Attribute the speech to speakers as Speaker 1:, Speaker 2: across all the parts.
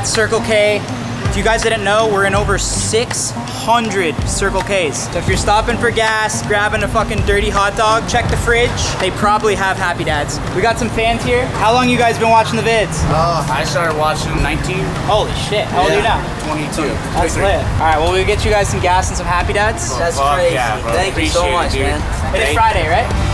Speaker 1: at Circle K. If you guys didn't know, we're in over 600 Circle Ks. So if you're stopping for gas, grabbing a fucking dirty hot dog, check the fridge. They probably have Happy Dads. We got some fans here. How long you guys been watching the vids?
Speaker 2: I started watching 19.
Speaker 1: Holy shit, how old are you now?
Speaker 2: 22.
Speaker 1: That's lit. All right, well, we'll get you guys some gas and some Happy Dads.
Speaker 3: That's
Speaker 2: Fuck
Speaker 3: crazy.
Speaker 2: yeah, bro.
Speaker 3: Thank you so
Speaker 2: Appreciate
Speaker 3: much,
Speaker 2: it, dude.
Speaker 3: man.
Speaker 1: It is Friday, right?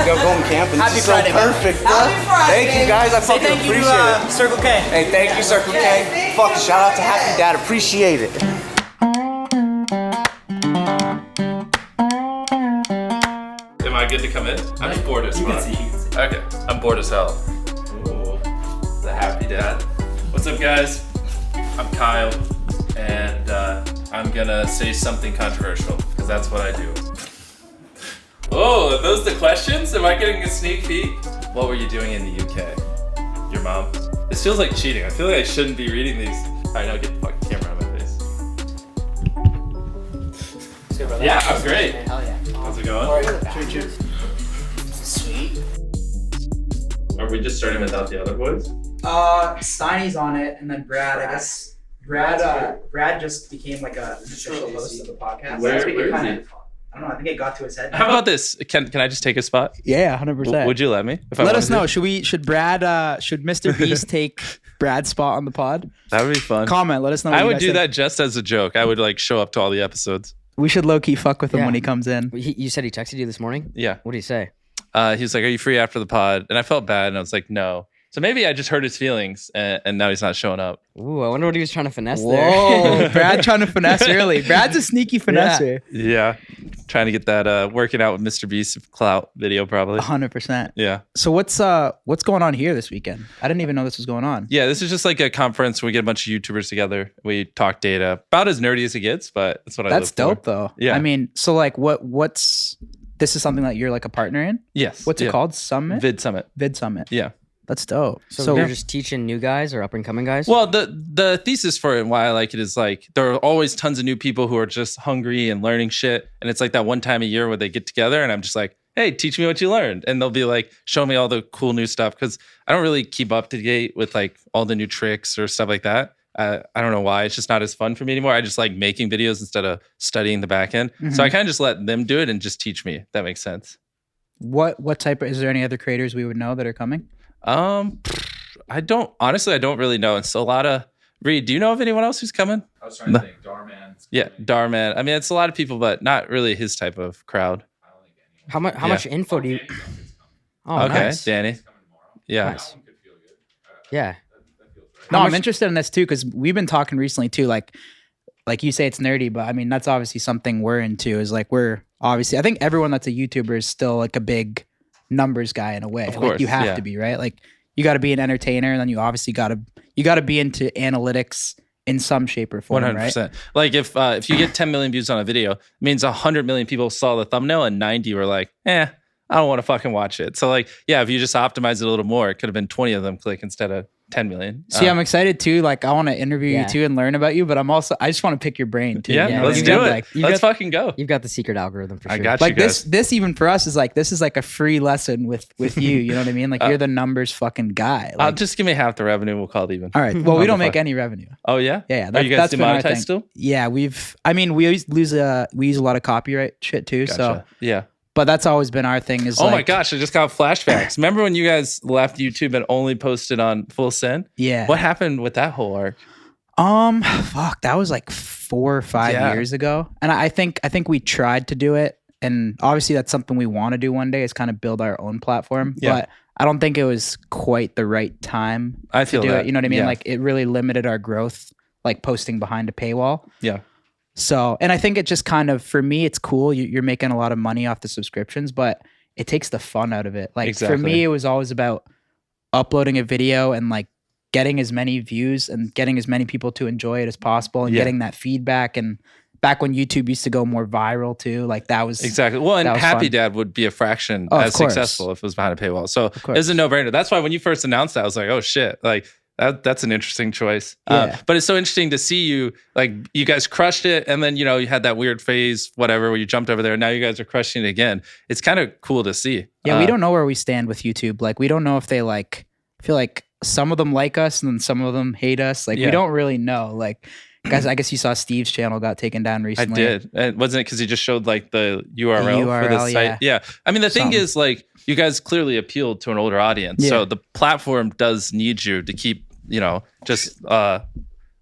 Speaker 2: Going camping.
Speaker 1: Happy
Speaker 2: This is
Speaker 1: Friday,
Speaker 2: so
Speaker 1: man.
Speaker 2: perfect, bro.
Speaker 3: Happy Friday.
Speaker 2: Thank you guys. I
Speaker 1: Say
Speaker 2: fucking
Speaker 1: thank you
Speaker 2: appreciate
Speaker 1: to
Speaker 2: it.
Speaker 1: Circle K.
Speaker 2: Hey, thank you, Circle K. Fuck, shout out to Happy Dad. Appreciate it.
Speaker 4: Am I good to come in? I'm bored as fuck. Okay, I'm bored as hell. Ooh, the Happy Dad. What's up, guys? I'm Kyle, and I'm gonna say something controversial because that's what I do. Oh, are those the questions? Am I getting a sneak peek? What were you doing in the UK? Your mom? This feels like cheating. I feel like I shouldn't be reading these. Alright, now get the fucking camera out of my face. Yeah, I'm great.
Speaker 1: Hell yeah.
Speaker 4: How's it going?
Speaker 1: Sweet.
Speaker 4: Are we just starting without the other boys?
Speaker 1: Steiny's on it, and then Brad. I guess Brad just became like an official host of the podcast.
Speaker 4: Where
Speaker 1: I think
Speaker 4: is
Speaker 1: it
Speaker 4: he?
Speaker 1: I don't know. I think it got to his head.
Speaker 4: How about this? Can I just take a spot?
Speaker 5: Yeah, 100%.
Speaker 4: Would you let me? If I
Speaker 5: Let us
Speaker 4: wanted
Speaker 5: know.
Speaker 4: to?
Speaker 5: Should Mr. Beast take Brad's spot on the pod?
Speaker 4: That would be fun.
Speaker 5: Comment. Let us know. What
Speaker 4: I
Speaker 5: you
Speaker 4: would
Speaker 5: guys
Speaker 4: do
Speaker 5: think.
Speaker 4: that just as a joke. I would like show up to all the episodes.
Speaker 5: We should low key fuck with him
Speaker 3: Yeah.
Speaker 5: when he comes in.
Speaker 3: You said he texted you this morning?
Speaker 4: Yeah.
Speaker 3: What did he say?
Speaker 4: He was like, "Are you free after the pod?" And I felt bad, and I was like, "No." So maybe I just hurt his feelings, and now he's not showing up.
Speaker 3: Ooh, I wonder what he was trying to finesse
Speaker 5: Whoa,
Speaker 3: there.
Speaker 5: Brad trying to finesse early. Brad's a sneaky finesser.
Speaker 4: Yeah, trying to get that working out with MrBeast clout video probably.
Speaker 5: 100%.
Speaker 4: Yeah.
Speaker 5: So what's going on here this weekend? I didn't even know this was going on.
Speaker 4: Yeah, this is just like a conference where we get a bunch of YouTubers together. We talk data, about as nerdy as it gets, but that's what I live
Speaker 5: That's
Speaker 4: for.
Speaker 5: dope though.
Speaker 4: Yeah.
Speaker 5: I mean, so like what's this is something that you're like a partner in?
Speaker 4: Yes.
Speaker 5: What's it
Speaker 4: yeah.
Speaker 5: called? Summit?
Speaker 4: Vid Summit.
Speaker 5: Vid Summit.
Speaker 4: Yeah.
Speaker 5: That's dope.
Speaker 3: So you're just teaching new guys or up and coming guys?
Speaker 4: Well, the thesis for it and why I like it is like there are always tons of new people who are just hungry and learning shit. And it's like that one time a year where they get together and I'm just like, hey, teach me what you learned. And they'll be like, show me all the cool new stuff. Because I don't really keep up to date with like all the new tricks or stuff like that. I don't know why. It's just not as fun for me anymore. I just like making videos instead of studying the back end.
Speaker 5: Mm-hmm.
Speaker 4: So I kind of just let them do it and just teach me. If that makes sense.
Speaker 5: What type of, is there any other creators we would know that are coming?
Speaker 4: I don't really know. It's a lot of Reed. Do you know of anyone else who's coming?
Speaker 6: I was trying to think. Darman.
Speaker 4: Yeah, Darman. I mean, it's a lot of people, but not really his type of crowd.
Speaker 3: How much info do you? Oh,
Speaker 4: Okay,
Speaker 3: nice.
Speaker 4: Danny. Yeah.
Speaker 3: Nice. Yeah.
Speaker 5: No, I'm interested in this too because we've been talking recently too. Like you say, it's nerdy, but I mean that's obviously something we're into. Is like we're obviously. I think everyone that's a YouTuber is still like a big numbers guy in a way.
Speaker 4: Of
Speaker 5: Like
Speaker 4: course,
Speaker 5: you have
Speaker 4: yeah.
Speaker 5: to be, right? Like you got to be an entertainer, and then you obviously got to be into analytics in some shape or form,
Speaker 4: 100%.
Speaker 5: right?
Speaker 4: Like if you get 10 million views on a video, it means 100 million people saw the thumbnail and 90 were like, I don't want to fucking watch it. So like, yeah, if you just optimize it a little more, it could have been 20 of them click instead of 10 million.
Speaker 5: See, I'm excited too. Like I want to interview
Speaker 3: Yeah.
Speaker 5: you too and learn about you, but I just want to pick your brain too.
Speaker 4: Yeah,
Speaker 5: you know?
Speaker 4: let's
Speaker 5: You
Speaker 4: do
Speaker 5: got,
Speaker 4: it.
Speaker 5: like,
Speaker 4: Let's fucking go.
Speaker 3: You've got the secret algorithm for sure.
Speaker 4: I got
Speaker 5: like
Speaker 4: you guys.
Speaker 5: this even for us is like this is like a free lesson with you. You know what I mean? Like you're the numbers fucking guy. Like,
Speaker 4: Just give me half the revenue. We'll call it even.
Speaker 5: all right. Well, we
Speaker 4: On
Speaker 5: don't
Speaker 4: the
Speaker 5: make
Speaker 4: fuck.
Speaker 5: any revenue.
Speaker 4: Oh yeah?
Speaker 5: Yeah.
Speaker 4: Are you guys
Speaker 5: that's been our
Speaker 4: demonetized
Speaker 5: thing.
Speaker 4: still?
Speaker 5: Yeah, we always we use a lot of copyright shit too. So,
Speaker 4: Gotcha. Yeah.
Speaker 5: but that's always been our thing. Is
Speaker 4: Oh
Speaker 5: like,
Speaker 4: my gosh, I just got flashbacks. Remember when you guys left YouTube and only posted on Full Send?
Speaker 5: Yeah.
Speaker 4: What happened with that whole arc?
Speaker 5: Fuck, that was like 4 or 5
Speaker 4: Yeah.
Speaker 5: years ago, and I think we tried to do it, and obviously that's something we want to do one day is kind of build our own platform.
Speaker 4: Yeah.
Speaker 5: But I don't think it was quite the right time
Speaker 4: I
Speaker 5: to
Speaker 4: feel
Speaker 5: do
Speaker 4: that.
Speaker 5: it. You know what I mean?
Speaker 4: Yeah.
Speaker 5: Like it really limited our growth, like posting behind a paywall.
Speaker 4: Yeah.
Speaker 5: So, and I think it just kind of, for me, it's cool. You're making a lot of money off the subscriptions, but it takes the fun out of it. Like for
Speaker 4: Exactly.
Speaker 5: me, it was always about uploading a video and like getting as many views and getting as many people to enjoy it as possible and
Speaker 4: Yeah.
Speaker 5: getting that feedback. And back when YouTube used to go more viral too, like that was
Speaker 4: Exactly. Well, and
Speaker 5: that was
Speaker 4: Happy
Speaker 5: fun.
Speaker 4: Dad would be a fraction
Speaker 5: Oh, of
Speaker 4: as
Speaker 5: course.
Speaker 4: successful if it was behind a paywall. So
Speaker 5: course.
Speaker 4: it's a no-brainer. That's why when you first announced that, I was like, oh shit. Like That's an interesting choice.
Speaker 5: Yeah.
Speaker 4: But it's so interesting to see you, like, you guys crushed it, and then, you know, you had that weird phase, whatever, where you jumped over there, and now you guys are crushing it again. It's kind of cool to see.
Speaker 5: Yeah, we don't know where we stand with YouTube. Like, we don't know if they like, I feel like some of them like us and then some of them hate us. Like, we don't really know. Like, guys, I guess you saw Steve's channel got taken down recently.
Speaker 4: I did. And wasn't it because he just showed like the URL for the site?
Speaker 5: Yeah.
Speaker 4: I mean, the thing is, like, you guys clearly appealed to an older audience.
Speaker 5: Yeah.
Speaker 4: So the platform does need you to keep, you know, just, I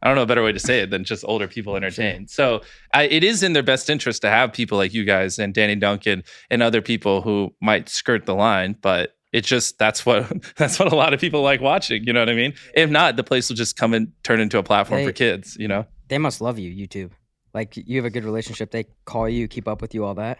Speaker 4: don't know a better way to say it than just older people entertained. So it is in their best interest to have people like you guys and Danny Duncan and other people who might skirt the line, but it's just, that's what a lot of people like watching. You know what I mean? If not, the place will just come and turn into a platform for kids, you know?
Speaker 3: They must love you, YouTube. Like, you have a good relationship. They call you, keep up with you, all that.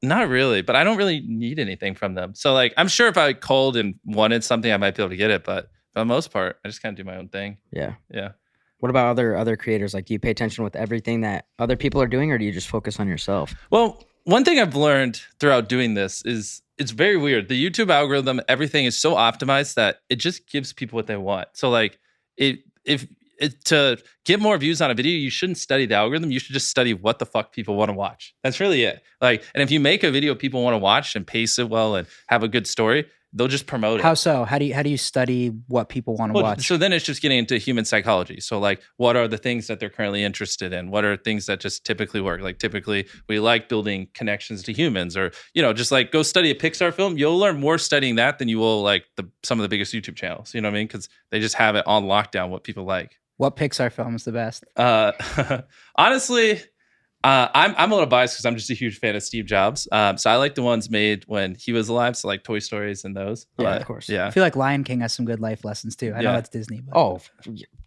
Speaker 4: Not really, but I don't really need anything from them. So like, I'm sure if I called and wanted something, I might be able to get it. But for the most part, I just kind of do my own thing.
Speaker 3: Yeah.
Speaker 4: Yeah.
Speaker 3: What about other creators? Like, do you pay attention with everything that other people are doing, or do you just focus on yourself?
Speaker 4: Well, one thing I've learned throughout doing this is it's very weird. The YouTube algorithm, everything is so optimized that it just gives people what they want. So like, to get more views on a video, you shouldn't study the algorithm. You should just study what the fuck people want to watch. That's really it. Like, and if you make a video people want to watch and pace it well and have a good story, they'll just promote it.
Speaker 5: How so? How do you study what people want to watch?
Speaker 4: So then it's just getting into human psychology. So like, what are the things that they're currently interested in? What are things that just typically work? Like, typically we like building connections to humans, or, you know, just like go study a Pixar film. You'll learn more studying that than you will like some of the biggest YouTube channels. You know what I mean? Because they just have it on lockdown what people like.
Speaker 5: What Pixar film is the best?
Speaker 4: Honestly, I'm a little biased because I'm just a huge fan of Steve Jobs. So I like the ones made when he was alive. So like Toy Stories and those.
Speaker 3: Yeah,
Speaker 4: But,
Speaker 3: of course.
Speaker 4: Yeah.
Speaker 5: I feel like Lion King has some good life lessons too. I know that's Disney. But
Speaker 3: Oh,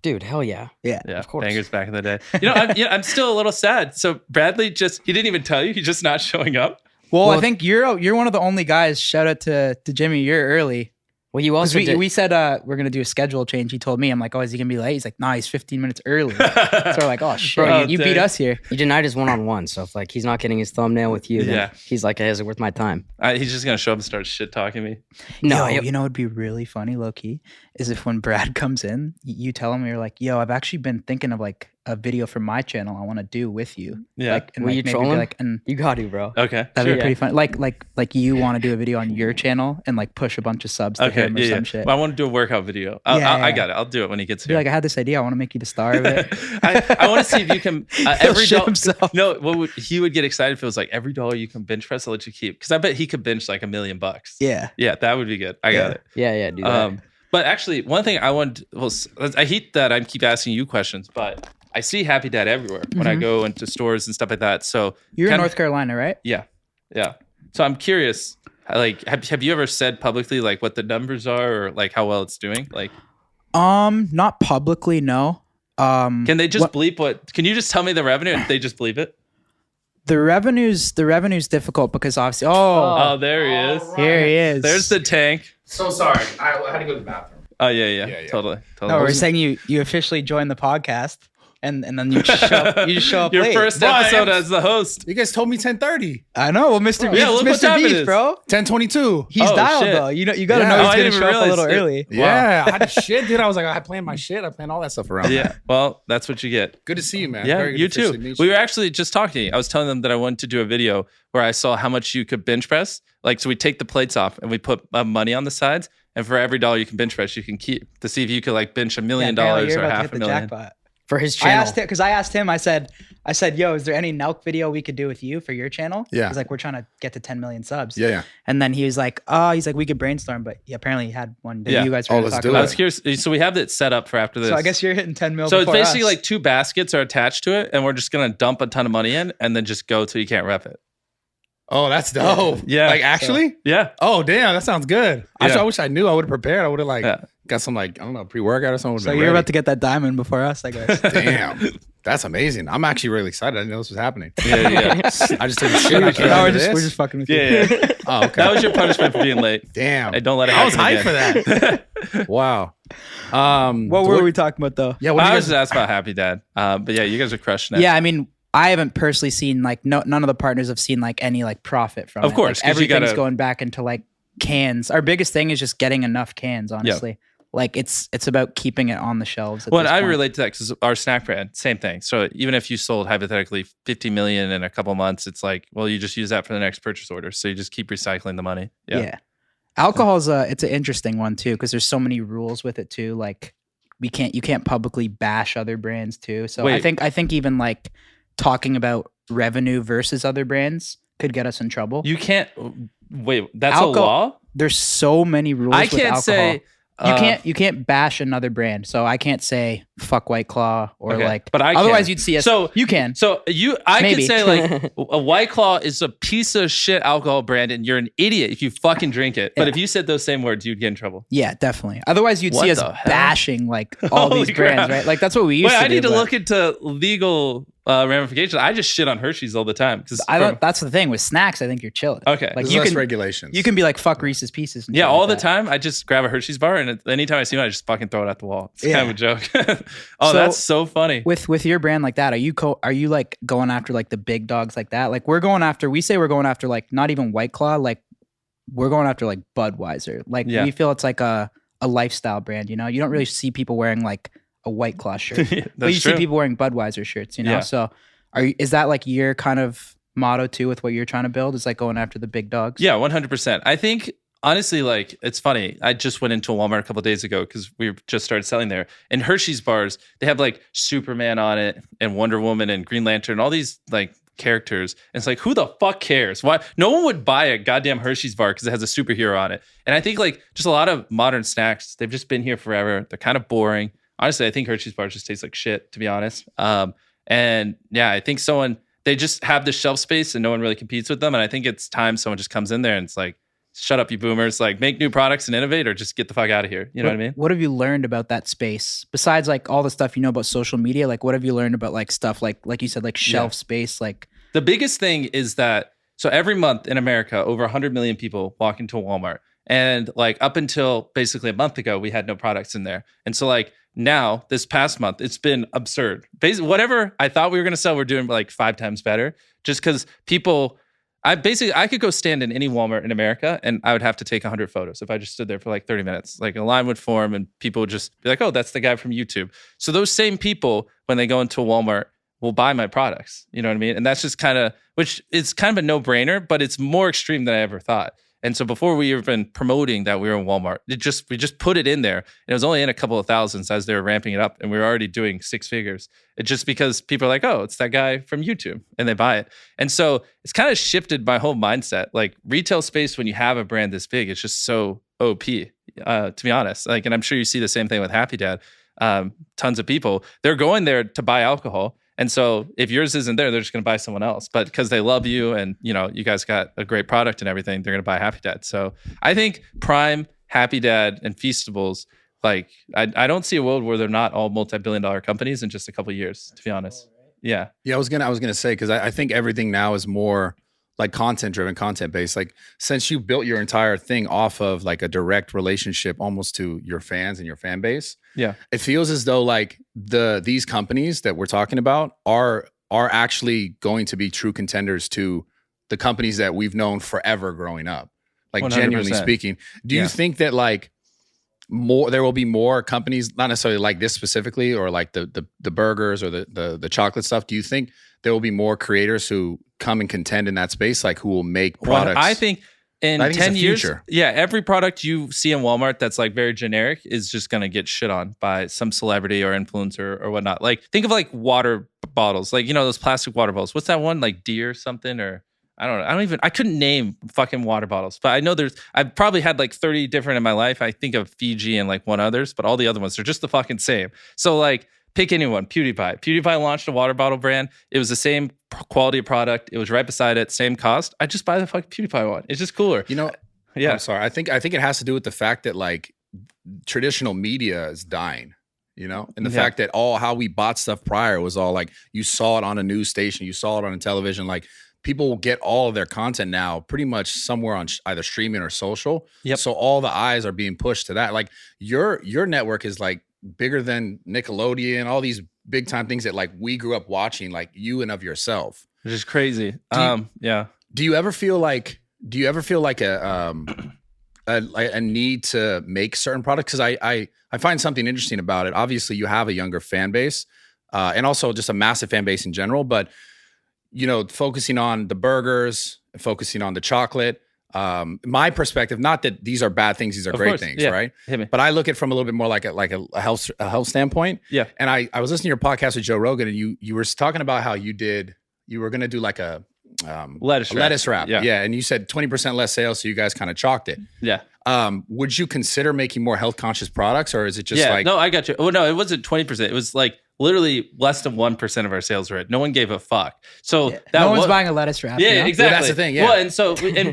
Speaker 3: dude, hell yeah.
Speaker 5: yeah.
Speaker 4: Yeah,
Speaker 3: of course.
Speaker 4: bangers back in the day. You know, I'm still a little sad. So Bradley he didn't even tell you. He's just not showing up.
Speaker 5: Well, I think you're one of the only guys. Shout out to Jimmy. You're early.
Speaker 3: Well, you also
Speaker 5: we said we're gonna do a schedule change. He told me, I'm like, oh, is he gonna be late? He's like, nah, he's 15 minutes early. So we're like, oh shit,
Speaker 4: Bro,
Speaker 5: you beat us here.
Speaker 3: you denied his one-on-one. So if like he's not getting his thumbnail with you, then he's like, hey, is it worth my time?
Speaker 4: He's just gonna show up and start shit talking me.
Speaker 3: No,
Speaker 5: You know, it'd be really funny, low key, is if when Brad comes in, you tell him, you're like, yo, I've actually been thinking of like a video for my channel I want to do with you.
Speaker 4: Yeah.
Speaker 5: Like, and
Speaker 3: Will
Speaker 5: like,
Speaker 3: you
Speaker 5: maybe
Speaker 3: troll
Speaker 5: be
Speaker 3: him?
Speaker 5: like, and
Speaker 3: you got to, bro.
Speaker 4: Okay.
Speaker 5: that'd
Speaker 4: sure.
Speaker 5: be pretty fun. Like you want to do a video on your channel and like push a bunch of subs to
Speaker 4: Okay.
Speaker 5: him or
Speaker 4: Yeah.
Speaker 5: some shit.
Speaker 4: Well, I want to do a workout video. I got it. I'll do it when he gets
Speaker 5: Be
Speaker 4: here.
Speaker 5: like, I had this idea. I want to make you the star of it.
Speaker 4: I want to see if you can every
Speaker 5: shit
Speaker 4: dollar.
Speaker 5: himself.
Speaker 4: No, he would get excited if it was like every dollar you can bench press, I'll let you keep. Because I bet he could bench like $1 million.
Speaker 5: Yeah.
Speaker 4: Yeah, that would be good. I got it.
Speaker 3: Yeah, do that.
Speaker 4: But actually, one thing I hate that I keep asking you questions, but I see Happy Dad everywhere when I go into stores and stuff like that. So
Speaker 5: You're in North Carolina, right?
Speaker 4: Yeah. So I'm curious, like, have you ever said publicly like what the numbers are or like how well it's doing? Like,
Speaker 5: Not publicly, no.
Speaker 4: can they just bleep what? Can you just tell me the revenue and they just bleep it?
Speaker 5: The revenue's difficult because obviously.
Speaker 4: Oh, there he is.
Speaker 6: All right.
Speaker 5: Here he is.
Speaker 4: There's the tank.
Speaker 6: So sorry. I had to go to the bathroom.
Speaker 4: Oh yeah. Totally.
Speaker 5: No, we're saying you officially joined the podcast, and then you just show up
Speaker 4: Your
Speaker 5: late.
Speaker 4: first
Speaker 6: Bro,
Speaker 4: episode as the host.
Speaker 6: You guys told me 10:30.
Speaker 5: I know. Well, Mr. Beast,
Speaker 4: Yeah, look what
Speaker 5: Mr.
Speaker 4: time it
Speaker 5: Beast,
Speaker 4: is.
Speaker 5: bro.
Speaker 6: 10:22.
Speaker 5: He's
Speaker 4: Oh,
Speaker 5: dialed
Speaker 4: shit.
Speaker 5: though. You got to
Speaker 6: Yeah.
Speaker 5: know
Speaker 6: Oh,
Speaker 5: he's
Speaker 4: I
Speaker 5: gonna
Speaker 4: didn't
Speaker 5: show up a
Speaker 4: realize
Speaker 5: little
Speaker 4: it.
Speaker 5: early.
Speaker 6: Yeah, I had shit, dude. I was like, I planned my shit. I planned all that stuff around.
Speaker 4: Yeah. Well, that's what you get.
Speaker 6: Good to see you, man.
Speaker 4: Yeah,
Speaker 6: Very good
Speaker 4: you
Speaker 6: to officially
Speaker 4: too.
Speaker 6: meet
Speaker 4: We were actually just talking. I was telling them that I wanted to do a video where I saw how much you could bench press. Like, so we take the plates off and we put money on the sides, and for every dollar you can bench press, you can keep to see if you could like bench $1 million
Speaker 5: Apparently you're
Speaker 4: or
Speaker 5: about to hit the
Speaker 4: $500,000.
Speaker 5: jackpot.
Speaker 3: For his
Speaker 5: I
Speaker 3: channel.
Speaker 5: asked him because I asked him. I said, yo, is there any Nelk video we could do with you for your channel?
Speaker 6: Yeah.
Speaker 5: He's like, we're trying to get to 10 million subs.
Speaker 6: Yeah.
Speaker 5: And then he was like, we could brainstorm, but apparently he had one that
Speaker 4: Yeah.
Speaker 5: you guys
Speaker 6: Oh,
Speaker 5: were
Speaker 6: let's
Speaker 5: talk
Speaker 6: do
Speaker 4: I
Speaker 5: about.
Speaker 4: was curious. So we have it set up for after this.
Speaker 5: So I guess you're hitting 10 mil.
Speaker 4: So it's
Speaker 5: before
Speaker 4: basically
Speaker 5: us.
Speaker 4: like 2 baskets are attached to it, and we're just gonna dump a ton of money in, and then just go till you can't rep it.
Speaker 6: Oh, that's dope.
Speaker 4: Yeah.
Speaker 6: Like actually?
Speaker 4: Yeah.
Speaker 6: Oh, damn. That sounds good.
Speaker 4: Yeah.
Speaker 6: I wish I knew. I would have prepared. I would have
Speaker 4: Yeah.
Speaker 6: got some like, I don't know, pre-workout or something.
Speaker 5: So you're about to get that diamond before us, I guess.
Speaker 6: Damn. That's amazing. I'm actually really excited. I didn't know this was happening.
Speaker 4: Yeah.
Speaker 6: I just took a shit. I came
Speaker 5: No,
Speaker 6: out
Speaker 5: we're
Speaker 6: of
Speaker 5: just
Speaker 6: this.
Speaker 5: fucking with you.
Speaker 4: Yeah.
Speaker 6: Oh, okay.
Speaker 4: That was your punishment for being late.
Speaker 6: Damn.
Speaker 4: Hey, don't let it
Speaker 6: I was
Speaker 4: happen
Speaker 6: hyped for
Speaker 4: again.
Speaker 6: that. Wow.
Speaker 5: What were we talking about though?
Speaker 6: Yeah. What do
Speaker 4: I
Speaker 6: you
Speaker 4: was
Speaker 6: guys?
Speaker 4: just asked about Happy Dad. But yeah, you guys are crushing it.
Speaker 5: Yeah, I mean, I haven't personally seen like none of the partners have seen like any like profit from it.
Speaker 4: Of course,
Speaker 5: Like,
Speaker 4: 'cause you
Speaker 5: everything's
Speaker 4: gotta-
Speaker 5: going back into like cans. Our biggest thing is just getting enough cans, honestly. Like it's about keeping it on the shelves.
Speaker 4: Well, and I relate to that because our snack brand, same thing. So even if you sold hypothetically 50 million in a couple months, it's like, well, you just use that for the next purchase order. So you just keep recycling the money. Yeah.
Speaker 5: Alcohol's it's an interesting one too because there's so many rules with it too. Like you can't publicly bash other brands too. So I think even like talking about revenue versus other brands could get us in trouble.
Speaker 4: You can't wait. That's a law.
Speaker 5: There's so many rules.
Speaker 4: I can't say.
Speaker 5: You can't bash another brand, so I can't say fuck White Claw or like.
Speaker 4: But
Speaker 5: otherwise you'd see us. So you can.
Speaker 4: So I could say like a White Claw is a piece of shit alcohol brand, and you're an idiot if you fucking drink it. But if you said those same words, you'd get in trouble.
Speaker 5: Yeah, definitely. Otherwise you'd see us bashing like all these brands, right? Like that's what we used to do.
Speaker 4: I need to look into legal ramifications. I just shit on Hershey's all the time because
Speaker 5: that's the thing with snacks. I think you're chilling.
Speaker 4: Okay,
Speaker 2: like you can regulations.
Speaker 5: You can be like fuck Reese's Pieces.
Speaker 4: Yeah, all the time. I just grab a Hershey's bar, and anytime I see one, I just fucking throw it at the wall. It's kind of a joke. That's so funny.
Speaker 5: With your brand like that, are you like going after like the big dogs like that? Like we're going after like not even White Claw, like we're going after like Budweiser. Like we feel it's like a lifestyle brand. You know, you don't really see people wearing like a White Claw shirt, but you see people wearing Budweiser shirts, you know? So is that like your kind of motto too with what you're trying to build? Is like going after the big dogs?
Speaker 4: Yeah, 100%. I think honestly, like it's funny. I just went into a Walmart a couple days ago because we just started selling there. And Hershey's bars, they have like Superman on it and Wonder Woman and Green Lantern, all these like characters. And it's like, who the fuck cares? Why? No one would buy a goddamn Hershey's bar because it has a superhero on it. And I think like just a lot of modern snacks, they've just been here forever. They're kind of boring. Honestly, I think Hershey's bars just taste like shit, to be honest. And yeah, I think they just have the shelf space and no one really competes with them. And I think it's time someone just comes in there and it's like, shut up, you boomers, like make new products and innovate or just get the fuck out of here. You know what I mean?
Speaker 5: What have you learned about that space? Besides like all the stuff you know about social media, like what have you learned about like stuff like you said, like shelf space? Like
Speaker 4: the biggest thing is that, so every month in America, over 100 million people walk into a Walmart. And like up until basically a month ago, we had no products in there. And so like, now, this past month, it's been absurd. Basically, whatever I thought we were going to sell, we're doing like 5 times better. Just because I could go stand in any Walmart in America and I would have to take 100 photos if I just stood there for like 30 minutes. Like a line would form and people would just be like, oh, that's the guy from YouTube. So those same people, when they go into a Walmart, will buy my products. You know what I mean? And that's just which is kind of a no-brainer, but it's more extreme than I ever thought. And so before we even promoting that we were in Walmart, we just put it in there. And it was only in a couple of thousands as they were ramping it up. And we were already doing 6 figures. It's just because people are like, oh, it's that guy from YouTube. And they buy it. And so it's kind of shifted my whole mindset. Like retail space, when you have a brand this big, it's just so OP, to be honest. Like, and I'm sure you see the same thing with Happy Dad. Tons of people, they're going there to buy alcohol. And so if yours isn't there, they're just going to buy someone else. But because they love you and, you know, you guys got a great product and everything, they're going to buy Happy Dad. So I think Prime, Happy Dad, and Feastables, like I don't see a world where they're not all multi-billion-dollar companies in just a couple of years, to be honest. Yeah.
Speaker 2: Yeah, I was gonna say, because I think everything now is more like content-driven, content-based. Like since you built your entire thing off of like a direct relationship almost to your fans and your fan base,
Speaker 4: yeah,
Speaker 2: it feels as though like these companies that we're talking about are actually going to be true contenders to the companies that we've known forever growing up. Like 100%. Genuinely speaking, do you think that like there will be more companies, not necessarily like this specifically, or like the burgers or the chocolate stuff? Do you think there will be more creators who come and contend in that space, like who will make products?
Speaker 4: I think in 10 years, yeah, every product you see in Walmart that's like very generic is just going to get shit on by some celebrity or influencer or whatnot. Like think of like water bottles, like, you know, those plastic water bottles. What's that one? Like Deer something, or I don't know. I couldn't name fucking water bottles, but I know I've probably had like 30 different in my life. I think of Fiji and like one others, but all the other ones are just the fucking same. So like pick anyone. PewDiePie launched a water bottle brand. It was the same quality of product. It was right beside it, same cost. I just buy the fucking PewDiePie one. It's just cooler.
Speaker 2: You know,
Speaker 4: yeah.
Speaker 2: I'm sorry. I think it has to do with the fact that like traditional media is dying. You know, and the fact that how we bought stuff prior was all like you saw it on a news station, you saw it on a television. Like people will get all of their content now pretty much somewhere on either streaming or social.
Speaker 4: Yep.
Speaker 2: So all the eyes are being pushed to that. Like your network is like bigger than Nickelodeon, all these big time things that like we grew up watching, like you and of yourself.
Speaker 4: Which is crazy.
Speaker 2: Do you ever feel like a need to make certain products? Because I find something interesting about it. Obviously, you have a younger fan base, and also just a massive fan base in general. But focusing on the burgers, focusing on the chocolate. My perspective, not that these are bad things; these are great things, right? But I look at it from a little bit more like a health standpoint.
Speaker 4: Yeah.
Speaker 2: And I was listening to your podcast with Joe Rogan, and you were talking about how you were going to do like a lettuce wrap. Yeah. And you said 20% less sales, so you guys kind of chalked it.
Speaker 4: Yeah.
Speaker 2: Would you consider making more health conscious products, or is it just like?
Speaker 4: No, I got you. Well, no, it wasn't 20%. It was like literally less than 1% of our sales were it. No one gave a fuck. So that
Speaker 5: no one's buying a lettuce wrap.
Speaker 4: Yeah, exactly.
Speaker 2: That's the thing. Yeah.
Speaker 4: Well, and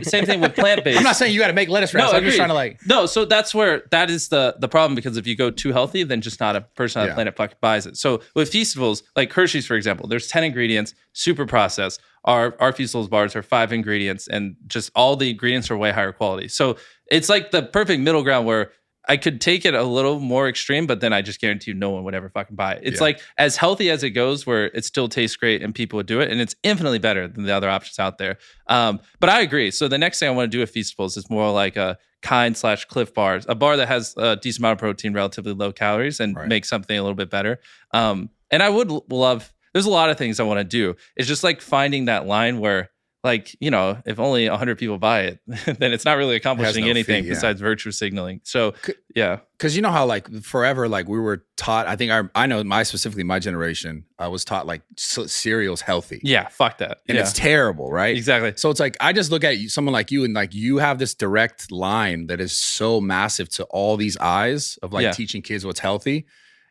Speaker 4: same thing with plant based.
Speaker 2: I'm not saying you got to make lettuce wraps.
Speaker 4: No,
Speaker 2: I'm just trying to
Speaker 4: No, so that's where that is the problem, because if you go too healthy, then just not a person on the planet fucking buys it. So with Feastables, like Hershey's, for example, there's 10 ingredients, super processed. Our Feastables bars are 5 ingredients, and just all the ingredients are way higher quality. So it's like the perfect middle ground where I could take it a little more extreme, but then I just guarantee you no one would ever fucking buy it. It's like as healthy as it goes, where it still tastes great and people would do it, and it's infinitely better than the other options out there. But I agree. So the next thing I want to do with Feastables is more like a Kind/Cliff bars, a bar that has a decent amount of protein, relatively low calories, and make something a little bit better. And I would love. There's a lot of things I want to do. It's just like finding that line where, like, if only 100 people buy it, then it's not really accomplishing anything besides virtue signaling. So, yeah.
Speaker 2: Because how like forever, like we were taught, I think I know specifically my generation, I was taught like cereal's healthy.
Speaker 4: Yeah, fuck that.
Speaker 2: And it's terrible, right?
Speaker 4: Exactly.
Speaker 2: So it's like, I just look at someone like you, and like you have this direct line that is so massive to all these eyes of like teaching kids what's healthy.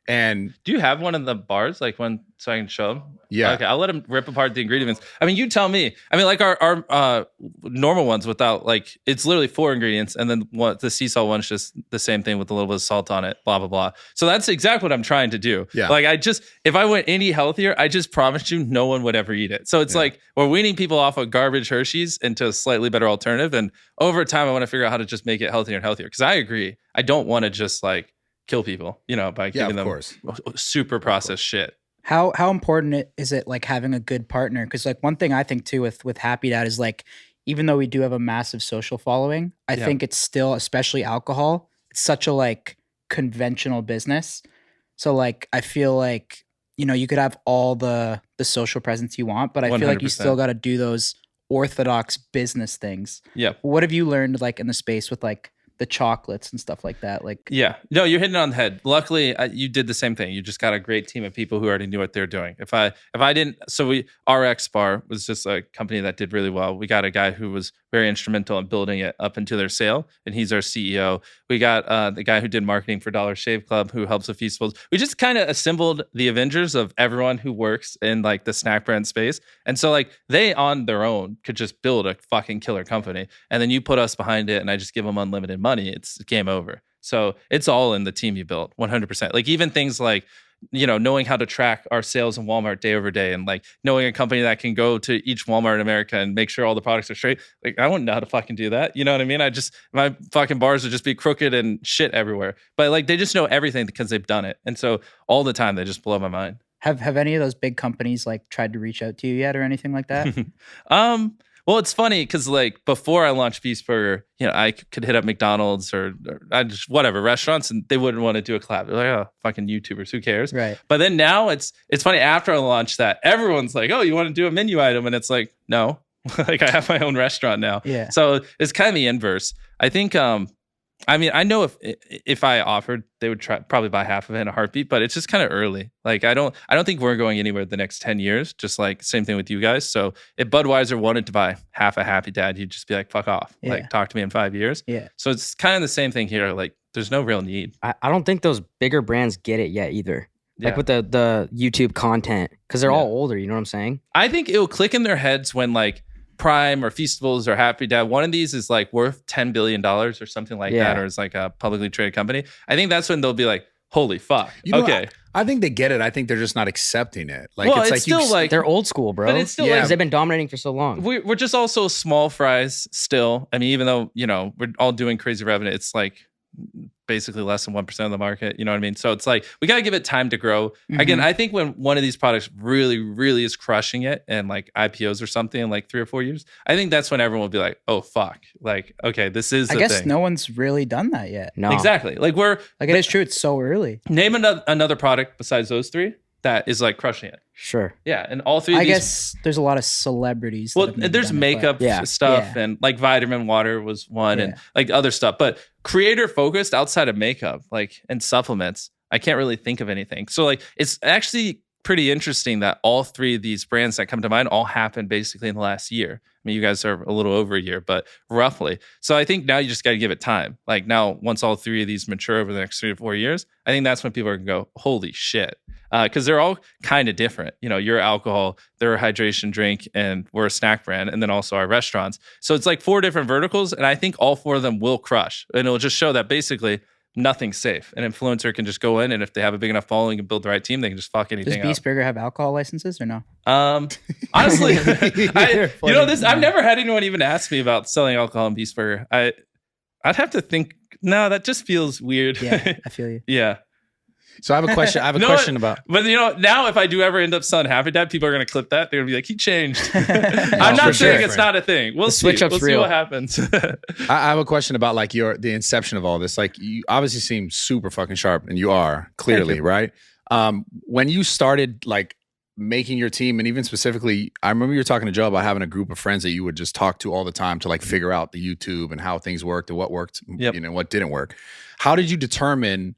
Speaker 2: And
Speaker 4: do you have one of the bars, like one, so I can show them?
Speaker 2: Yeah.
Speaker 4: Okay, I'll let them rip apart the ingredients. I mean, you tell me. I mean, like our normal ones without, like, it's literally 4 ingredients, and then the sea salt one's just the same thing with a little bit of salt on it, blah, blah, blah. So that's exactly what I'm trying to do.
Speaker 2: Yeah.
Speaker 4: Like, if I went any healthier, I just promised you no one would ever eat it. So it's like we're weaning people off of garbage Hershey's into a slightly better alternative. And over time, I want to figure out how to just make it healthier and healthier. Because I agree. I don't want to just like kill people, by giving them super processed shit.
Speaker 5: How important is it like having a good partner? Because like one thing I think too with Happy Dad is like, even though we do have a massive social following, I think it's still, especially alcohol, it's such a like conventional business. So like I feel like you could have all the social presence you want, but I feel like you still got to do those orthodox business things.
Speaker 4: Yeah.
Speaker 5: What have you learned like in the space with like the chocolates and stuff like that? Like,
Speaker 4: no, you're hitting it on the head. Luckily, you did the same thing. You just got a great team of people who already knew what they're doing. If I didn't, RX Bar was just a company that did really well. We got a guy who was very instrumental in building it up into their sale, and he's our CEO. We got the guy who did marketing for Dollar Shave Club, who helps with Feastables. We just kind of assembled the Avengers of everyone who works in like the snack brand space, and so like they on their own could just build a fucking killer company, and then you put us behind it, and I just give them unlimited money. It's game over. So it's all in the team you built, 100%. Like even things like, knowing how to track our sales in Walmart day over day, and like knowing a company that can go to each Walmart in America and make sure all the products are straight. Like I wouldn't know how to fucking do that. You know what I mean? My fucking bars would just be crooked and shit everywhere. But like they just know everything because they've done it. And so all the time they just blow my mind.
Speaker 5: Have any of those big companies like tried to reach out to you yet or anything like that?
Speaker 4: Well, it's funny because like before I launched Beast Burger, I could hit up McDonald's or I just whatever restaurants, and they wouldn't want to do a collab. They're like, oh, fucking YouTubers, who cares?
Speaker 5: Right.
Speaker 4: But then now it's funny, after I launched that, everyone's like, oh, you want to do a menu item? And it's like, no, like I have my own restaurant now.
Speaker 5: Yeah.
Speaker 4: So it's kind of the inverse. I think I mean, I know if I offered, they would probably buy half of it in a heartbeat, but it's just kind of early. Like I don't think we're going anywhere the next 10 years. Just like same thing with you guys. So if Budweiser wanted to buy half a Happy Dad, you'd just be like, fuck off.
Speaker 5: Yeah.
Speaker 4: Like talk to me in 5 years.
Speaker 5: Yeah.
Speaker 4: So it's kind of the same thing here. Like there's no real need.
Speaker 3: I don't think those bigger brands get it yet either.
Speaker 4: Yeah.
Speaker 3: Like with the YouTube content, because they're all older. You know what I'm saying?
Speaker 4: I think it'll click in their heads when like Prime or Feastables or Happy Dad, one of these is like worth $10 billion or something like that, or it's like a publicly traded company. I think that's when they'll be like, holy fuck. Okay.
Speaker 2: I think they get it. I think they're just not accepting it. Like
Speaker 4: well,
Speaker 2: it's like
Speaker 4: still like
Speaker 3: they're old school, bro.
Speaker 4: But it's still
Speaker 3: because they've been dominating for so long.
Speaker 4: We're just also small fries still. I mean, even though, we're all doing crazy revenue, it's like basically less than 1% of the market. You know what I mean? So it's like, we got to give it time to grow. Again, I think when one of these products really, really is crushing it and like IPOs or something in like 3 or 4 years, I think that's when everyone will be like, oh, fuck. Like, okay, this is the
Speaker 5: I guess
Speaker 4: thing.
Speaker 5: no one's really done that yet.
Speaker 3: No.
Speaker 4: Exactly. Like
Speaker 5: Like it is true. It's so early.
Speaker 4: name another product besides those 3 that is like crushing it.
Speaker 3: Sure.
Speaker 4: Yeah. And all 3 of
Speaker 5: I
Speaker 4: these.
Speaker 5: guess there's a lot of celebrities.
Speaker 4: Well,
Speaker 5: that have maybe
Speaker 4: there's
Speaker 5: done it, but-
Speaker 4: makeup
Speaker 3: Yeah.
Speaker 4: stuff
Speaker 5: Yeah.
Speaker 4: and like vitamin water was one and
Speaker 5: Yeah.
Speaker 4: like other stuff. But creator focused outside of makeup, like and supplements, I can't really think of anything. So like it's actually pretty interesting that all 3 of these brands that come to mind all happened basically in the last year. I mean, you guys are a little over a year, but roughly. So I think now you just got to give it time. Like now, once all 3 of these mature over the next 3 to 4 years, I think that's when people are going to go, holy shit. Because they're all kind of different. You know, you're alcohol, they're a hydration drink, and we're a snack brand, and then also our restaurants. So it's like 4 different verticals, and I think all 4 of them will crush. And it'll just show that basically nothing's safe. An influencer can just go in, and if they have a big enough following and build the right team, they can just fuck
Speaker 5: Does
Speaker 4: anything up.
Speaker 5: Beast Burger have alcohol licenses or no?
Speaker 4: Honestly, I've never had anyone even ask me about selling alcohol in Beast Burger. I'd have to think. No, that just feels weird.
Speaker 5: Yeah, I feel you.
Speaker 4: Yeah.
Speaker 2: So I have a question. I have a
Speaker 4: No,
Speaker 2: question about.
Speaker 4: But now if I do ever end up selling Happy Dad, people are gonna clip that. They're gonna be like, he changed. I'm
Speaker 3: for
Speaker 4: not saying
Speaker 3: sure.
Speaker 4: it's not a thing. We'll
Speaker 3: The
Speaker 4: see.
Speaker 3: switch up's
Speaker 4: We'll see
Speaker 3: real.
Speaker 4: what happens.
Speaker 2: I have a question about like the inception of all this. Like you obviously seem super fucking sharp, and you are clearly right. When you started like making your team, and even specifically, I remember you were talking to Joe about having a group of friends that you would just talk to all the time to like figure out the YouTube and how things worked and what worked, what didn't work. How did you determine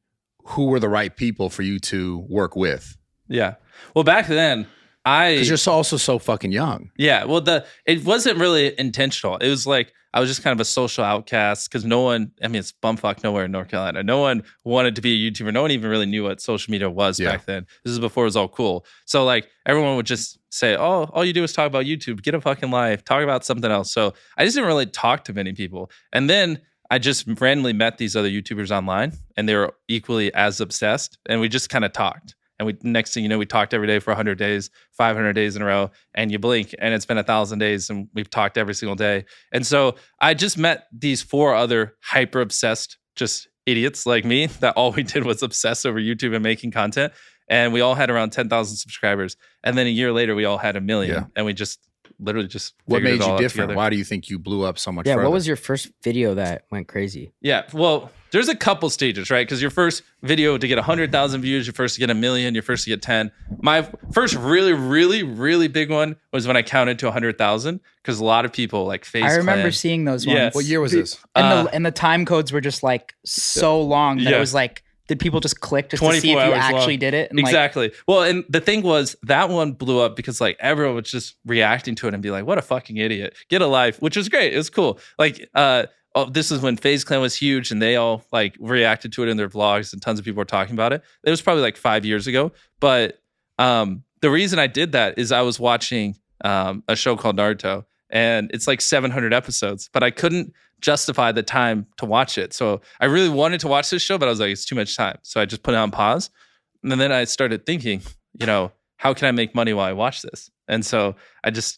Speaker 2: who were the right people for you to work with?
Speaker 4: Yeah. Well, back then,
Speaker 2: Because you're also so fucking young.
Speaker 4: Yeah. Well, it wasn't really intentional. It was like I was just kind of a social outcast because no one, I mean, it's bumfuck nowhere in North Carolina. No one wanted to be a YouTuber. No one even really knew what social media was back then. This is before it was all cool. So like everyone would just say, oh, all you do is talk about YouTube, get a fucking life, talk about something else. So I just didn't really talk to many people. And then I just randomly met these other YouTubers online and they were equally as obsessed. And we just kind of talked. And next thing you know, we talked every day for 100 days, 500 days in a row, and you blink and it's been 1,000 days and we've talked every single day. And so I just met these 4 other hyper obsessed, just idiots like me that all we did was obsess over YouTube and making content. And we all had around 10,000 subscribers. And then a year later, we all had 1 million.
Speaker 2: Yeah.
Speaker 4: And we just literally just
Speaker 2: What
Speaker 4: figured
Speaker 2: made
Speaker 4: it all
Speaker 2: you
Speaker 4: out
Speaker 2: different?
Speaker 4: together.
Speaker 2: Why do you think you blew up so much?
Speaker 3: Yeah,
Speaker 2: further?
Speaker 3: what was your first video that went crazy?
Speaker 4: Yeah, well, there's a couple stages, right? Because your first video to get 100,000 views, your first to get 1 million, your first to get 10. My first really, really, really big one was when I counted to 100,000 because a lot of people like face.
Speaker 5: I remember
Speaker 4: clan.
Speaker 5: seeing those
Speaker 4: Yeah.
Speaker 5: ones.
Speaker 2: What year was this?
Speaker 5: And the time codes were just like so long that
Speaker 4: Yeah.
Speaker 5: it was like, did people just click just to see if
Speaker 4: 24
Speaker 5: you
Speaker 4: hours
Speaker 5: actually
Speaker 4: long.
Speaker 5: did it? And
Speaker 4: Exactly. Well, and the thing was that one blew up because like everyone was just reacting to it and be like, what a fucking idiot. Get a life, which was great. It was cool. Like, this is when FaZe Clan was huge and they all like reacted to it in their vlogs and tons of people were talking about it. It was probably like 5 years ago. But the reason I did that is I was watching a show called Naruto and it's like 700 episodes, but I couldn't justify the time to watch it. So I really wanted to watch this show, but I was like, it's too much time. So I just put it on pause. And then I started thinking, how can I make money while I watch this? And so I just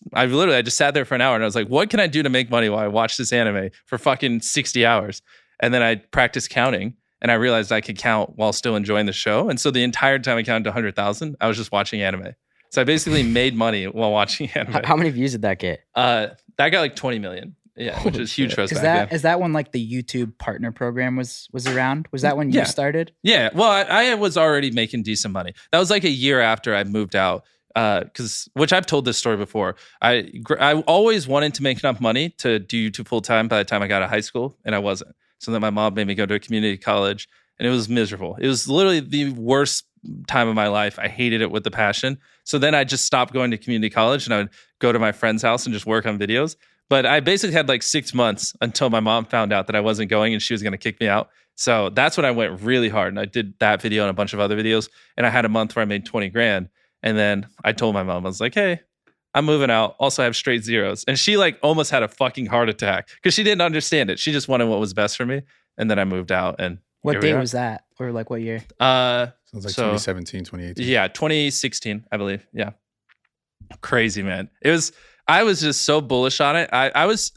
Speaker 4: sat there for an hour and I was like, what can I do to make money while I watch this anime for fucking 60 hours? And then I practiced counting and I realized I could count while still enjoying the show. And so the entire time I counted to 100,000, I was just watching anime. So I basically made money while watching anime.
Speaker 3: How many views did that get?
Speaker 4: That got like 20 million. Yeah, which is huge for us back then.
Speaker 5: is that when like the YouTube partner program was around? Was that when you started?
Speaker 4: Yeah, well, I was already making decent money. That was like a year after I moved out, which I've told this story before. I always wanted to make enough money to do YouTube full time by the time I got out of high school, and I wasn't. So then my mom made me go to a community college, and it was miserable. It was literally the worst time of my life. I hated it with the passion. So then I just stopped going to community college, and I would go to my friend's house and just work on videos. But I basically had like 6 months until my mom found out that I wasn't going and she was going to kick me out. So that's when I went really hard. And I did that video and a bunch of other videos. And I had a month where I made 20 grand. And then I told my mom, I was like, hey, I'm moving out. Also, I have straight zeros. And she like almost had a fucking heart attack because she didn't understand it. She just wanted what was best for me. And then I moved out. And
Speaker 5: What day was that? Or like what year?
Speaker 2: Sounds like 2017, 2018.
Speaker 4: Yeah, 2016, I believe. Yeah. Crazy, man. I was just so bullish on it. I was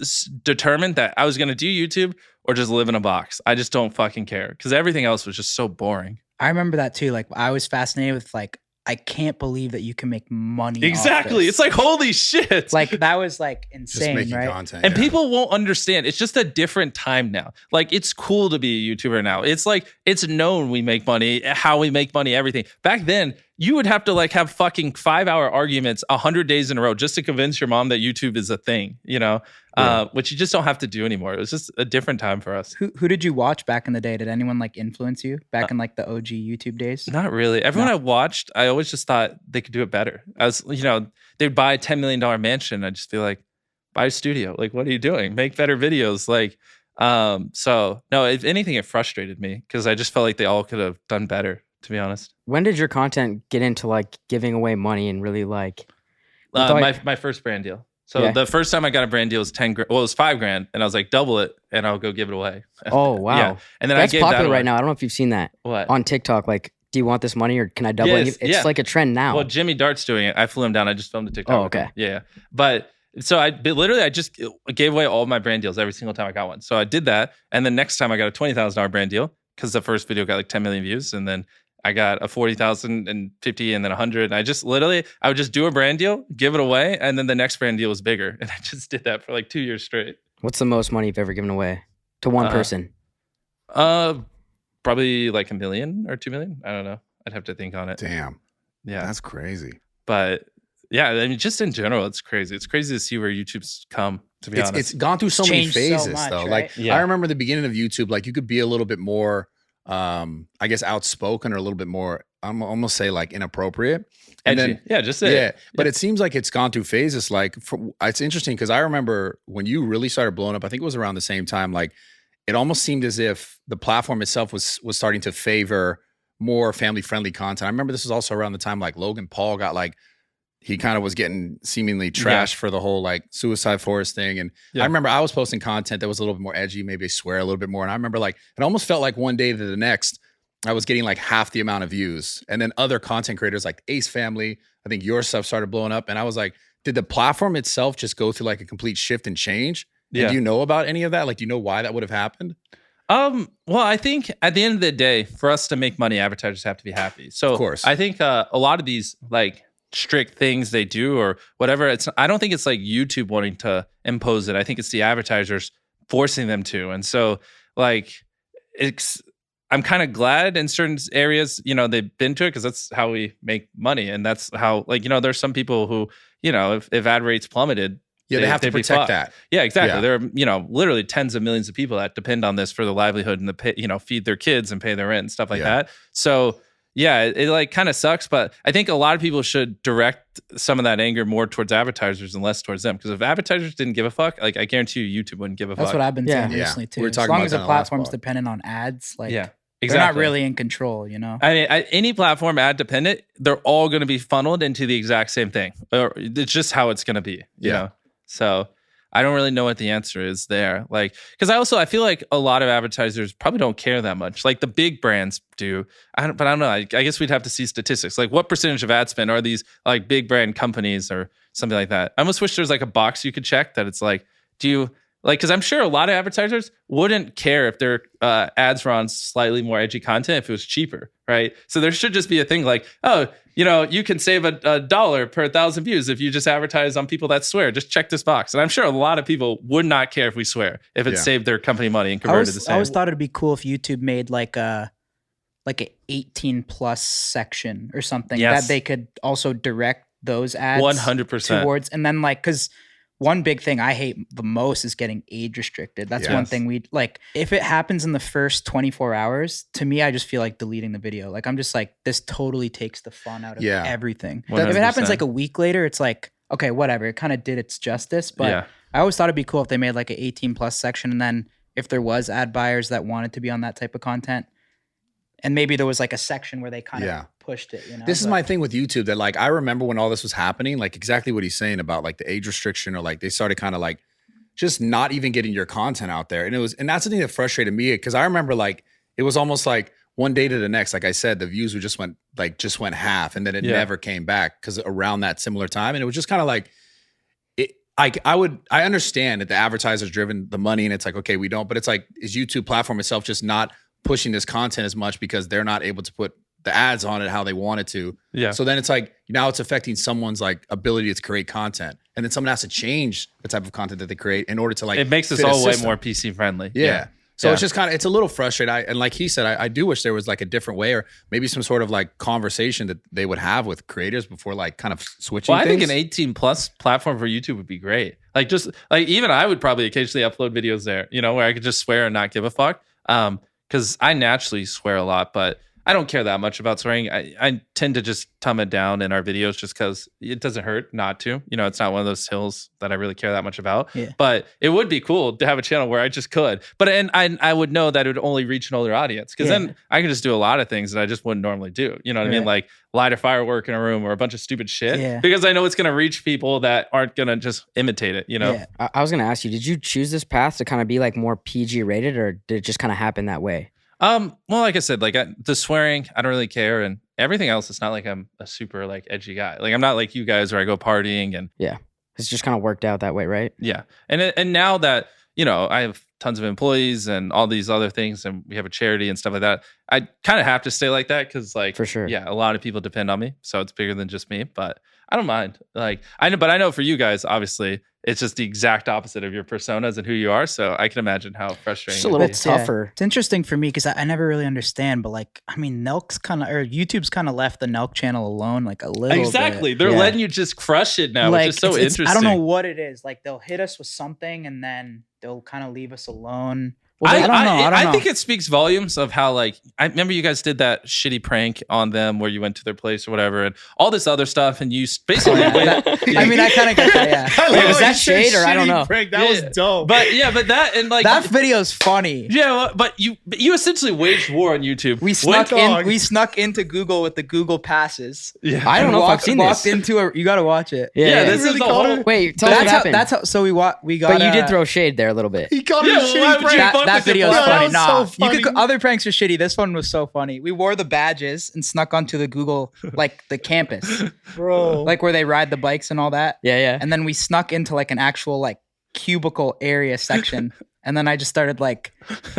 Speaker 4: determined that I was going to do YouTube or just live in a box. I just don't fucking care because everything else was just so boring.
Speaker 5: I remember that too. Like I was fascinated with like, I can't believe that you can make money.
Speaker 4: Exactly. It's like, holy shit.
Speaker 5: Like that was like
Speaker 2: Just
Speaker 5: insane,
Speaker 2: making
Speaker 5: right?
Speaker 2: content.
Speaker 4: And
Speaker 2: yeah.
Speaker 4: people won't understand. It's just a different time now. Like, it's cool to be a YouTuber now. It's like, it's known we make money, how we make money, everything. Back then, you would have to like have fucking 5-hour arguments 100 days in a row just to convince your mom that YouTube is a thing, you know, which you just don't have to do anymore. It was just a different time for us.
Speaker 5: Who did you watch back in the day? Did anyone like influence you back in like the OG YouTube days?
Speaker 4: Not really. Everyone I watched, I always just thought they could do it better. I was, you know, they'd buy a $10 million mansion. I'd just be like, buy a studio. Like, what are you doing? Make better videos. Like, so no, if anything, it frustrated me because I just felt like they all could have done better, to be honest.
Speaker 3: When did your content get into like giving away money and really like?
Speaker 4: My first brand deal. So the first time I got a brand deal was 10 grand. Well, it was $5,000, and I was like, double it, and I'll go give it away.
Speaker 3: Oh wow!
Speaker 4: Yeah. And then
Speaker 3: that's
Speaker 4: I gave
Speaker 3: popular
Speaker 4: that
Speaker 3: right now. I don't know if you've seen that.
Speaker 4: What?
Speaker 3: On TikTok? Like, do you want this money or can I double it? It's like a trend now.
Speaker 4: Well, Jimmy Dart's doing it. I flew him down. I just filmed a TikTok.
Speaker 3: Oh, okay.
Speaker 4: Yeah. But so I just gave away all of my brand deals every single time I got one. So I did that, and the next time I got a $20,000 brand deal because the first video got like 10 million views, and then I got a 40,000 and 50 and then 100. And I would just do a brand deal, give it away. And then the next brand deal was bigger. And I just did that for like 2 years straight.
Speaker 3: What's the most money you've ever given away to one person?
Speaker 4: Probably like $1 million or $2 million. I don't know. I'd have to think on it.
Speaker 2: Damn.
Speaker 4: Yeah.
Speaker 2: That's crazy.
Speaker 4: But yeah, I mean, just in general, it's crazy. It's crazy to see where YouTube's come, to be honest.
Speaker 2: It's gone through so many
Speaker 5: changed so
Speaker 2: phases
Speaker 5: much,
Speaker 2: though.
Speaker 5: right?
Speaker 2: Like I remember the beginning of YouTube, like you could be a little bit more I guess outspoken or a little bit more, I'm almost say like inappropriate. And
Speaker 4: edgy.
Speaker 2: then
Speaker 4: Yeah, just say it.
Speaker 2: But it seems like it's gone through phases. Like it's interesting because I remember when you really started blowing up, I think it was around the same time, like it almost seemed as if the platform itself was starting to favor more family friendly content. I remember this was also around the time like Logan Paul got like, he kind of was getting seemingly trashed for the whole like Suicide Forest thing. And I remember I was posting content that was a little bit more edgy, maybe I swear a little bit more. And I remember like, it almost felt like one day to the next, I was getting like half the amount of views. And then other content creators like Ace Family, I think your stuff started blowing up. And I was like, did the platform itself just go through like a complete shift and change? Yeah. And do you know about any of that? Like, do you know why that would have happened?
Speaker 4: Well, I think at the end of the day, for us to make money, advertisers have to be happy. So
Speaker 2: of course.
Speaker 4: I think a lot of these like strict things they do or whatever, I don't think it's like YouTube wanting to impose it. I think it's the advertisers forcing them to. And so like I'm kind of glad in certain areas, you know, they've been to it because that's how we make money. And that's how, like, you know, there's some people who, you know, if ad rates plummeted,
Speaker 2: they have to protect that.
Speaker 4: Yeah, exactly. Yeah. There are, you know, literally tens of millions of people that depend on this for their livelihood and you know, feed their kids and pay their rent and stuff like that. So yeah, it like kind of sucks, but I think a lot of people should direct some of that anger more towards advertisers and less towards them. Because if advertisers didn't give a fuck, like I guarantee you, YouTube wouldn't give a fuck.
Speaker 5: That's what I've been saying recently too. As long as the platform's dependent on ads, like they're not really in control, you know?
Speaker 4: I mean, any platform ad dependent, they're all going to be funneled into the exact same thing. Or it's just how it's going to be, you know? So I don't really know what the answer is there. Like, because I feel like a lot of advertisers probably don't care that much. Like the big brands do. But I don't know. I guess we'd have to see statistics. Like what percentage of ad spend are these like big brand companies or something like that? I almost wish there's like a box you could check that it's like, do you like, because I'm sure a lot of advertisers wouldn't care if their ads were on slightly more edgy content if it was cheaper, right? So there should just be a thing like, oh, you know, you can save $1 per 1,000 views if you just advertise on people that swear. Just check this box. And I'm sure a lot of people would not care if we swear, if it saved their company money and converted the same.
Speaker 5: I always thought it'd be cool if YouTube made like a 18 plus section or something that they could also direct those ads
Speaker 4: 100%
Speaker 5: towards. And then like, because one big thing I hate the most is getting age restricted. That's one thing we like. If it happens in the first 24 hours, to me, I just feel like deleting the video. Like I'm just like, this totally takes the fun out of everything.
Speaker 4: 100%.
Speaker 5: If it happens like a week later, it's like, okay, whatever. It kind of did its justice. But I always thought it'd be cool if they made like an 18 plus section. And then if there was ad buyers that wanted to be on that type of content, and maybe there was like a section where they kind of pushed it, you know?
Speaker 2: This is my thing with YouTube that like, I remember when all this was happening, like exactly what he's saying about like the age restriction or like they started kind of like just not even getting your content out there. And that's the thing that frustrated me because I remember like, it was almost like one day to the next, like I said, the views just went half and then it never came back because around that similar time. And it was just kind of like, I understand that the advertisers driven the money and it's like, okay, we don't, but it's like, is YouTube platform itself just not pushing this content as much because they're not able to put the ads on it how they wanted to.
Speaker 4: Yeah.
Speaker 2: So then it's like, now it's affecting someone's like ability to create content. And then someone has to change the type of content that they create in order to like,
Speaker 4: it makes us all way more PC friendly.
Speaker 2: Yeah. So it's just kind of, it's a little frustrating. And like he said, I do wish there was like a different way or maybe some sort of like conversation that they would have with creators before like kind of switching
Speaker 4: Well, I
Speaker 2: things.
Speaker 4: think an 18 plus platform for YouTube would be great. Like just like even I would probably occasionally upload videos there, you know, where I could just swear and not give a fuck. Because I naturally swear a lot, but I don't care that much about swearing. I tend to just tone it down in our videos just because it doesn't hurt not to. You know, it's not one of those hills that I really care that much about.
Speaker 5: Yeah.
Speaker 4: But it would be cool to have a channel where I just could. But and I would know that it would only reach an older audience because then I could just do a lot of things that I just wouldn't normally do. You know what I mean? Like light a firework in a room or a bunch of stupid shit because I know it's going to reach people that aren't going to just imitate it, you know?
Speaker 3: Yeah. I was going to ask you, did you choose this path to kind of be like more PG rated or did it just kind of happen that way?
Speaker 4: Well, like I said, like the swearing, I don't really care, and everything else, it's not like I'm a super like edgy guy. Like I'm not like you guys where I go partying and
Speaker 3: It's just kind of worked out that way, right?
Speaker 4: yeah. And now that you know I have tons of employees and all these other things, and we have a charity and stuff like that, I kind of have to stay like that because like
Speaker 3: For sure.
Speaker 4: yeah, a lot of people depend on me, so it's bigger than just me. But I don't mind. Like I know for you guys, obviously. It's just the exact opposite of your personas and who you are. So I can imagine how frustrating
Speaker 3: It's a little
Speaker 4: it is.
Speaker 3: tougher.
Speaker 5: It's interesting for me because I never really understand, but like, I mean, YouTube's kind of left the Nelk channel alone like a little
Speaker 4: Exactly.
Speaker 5: bit.
Speaker 4: They're letting you just crush it now,
Speaker 5: Like,
Speaker 4: which is so
Speaker 5: it's-
Speaker 4: interesting.
Speaker 5: I don't know what it is. Like they'll hit us with something and then they'll kind of leave us alone.
Speaker 3: Well,
Speaker 5: I don't know. I don't know.
Speaker 4: think it speaks volumes of how like I remember you guys did that shitty prank on them where you went to their place or whatever and all this other stuff and you basically
Speaker 5: I mean, I kind of get that, yeah.
Speaker 3: Wait, was that shade or I don't know?
Speaker 6: Prank. That was dope.
Speaker 4: but that and like
Speaker 5: That video's funny.
Speaker 4: yeah, well, but you essentially waged war on YouTube.
Speaker 5: We snuck into Google with the Google passes.
Speaker 4: Yeah.
Speaker 3: I don't know if I've seen
Speaker 5: walked
Speaker 3: this.
Speaker 5: into a. You got to watch it.
Speaker 4: Yeah, this is the whole.
Speaker 3: Wait, tell us what happened.
Speaker 5: That's how. So we got.
Speaker 3: But you did throw shade there a little bit.
Speaker 6: he called
Speaker 4: Yeah,
Speaker 6: it a
Speaker 4: why
Speaker 6: shitty
Speaker 4: would you
Speaker 6: prank.
Speaker 4: fuck
Speaker 5: That
Speaker 4: with it?
Speaker 5: video's
Speaker 4: Bro,
Speaker 5: funny.
Speaker 6: was
Speaker 5: Nah,
Speaker 6: so funny.
Speaker 5: you could. Other pranks are shitty. This one was so funny. We wore the badges and snuck onto the Google, like the campus,
Speaker 6: Bro.
Speaker 5: like where they ride the bikes and all that.
Speaker 3: Yeah.
Speaker 5: And then we snuck into like an actual like cubicle area section. And then I just started like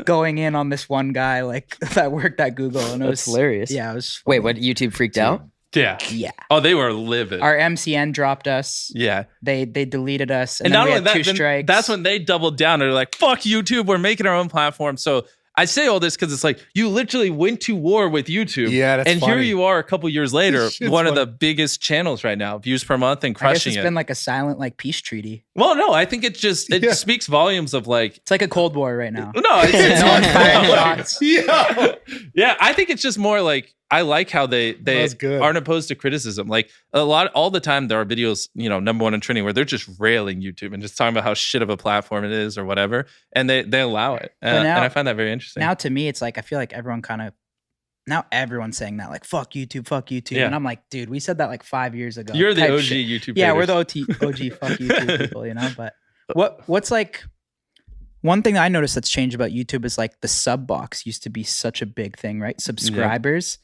Speaker 5: going in on this one guy like that worked at Google, and it
Speaker 3: That's
Speaker 5: was
Speaker 3: hilarious.
Speaker 5: Yeah, it was.
Speaker 3: Wait,
Speaker 5: funny.
Speaker 3: what? YouTube freaked out?
Speaker 4: Yeah.
Speaker 5: Yeah.
Speaker 4: Oh, they were livid.
Speaker 5: Our MCN dropped us.
Speaker 4: Yeah.
Speaker 5: They deleted us,
Speaker 4: And
Speaker 5: then
Speaker 4: not
Speaker 5: we
Speaker 4: only
Speaker 5: had two
Speaker 4: that, then
Speaker 5: strikes.
Speaker 4: that's when they doubled down. They're like, fuck YouTube. We're making our own platform. So I say all this because it's like you literally went to war with YouTube.
Speaker 2: Yeah, that's
Speaker 4: and here
Speaker 2: funny.
Speaker 4: you are a couple years later,
Speaker 6: Shit's
Speaker 4: one of
Speaker 6: funny.
Speaker 4: the biggest channels right now, views per month and
Speaker 5: I guess
Speaker 4: crushing
Speaker 5: it's
Speaker 4: it.
Speaker 5: been like a silent like peace treaty.
Speaker 4: Well, no, I think it
Speaker 6: Yeah.
Speaker 4: speaks volumes of like,
Speaker 5: It's like a Cold War right now.
Speaker 4: no, it's
Speaker 5: No one's firing
Speaker 4: no.
Speaker 5: shots.
Speaker 6: Yeah.
Speaker 4: Yeah, I think it's just more like I like how they
Speaker 6: That's good.
Speaker 4: aren't opposed to criticism. Like all the time there are videos, you know, number one in trending where they're just railing YouTube and just talking about how shit of a platform it is or whatever, and they allow it, and I find that very interesting.
Speaker 5: Now to me, it's like I feel like everyone kind of now everyone's saying that like fuck YouTube,
Speaker 4: Yeah.
Speaker 5: and I'm like, dude, we said that like 5 years ago.
Speaker 4: You're the
Speaker 5: type
Speaker 4: OG
Speaker 5: shit.
Speaker 4: YouTube.
Speaker 5: Yeah, we're
Speaker 4: haters.
Speaker 5: the OG fuck YouTube people, you know. But what's like one thing that I noticed that's changed about YouTube is like the sub box used to be such a big thing, right? Subscribers.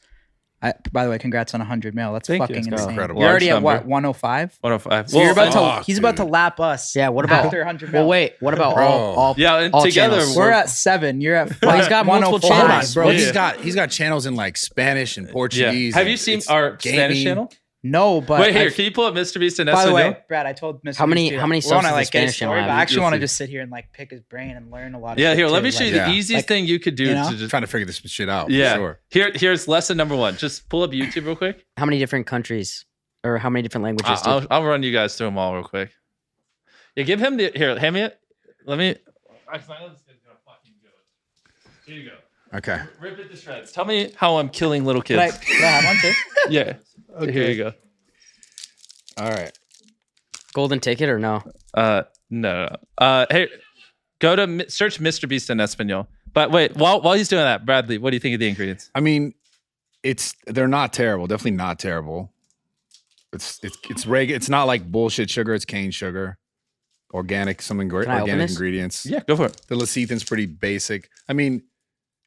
Speaker 5: By the way, congrats on 100 mil. That's
Speaker 4: Thank you.
Speaker 5: fucking
Speaker 4: It's
Speaker 5: insane.
Speaker 2: incredible.
Speaker 5: You're already
Speaker 4: Large
Speaker 5: at what,
Speaker 4: number.
Speaker 5: 105?
Speaker 4: 105.
Speaker 5: So you're about
Speaker 2: fuck,
Speaker 5: he's about to
Speaker 2: dude.
Speaker 5: lap us.
Speaker 3: Yeah, what about
Speaker 5: after 100 mil?
Speaker 3: Well, wait. What about
Speaker 2: Bro.
Speaker 3: all
Speaker 4: Yeah, and
Speaker 3: all
Speaker 4: together
Speaker 3: channels?
Speaker 5: We're at 7. You're at 5.
Speaker 3: Well, he's got multiple
Speaker 5: 104.
Speaker 3: channels.
Speaker 2: Bro,
Speaker 4: Yeah.
Speaker 2: he's got channels in like Spanish and
Speaker 4: Yeah.
Speaker 2: Portuguese.
Speaker 4: Have
Speaker 2: and
Speaker 4: you seen
Speaker 2: it's
Speaker 4: our Spanish
Speaker 2: gaming.
Speaker 4: channel?
Speaker 5: No, but
Speaker 4: Wait, here,
Speaker 5: I've-
Speaker 4: can you pull up MrBeast and
Speaker 5: by the way,
Speaker 4: Espanol?
Speaker 5: Brad, I told Mr.
Speaker 3: How many-
Speaker 5: Beast,
Speaker 3: how many
Speaker 5: we wanna,
Speaker 3: subs does the
Speaker 5: like get a
Speaker 3: Spanish channel
Speaker 5: story,
Speaker 3: have?
Speaker 5: but I actually
Speaker 2: You'll
Speaker 5: want to
Speaker 2: see.
Speaker 5: just sit here and like pick his brain and learn a lot of
Speaker 4: Yeah,
Speaker 5: shit
Speaker 4: here, let
Speaker 5: too,
Speaker 4: me show you
Speaker 5: like-
Speaker 4: the
Speaker 2: Yeah.
Speaker 4: easiest thing you could do
Speaker 5: you know?
Speaker 4: to
Speaker 2: I'm
Speaker 4: just.
Speaker 2: trying to figure this shit out.
Speaker 4: Yeah.
Speaker 2: For sure.
Speaker 4: Here's lesson number 1. Just pull up YouTube real quick.
Speaker 3: How many different countries or how many different languages?
Speaker 4: I'll run you guys through them all real quick. Yeah, give him the here. Hand me it. Let me. Actually, I know this guy's gonna fucking do it. Here you go.
Speaker 2: Okay.
Speaker 4: Rip it to shreds. Tell me how I'm killing little
Speaker 5: Could I,
Speaker 4: kids.
Speaker 5: could I have one too?
Speaker 4: Yeah. Here you go.
Speaker 2: All right.
Speaker 3: Golden ticket or no?
Speaker 4: No. Hey, go to search MrBeast in Espanol. But wait, while he's doing that, Bradley, what do you think of the ingredients?
Speaker 2: I mean, they're not terrible. Definitely not terrible. It's regular. It's not like bullshit sugar. It's cane sugar, organic. Some
Speaker 3: Can I open
Speaker 2: organic
Speaker 3: this?
Speaker 2: ingredients.
Speaker 4: Yeah, go for it.
Speaker 2: The lecithin's pretty basic. I mean,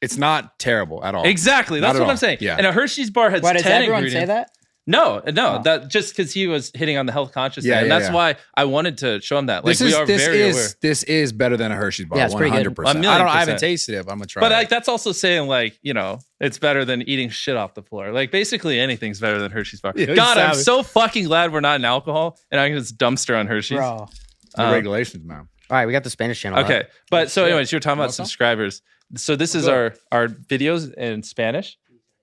Speaker 2: it's not terrible at all.
Speaker 4: Exactly. That's
Speaker 2: Not at
Speaker 4: what I'm
Speaker 2: all.
Speaker 4: saying.
Speaker 2: Yeah.
Speaker 4: And a Hershey's bar has
Speaker 5: Why does
Speaker 4: 10
Speaker 5: everyone
Speaker 4: ingredients.
Speaker 5: say that?
Speaker 4: No, that just because he was hitting on the health conscious thing. And that's why I wanted to show him that. Like, we are very aware.
Speaker 2: This is better than a Hershey's bar.
Speaker 3: Yeah, it's pretty good.
Speaker 2: 100%. I haven't tasted it, but I'm gonna try
Speaker 4: but
Speaker 2: it.
Speaker 4: like, that's also saying, like, you know, it's better than eating shit off the floor. Like, basically anything's better than Hershey's bar.
Speaker 2: Yeah,
Speaker 4: God, I'm
Speaker 2: savage.
Speaker 4: so fucking glad we're not in alcohol and I can just dumpster on Hershey's.
Speaker 5: Bro.
Speaker 2: The regulations, man.
Speaker 3: All right, we got the Spanish channel.
Speaker 4: Okay.
Speaker 3: up.
Speaker 4: But so anyways, you're talking about subscribers. So this is our videos in Spanish,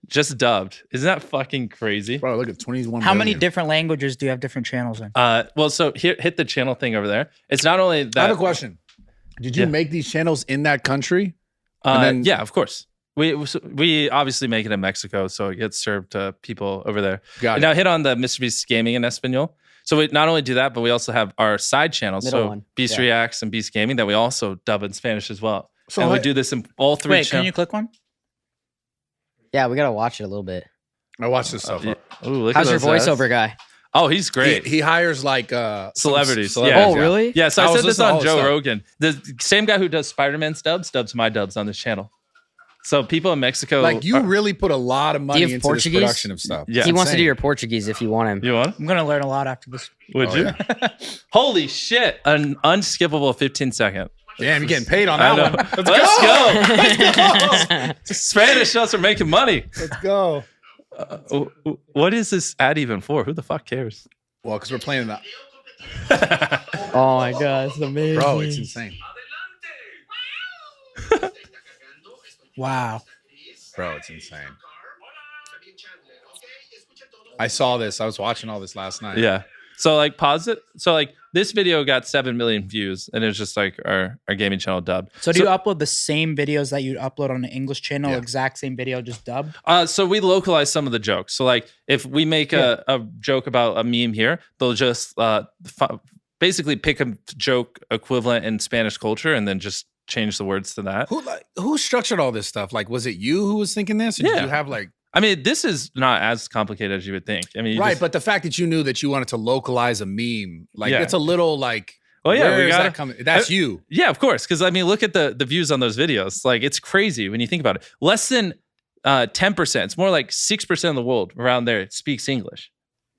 Speaker 4: just dubbed. Isn't that fucking crazy?
Speaker 2: Bro, look at 21
Speaker 5: How many
Speaker 2: million.
Speaker 5: different languages do you have different channels in?
Speaker 4: Well, so here, hit the channel thing over there. It's not only that.
Speaker 2: I have a question. Did you make these channels in that country?
Speaker 4: Yeah, of course. We obviously make it in Mexico, so it gets served to people over there.
Speaker 2: Got it.
Speaker 4: Now hit on the MrBeast Gaming in Espanol. So we not only do that, but we also have our side channels.
Speaker 3: Middle
Speaker 4: So
Speaker 3: one.
Speaker 4: Beast
Speaker 3: Yeah.
Speaker 4: Reacts and Beast Gaming that we also dub in Spanish as well.
Speaker 2: So
Speaker 4: and we
Speaker 2: what-
Speaker 4: do this in all three
Speaker 5: Wait, can
Speaker 4: channels.
Speaker 5: you click one?
Speaker 3: Yeah, we gotta watch it a little bit.
Speaker 2: I watch this stuff.
Speaker 4: Ooh, look
Speaker 3: How's
Speaker 4: at
Speaker 3: your
Speaker 4: those ads.
Speaker 3: voiceover guy?
Speaker 4: Oh, he's great.
Speaker 2: He hires like
Speaker 4: Celebrities.
Speaker 3: Oh, really?
Speaker 4: Yeah, so
Speaker 2: I
Speaker 4: I
Speaker 2: was
Speaker 4: said this
Speaker 2: listening to all
Speaker 4: on
Speaker 2: his
Speaker 4: Joe
Speaker 2: stuff.
Speaker 4: Rogan. The same guy who does Spider-Man dubs my dubs on this channel. So people in Mexico,
Speaker 2: Like you really put a lot of money
Speaker 3: Do you have
Speaker 2: into this
Speaker 3: Portuguese?
Speaker 2: production of stuff.
Speaker 4: Yeah.
Speaker 3: he wants to do
Speaker 2: Insane.
Speaker 3: your Portuguese if you want him.
Speaker 4: you want?
Speaker 5: I'm gonna learn a lot after this.
Speaker 4: Would
Speaker 2: Oh,
Speaker 4: you?
Speaker 2: yeah.
Speaker 4: Holy shit! An unskippable 15-second.
Speaker 2: Damn, you're getting paid on
Speaker 4: I
Speaker 2: that
Speaker 4: know.
Speaker 2: one.
Speaker 4: Let's go. Spanish shows are making money.
Speaker 2: Let's go.
Speaker 4: What is this ad even for? Who the fuck cares?
Speaker 2: Well, because we're playing that.
Speaker 3: Oh my god, it's amazing.
Speaker 2: Bro, it's insane.
Speaker 5: Wow.
Speaker 2: Bro, it's insane. I saw this. I was watching all this last night.
Speaker 4: Yeah. So like pause it. So like this video got 7 million views and it's just like our gaming channel dubbed.
Speaker 5: So do you upload the same videos that you'd upload on an English channel,
Speaker 2: Yeah.
Speaker 5: exact same video, just dubbed?
Speaker 4: So we localize some of the jokes. So like if we make a joke about a meme here, they'll just basically pick a joke equivalent in Spanish culture and then just change the words to that.
Speaker 2: Who structured all this stuff? Like, was it you who was thinking this? Or did
Speaker 4: Yeah.
Speaker 2: you have like
Speaker 4: I mean, this is not as complicated as you would think. I mean, you
Speaker 2: right,
Speaker 4: just-
Speaker 2: but the fact that you knew that you wanted to localize a meme, like
Speaker 4: Yeah.
Speaker 2: it's a little like
Speaker 4: Oh, yeah,
Speaker 2: where
Speaker 4: we
Speaker 2: is
Speaker 4: gotta-
Speaker 2: that coming? That's you.
Speaker 4: Yeah, of course. Because I mean, look at the views on those videos. Like, it's crazy when you think about it. Less than 10%. It's more like 6% of the world around there speaks English.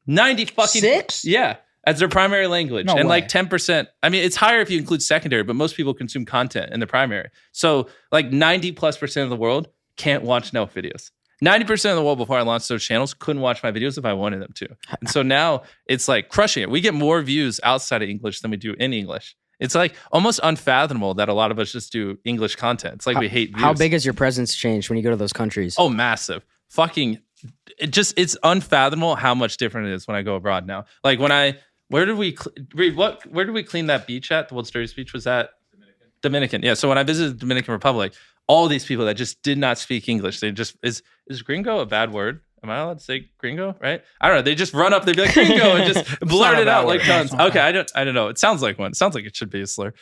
Speaker 4: 90 fucking
Speaker 5: 6?
Speaker 4: Yeah, as their primary language,
Speaker 5: No
Speaker 4: and
Speaker 5: way.
Speaker 4: like 10%. I mean, it's higher if you include secondary, but most people consume content in the primary. So like 90+% of the world can't watch Nelk videos. 90% of the world before I launched those channels couldn't watch my videos if I wanted them to. And so now it's like crushing it. We get more views outside of English than we do in English. It's like almost unfathomable that a lot of us just do English content. It's like we hate views.
Speaker 3: How big has your presence changed when you go to those countries?
Speaker 4: Oh, massive. Fucking, it's unfathomable how much different it is when I go abroad now. Like where did we clean that beach at? The world's dirtiest beach? Was that? Dominican. Yeah. So when I visited the Dominican Republic, all these people that just did not speak English, they just, is gringo a bad word? Am I allowed to say gringo? Right? I don't know. They just run up, they'd be like gringo and just blurt it out like tons. Okay. I don't know. It sounds like one. It sounds like it should be a slur.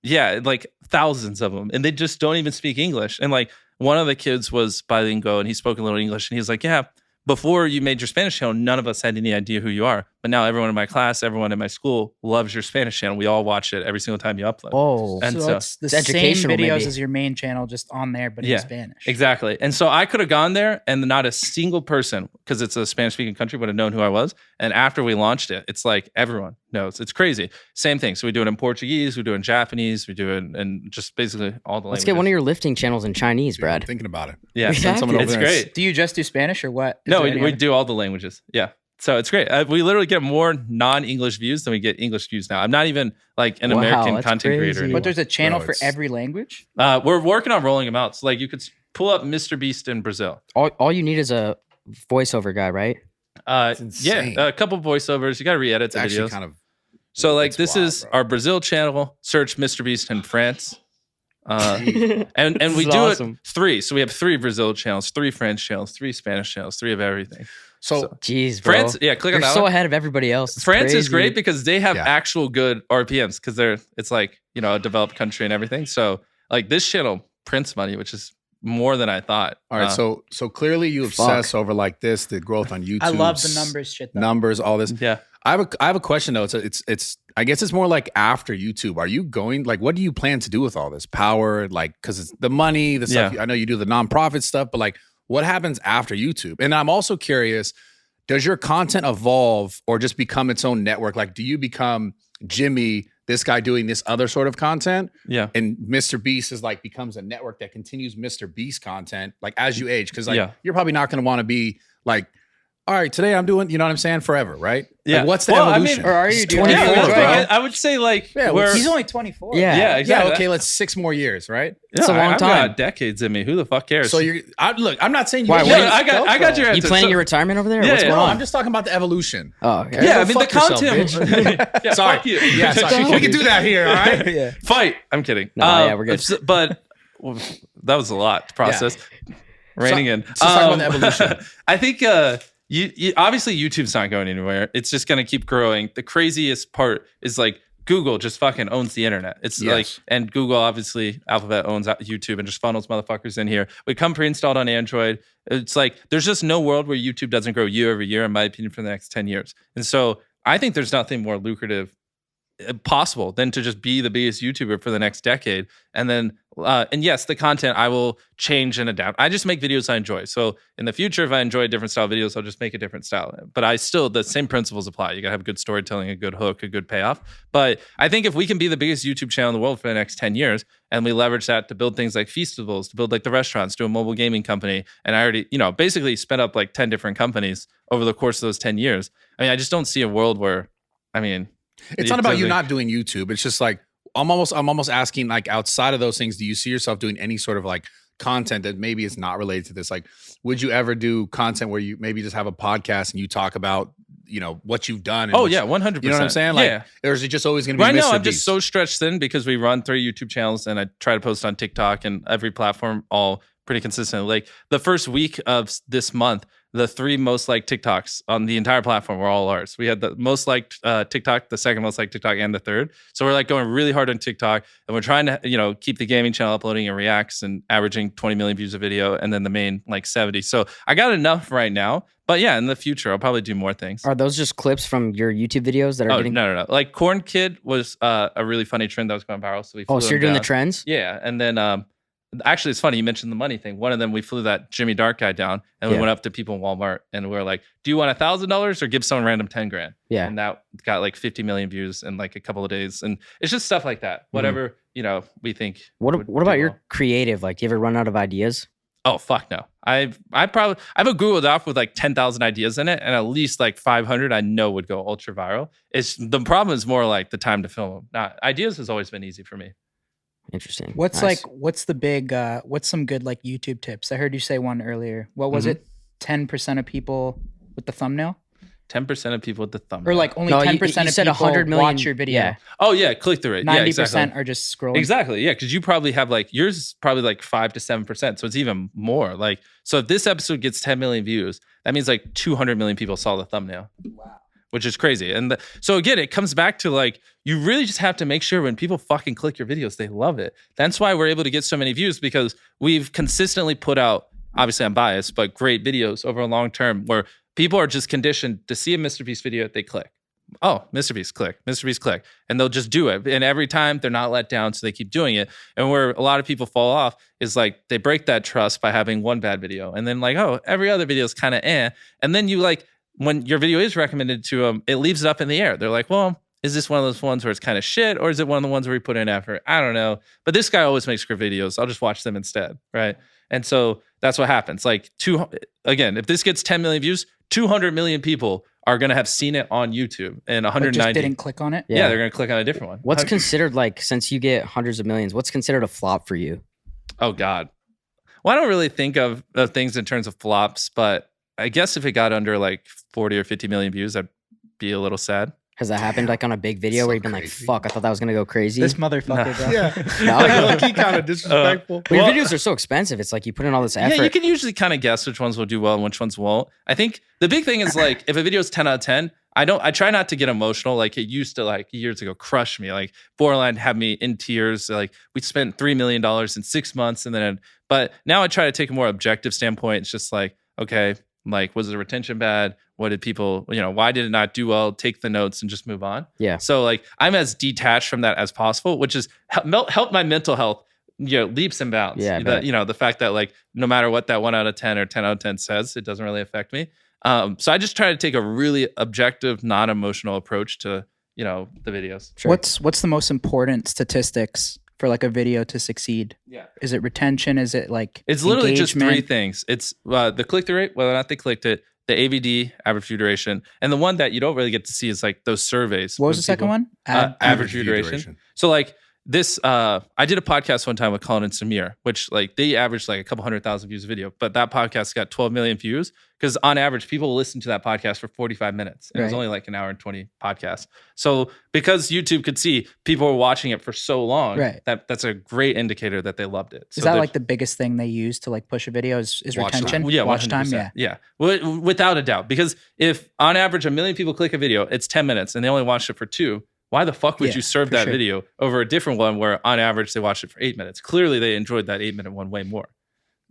Speaker 4: Yeah, like thousands of them. And they just don't even speak English. And like one of the kids was bilingual and he spoke a little English and he was like, yeah, before you made your Spanish channel, none of us had any idea who you are. But now everyone in my class, everyone in my school loves your Spanish channel. We all watch it every single time you upload.
Speaker 3: Oh,
Speaker 4: And
Speaker 5: So
Speaker 4: so-
Speaker 5: it's the
Speaker 3: It's
Speaker 5: same
Speaker 3: educational,
Speaker 5: videos
Speaker 3: maybe.
Speaker 5: as your main channel, just on there, but
Speaker 4: Yeah,
Speaker 5: in Spanish.
Speaker 4: Exactly. And so I could have gone there and not a single person, because it's a Spanish speaking country, would have known who I was. And after we launched it, it's like everyone knows. It's crazy. Same thing. So we do it in Portuguese, we do it in Japanese, we do it in just basically all the
Speaker 3: let's
Speaker 4: languages.
Speaker 3: get one of your lifting channels in Chinese,
Speaker 2: Dude, I'm
Speaker 3: Brad.
Speaker 2: thinking about it.
Speaker 4: Yeah.
Speaker 3: Send
Speaker 2: someone over
Speaker 4: It's
Speaker 2: there.
Speaker 4: great.
Speaker 5: Do you just do Spanish or what? Is
Speaker 4: No,
Speaker 5: there any
Speaker 4: we
Speaker 5: other-
Speaker 4: do all the languages. Yeah. So it's great. We literally get more non-English views than we get English views now. I'm not even like an
Speaker 3: Wow,
Speaker 4: American
Speaker 3: that's
Speaker 4: content creator
Speaker 3: crazy.
Speaker 4: anymore.
Speaker 5: But there's a channel
Speaker 2: Bro,
Speaker 5: for
Speaker 2: it's-
Speaker 5: every language?
Speaker 4: We're working on rolling them out. So like you could pull up MrBeast in Brazil.
Speaker 3: All you need is a voiceover guy, right?
Speaker 4: Yeah,
Speaker 2: insane.
Speaker 4: a couple voiceovers. You got to re-edit
Speaker 2: It's
Speaker 4: the
Speaker 2: actually
Speaker 4: videos.
Speaker 2: kind of
Speaker 4: So like
Speaker 2: it's
Speaker 4: this
Speaker 2: wild,
Speaker 4: is
Speaker 2: bro.
Speaker 4: our Brazil channel. Search MrBeast in France. And we
Speaker 3: is
Speaker 4: do
Speaker 3: awesome.
Speaker 4: it 3. So we have 3 Brazil channels, 3 French channels, 3 Spanish channels, 3 of everything.
Speaker 2: so
Speaker 3: Jeez, bro.
Speaker 4: France, yeah, click on
Speaker 3: You're
Speaker 4: that
Speaker 3: so
Speaker 4: one.
Speaker 3: ahead of everybody else. It's
Speaker 4: France is
Speaker 3: crazy.
Speaker 4: great because they have
Speaker 2: Yeah.
Speaker 4: actual good RPMs because it's like, you know, a developed country and everything. So like this channel prints money, which is more than I thought.
Speaker 2: all right, so clearly you obsess over like this, the growth on YouTube.
Speaker 5: I love the numbers shit though.
Speaker 2: Numbers, all this.
Speaker 4: Yeah.
Speaker 2: I have a question though. It's I guess it's more like after YouTube. Are you going like what do you plan to do with all this power? Like because it's the money, the stuff.
Speaker 4: Yeah.
Speaker 2: I know you do the nonprofit stuff, but like what happens after YouTube? And I'm also curious, does your content evolve or just become its own network? Like, do you become Jimmy, this guy doing this other sort of content?
Speaker 4: Yeah.
Speaker 2: And MrBeast is like becomes a network that continues MrBeast content, like as you age. Cause like you're probably not gonna want to be like, all right, today I'm doing, you know what I'm saying, forever, right?
Speaker 4: Yeah.
Speaker 2: Like, what's the evolution?
Speaker 5: Or are you doing
Speaker 3: 24,
Speaker 5: bro?
Speaker 4: I would say like
Speaker 5: He's only 24.
Speaker 4: Yeah,
Speaker 2: Yeah,
Speaker 4: exactly.
Speaker 2: okay, let's 6 more years, right?
Speaker 3: It's a long
Speaker 4: I've
Speaker 3: time.
Speaker 4: got decades in me. Who the fuck cares?
Speaker 2: So look, I'm not saying you.
Speaker 3: Why,
Speaker 2: Yeah,
Speaker 4: I got your answer.
Speaker 3: You planning your retirement over there?
Speaker 4: Yeah,
Speaker 3: What's
Speaker 4: yeah.
Speaker 3: going
Speaker 2: no,
Speaker 3: on?
Speaker 2: I'm just talking about the evolution.
Speaker 3: Oh, okay.
Speaker 4: Yeah,
Speaker 2: Go
Speaker 4: I mean the
Speaker 2: fuck yourself,
Speaker 4: content. Yeah,
Speaker 2: Sorry.
Speaker 4: fuck you.
Speaker 2: Yeah, sorry. We can do that here, all right?
Speaker 5: Yeah.
Speaker 4: Fight. I'm kidding.
Speaker 3: No, yeah, we're good.
Speaker 4: But that was a lot to process. Reining in.
Speaker 2: Let's talk about the evolution.
Speaker 4: I think you obviously YouTube's not going anywhere. It's just going to keep growing. The craziest part is like Google just fucking owns the internet. It's like, and Google obviously, Alphabet owns YouTube and just funnels motherfuckers in here. We come pre-installed on Android. It's like there's just no world where YouTube doesn't grow year over year, in my opinion, for the next 10 years. And so I think there's nothing more lucrative possible than to just be the biggest YouTuber for the next decade. And then, and yes, the content I will change and adapt. I just make videos I enjoy. So in the future, if I enjoy different style videos, I'll just make a different style. But the same principles apply. You gotta have good storytelling, a good hook, a good payoff. But I think if we can be the biggest YouTube channel in the world for the next 10 years, and we leverage that to build things like Feastables, to build like the restaurants, do a mobile gaming company, and I already, basically spent up like 10 different companies over the course of those 10 years. I mean, I just don't see a world where,
Speaker 2: It's not about you not doing YouTube. It's just like I'm almost asking, like, outside of those things, do you see yourself doing any sort of like content that maybe is not related to this? Like, would you ever do content where you maybe just have a podcast and you talk about, what you've done? And
Speaker 4: 100%.
Speaker 2: You know what I'm saying? Like,
Speaker 4: yeah.
Speaker 2: or is it just always going to be
Speaker 4: right now, I'm
Speaker 2: MrBeast?
Speaker 4: just so stretched thin because we run 3 YouTube channels and I try to post on TikTok and every platform all pretty consistently. Like the first week of this month, the 3 most liked TikToks on the entire platform were all ours. We had the most liked TikTok, the second most liked TikTok, and the third. So we're like going really hard on TikTok, and we're trying to, keep the gaming channel uploading and reacts and averaging 20 million views a video, and then the main like 70. So I got enough right now, but yeah, in the future I'll probably do more things.
Speaker 3: Are those just clips from your YouTube videos that are getting?
Speaker 4: No. Like Corn Kid was a really funny trend that was going viral. So we
Speaker 3: so you're doing the trends?
Speaker 4: Yeah, and then actually, it's funny you mentioned the money thing. One of them, we flew that Jimmy Dark guy down, and we went up to people in Walmart, and we were like, "Do you want $1,000 or give someone random 10 grand?"
Speaker 3: Yeah,
Speaker 4: and that got like 50 million views in like a couple of days, and it's just stuff like that. Whatever we think.
Speaker 3: What about your creative? Like, do you ever run out of ideas?
Speaker 4: Oh fuck no! I have a Google Doc with like 10,000 ideas in it, and at least like 500 I know would go ultra viral. The problem is more like the time to film them. Not ideas has always been easy for me.
Speaker 3: Interesting.
Speaker 5: What's the big, what's some good like YouTube tips? I heard you say one earlier. What was it? 10% of people with the thumbnail?
Speaker 4: 10% of people with the thumbnail.
Speaker 5: Or like only 10% of
Speaker 3: said
Speaker 5: people
Speaker 3: 100 million,
Speaker 5: watch your video.
Speaker 3: Yeah.
Speaker 4: Oh yeah, click through it.
Speaker 5: 90%
Speaker 4: yeah, exactly.
Speaker 5: are just scrolling.
Speaker 4: Exactly. Yeah, because you probably have like yours is probably like 5 to 7%. So it's even more. Like, so if this episode gets 10 million views, that means like 200 million people saw the thumbnail. Wow. Which is crazy. And so again, it comes back to like, you really just have to make sure when people fucking click your videos, they love it. That's why we're able to get so many views, because we've consistently put out, obviously I'm biased, but great videos over a long term where people are just conditioned to see a MrBeast video, they click. Oh, MrBeast, click. MrBeast, click. And they'll just do it. And every time they're not let down, so they keep doing it. And where a lot of people fall off is like, they break that trust by having one bad video. And then like, oh, every other video is kind of eh. And then you like, when your video is recommended to them, it leaves it up in the air. They're like, well, is this one of those ones where it's kind of shit, or is it one of the ones where we put in effort? I don't know. But this guy always makes great videos. I'll just watch them instead, right? And so that's what happens. Like, again, if this gets 10 million views, 200 million people are going to have seen it on YouTube, and 190
Speaker 5: just didn't click on it.
Speaker 4: Yeah, they're going to click on a different one.
Speaker 3: What's considered, like, since you get hundreds of millions, what's considered a flop for you?
Speaker 4: Oh God. Well, I don't really think of things in terms of flops, but I guess if it got under like 40 or 50 million views, I'd be a little sad.
Speaker 3: Has that happened like on a big video where you've been like, fuck, I thought that was going to go crazy?
Speaker 5: This motherfucker, bro.
Speaker 2: Yeah. Like, he kind of disrespectful.
Speaker 3: Your videos are so expensive. It's like you put in all this effort.
Speaker 4: Yeah, you can usually kind of guess which ones will do well and which ones won't. I think the big thing is like, if a video is 10 out of 10, I try not to get emotional. Like it used to, like years ago, crush me. Like Borderline had me in tears. Like we spent $3 million in 6 months. But now I try to take a more objective standpoint. It's just like, okay, like, was the retention bad? What did people, why did it not do well? Take the notes and just move on.
Speaker 3: Yeah.
Speaker 4: So like, I'm as detached from that as possible, which is help my mental health leaps and bounds.
Speaker 3: Yeah,
Speaker 4: The fact that like no matter what that 1 out of 10 or 10 out of 10 says, it doesn't really affect me. So I just try to take a really objective, non-emotional approach to the videos.
Speaker 5: Sure. What's the most important statistics for like a video to succeed?
Speaker 4: Yeah.
Speaker 5: Is it retention? Is it like
Speaker 4: it's literally just
Speaker 5: engagement?
Speaker 4: 3 things. It's the click-through rate, whether or not they clicked it, the AVD, average view duration, and the one that you don't really get to see is like those surveys.
Speaker 5: What was the second one?
Speaker 4: Average view duration. So like this, I did a podcast one time with Colin and Samir, which like they averaged like a couple 100,000 views a video, but that podcast got 12 million views because on average people listen to that podcast for 45 minutes. And It was only like an hour and 20 podcast. So because YouTube could see people were watching it for so long, that's a great indicator that they loved it. So
Speaker 5: is that like the biggest thing they use to like push a video is retention?
Speaker 4: Time. Yeah,
Speaker 5: watch time.
Speaker 4: Yeah, without a doubt. Because if on average 1 million people click a video, it's 10 minutes and they only watched it for 2. Why the fuck would you serve that video over a different one where on average they watched it for 8 minutes? Clearly they enjoyed that 8-minute one way more.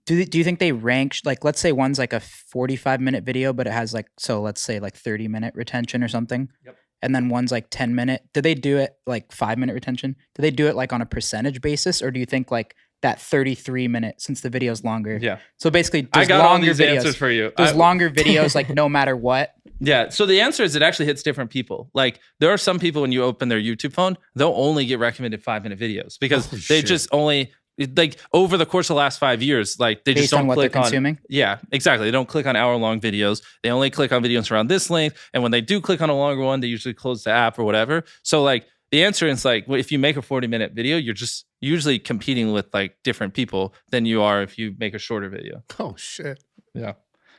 Speaker 5: Do you think they rank, like, let's say one's like a 45-minute video, but it has like, so let's say like 30-minute retention or something. Yep. And then one's like 10-minute. Do they do it like 5-minute retention? Do they do it like on a percentage basis? Or do you think like that 33-minute, since the video's longer?
Speaker 4: Yeah.
Speaker 5: So basically,
Speaker 4: I got all these answers for you.
Speaker 5: Those longer videos, like no matter what.
Speaker 4: Yeah. So the answer is it actually hits different people. Like there are some people when you open their YouTube phone, they'll only get recommended 5-minute videos because they just only like over the course of the last 5 years, like they just don't
Speaker 5: what
Speaker 4: click
Speaker 5: they're consuming.
Speaker 4: Yeah, exactly. They don't click on hour-long videos. They only click on videos around this length. And when they do click on a longer one, they usually close the app or whatever. So like the answer is like, if you make a 40-minute video, you're just usually competing with like different people than you are if you make a shorter video.
Speaker 2: Oh shit.
Speaker 4: Yeah.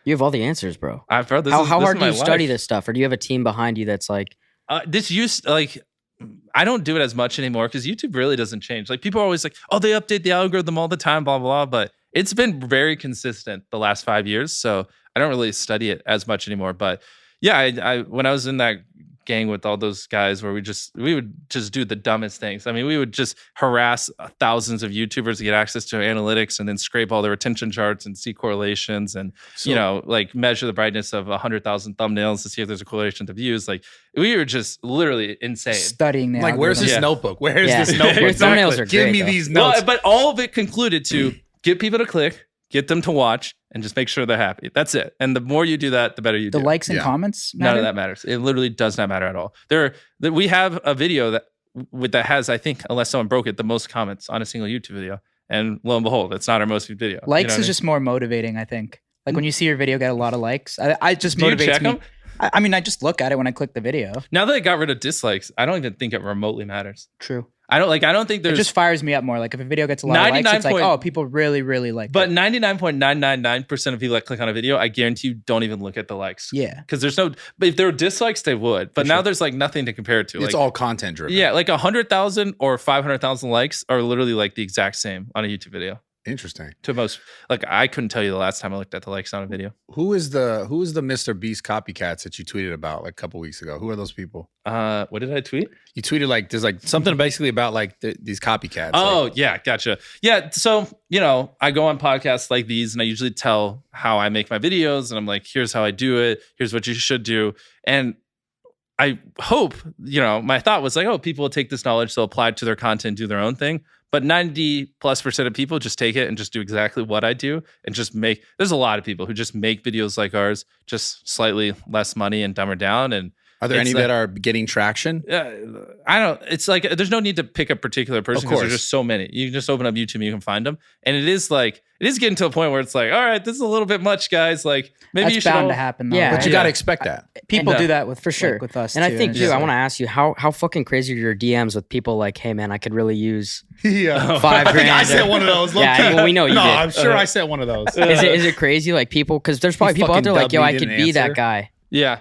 Speaker 3: You have all the answers, bro.
Speaker 4: How
Speaker 3: hard do you study this stuff? Or do you have a team behind you that's like...
Speaker 4: I don't do it as much anymore because YouTube really doesn't change. Like people are always like, oh, they update the algorithm all the time, blah, blah, blah. But it's been very consistent the last 5 years. So I don't really study it as much anymore. But yeah, I when I was in that gang with all those guys where we would just do the dumbest things. I mean, we would just harass thousands of YouTubers to get access to analytics and then scrape all their retention charts and see correlations and, like measure the brightness of 100,000 thumbnails to see if there's a correlation to views. Like we were just literally insane.
Speaker 5: Studying the algorithm.
Speaker 2: Where's this notebook? Where's this notebook?
Speaker 3: Your thumbnails are great,
Speaker 2: Give me these notes.
Speaker 4: Well, but all of it concluded to get people to click, get them to watch, and just make sure they're happy. That's it. And the more you do that, the better you do.
Speaker 5: The likes and comments matter?
Speaker 4: None of that matters. It literally does not matter at all. We have a video that has, I think, unless someone broke it, the most comments on a single YouTube video. And lo and behold, it's not our most viewed video.
Speaker 5: Likes is just more motivating, I think. Like when you see your video get a lot of likes, I just
Speaker 4: do
Speaker 5: motivates
Speaker 4: you check
Speaker 5: me.
Speaker 4: them?
Speaker 5: I mean, I just look at it when I click the video.
Speaker 4: Now that they got rid of dislikes, I don't even think it remotely matters.
Speaker 5: True.
Speaker 4: I don't think there's...
Speaker 5: It just fires me up more. Like if a video gets a lot of likes, it's like, oh, people really, really like it.
Speaker 4: But 99.999% of people that click on a video, I guarantee you don't even look at the likes.
Speaker 5: Yeah.
Speaker 4: Because there's no... But if there were dislikes, they would. But now there's like nothing to compare it to.
Speaker 2: It's
Speaker 4: like,
Speaker 2: all content driven.
Speaker 4: Yeah, like 100,000 or 500,000 likes are literally like the exact same on a YouTube video.
Speaker 2: Interesting.
Speaker 4: To most... Like I couldn't tell you the last time I looked at the likes on a video.
Speaker 2: Who is the MrBeast copycats that you tweeted about like a couple weeks ago? Who are those people?
Speaker 4: What did I tweet?
Speaker 2: You tweeted like there's like something basically about like these copycats.
Speaker 4: Oh,
Speaker 2: like,
Speaker 4: yeah, gotcha. Yeah, so, I go on podcasts like these and I usually tell how I make my videos and I'm like, here's how I do it. Here's what you should do. And I hope, my thought was like, oh, people will take this knowledge, they'll apply it to their content, do their own thing. But 90+% of people just take it and just do exactly what I do and just there's a lot of people who just make videos like ours, just slightly less money and dumber down. And
Speaker 2: are there any that are getting traction?
Speaker 4: It's like, there's no need to pick a particular person because there's just so many. You can just open up YouTube and you can find them. And it is getting to a point where it's like, all right, this is a little bit much, guys. Like maybe
Speaker 5: That's
Speaker 4: you should
Speaker 5: bound to happen though.
Speaker 3: Yeah,
Speaker 2: but you got to expect that.
Speaker 5: People do that with
Speaker 3: for sure
Speaker 5: with us.
Speaker 3: And
Speaker 5: too,
Speaker 3: I think too,
Speaker 5: I
Speaker 3: want to ask you how fucking crazy are your DMs with people like, hey man, I could really use
Speaker 2: Yeah.
Speaker 3: $5 grand.
Speaker 2: I sent one of those.
Speaker 3: Yeah, well, we know you
Speaker 2: no,
Speaker 3: did.
Speaker 2: I'm sure I sent one of those.
Speaker 3: Is it crazy? Like people, because there's probably people out there like, yo, I could be that guy.
Speaker 4: Yeah.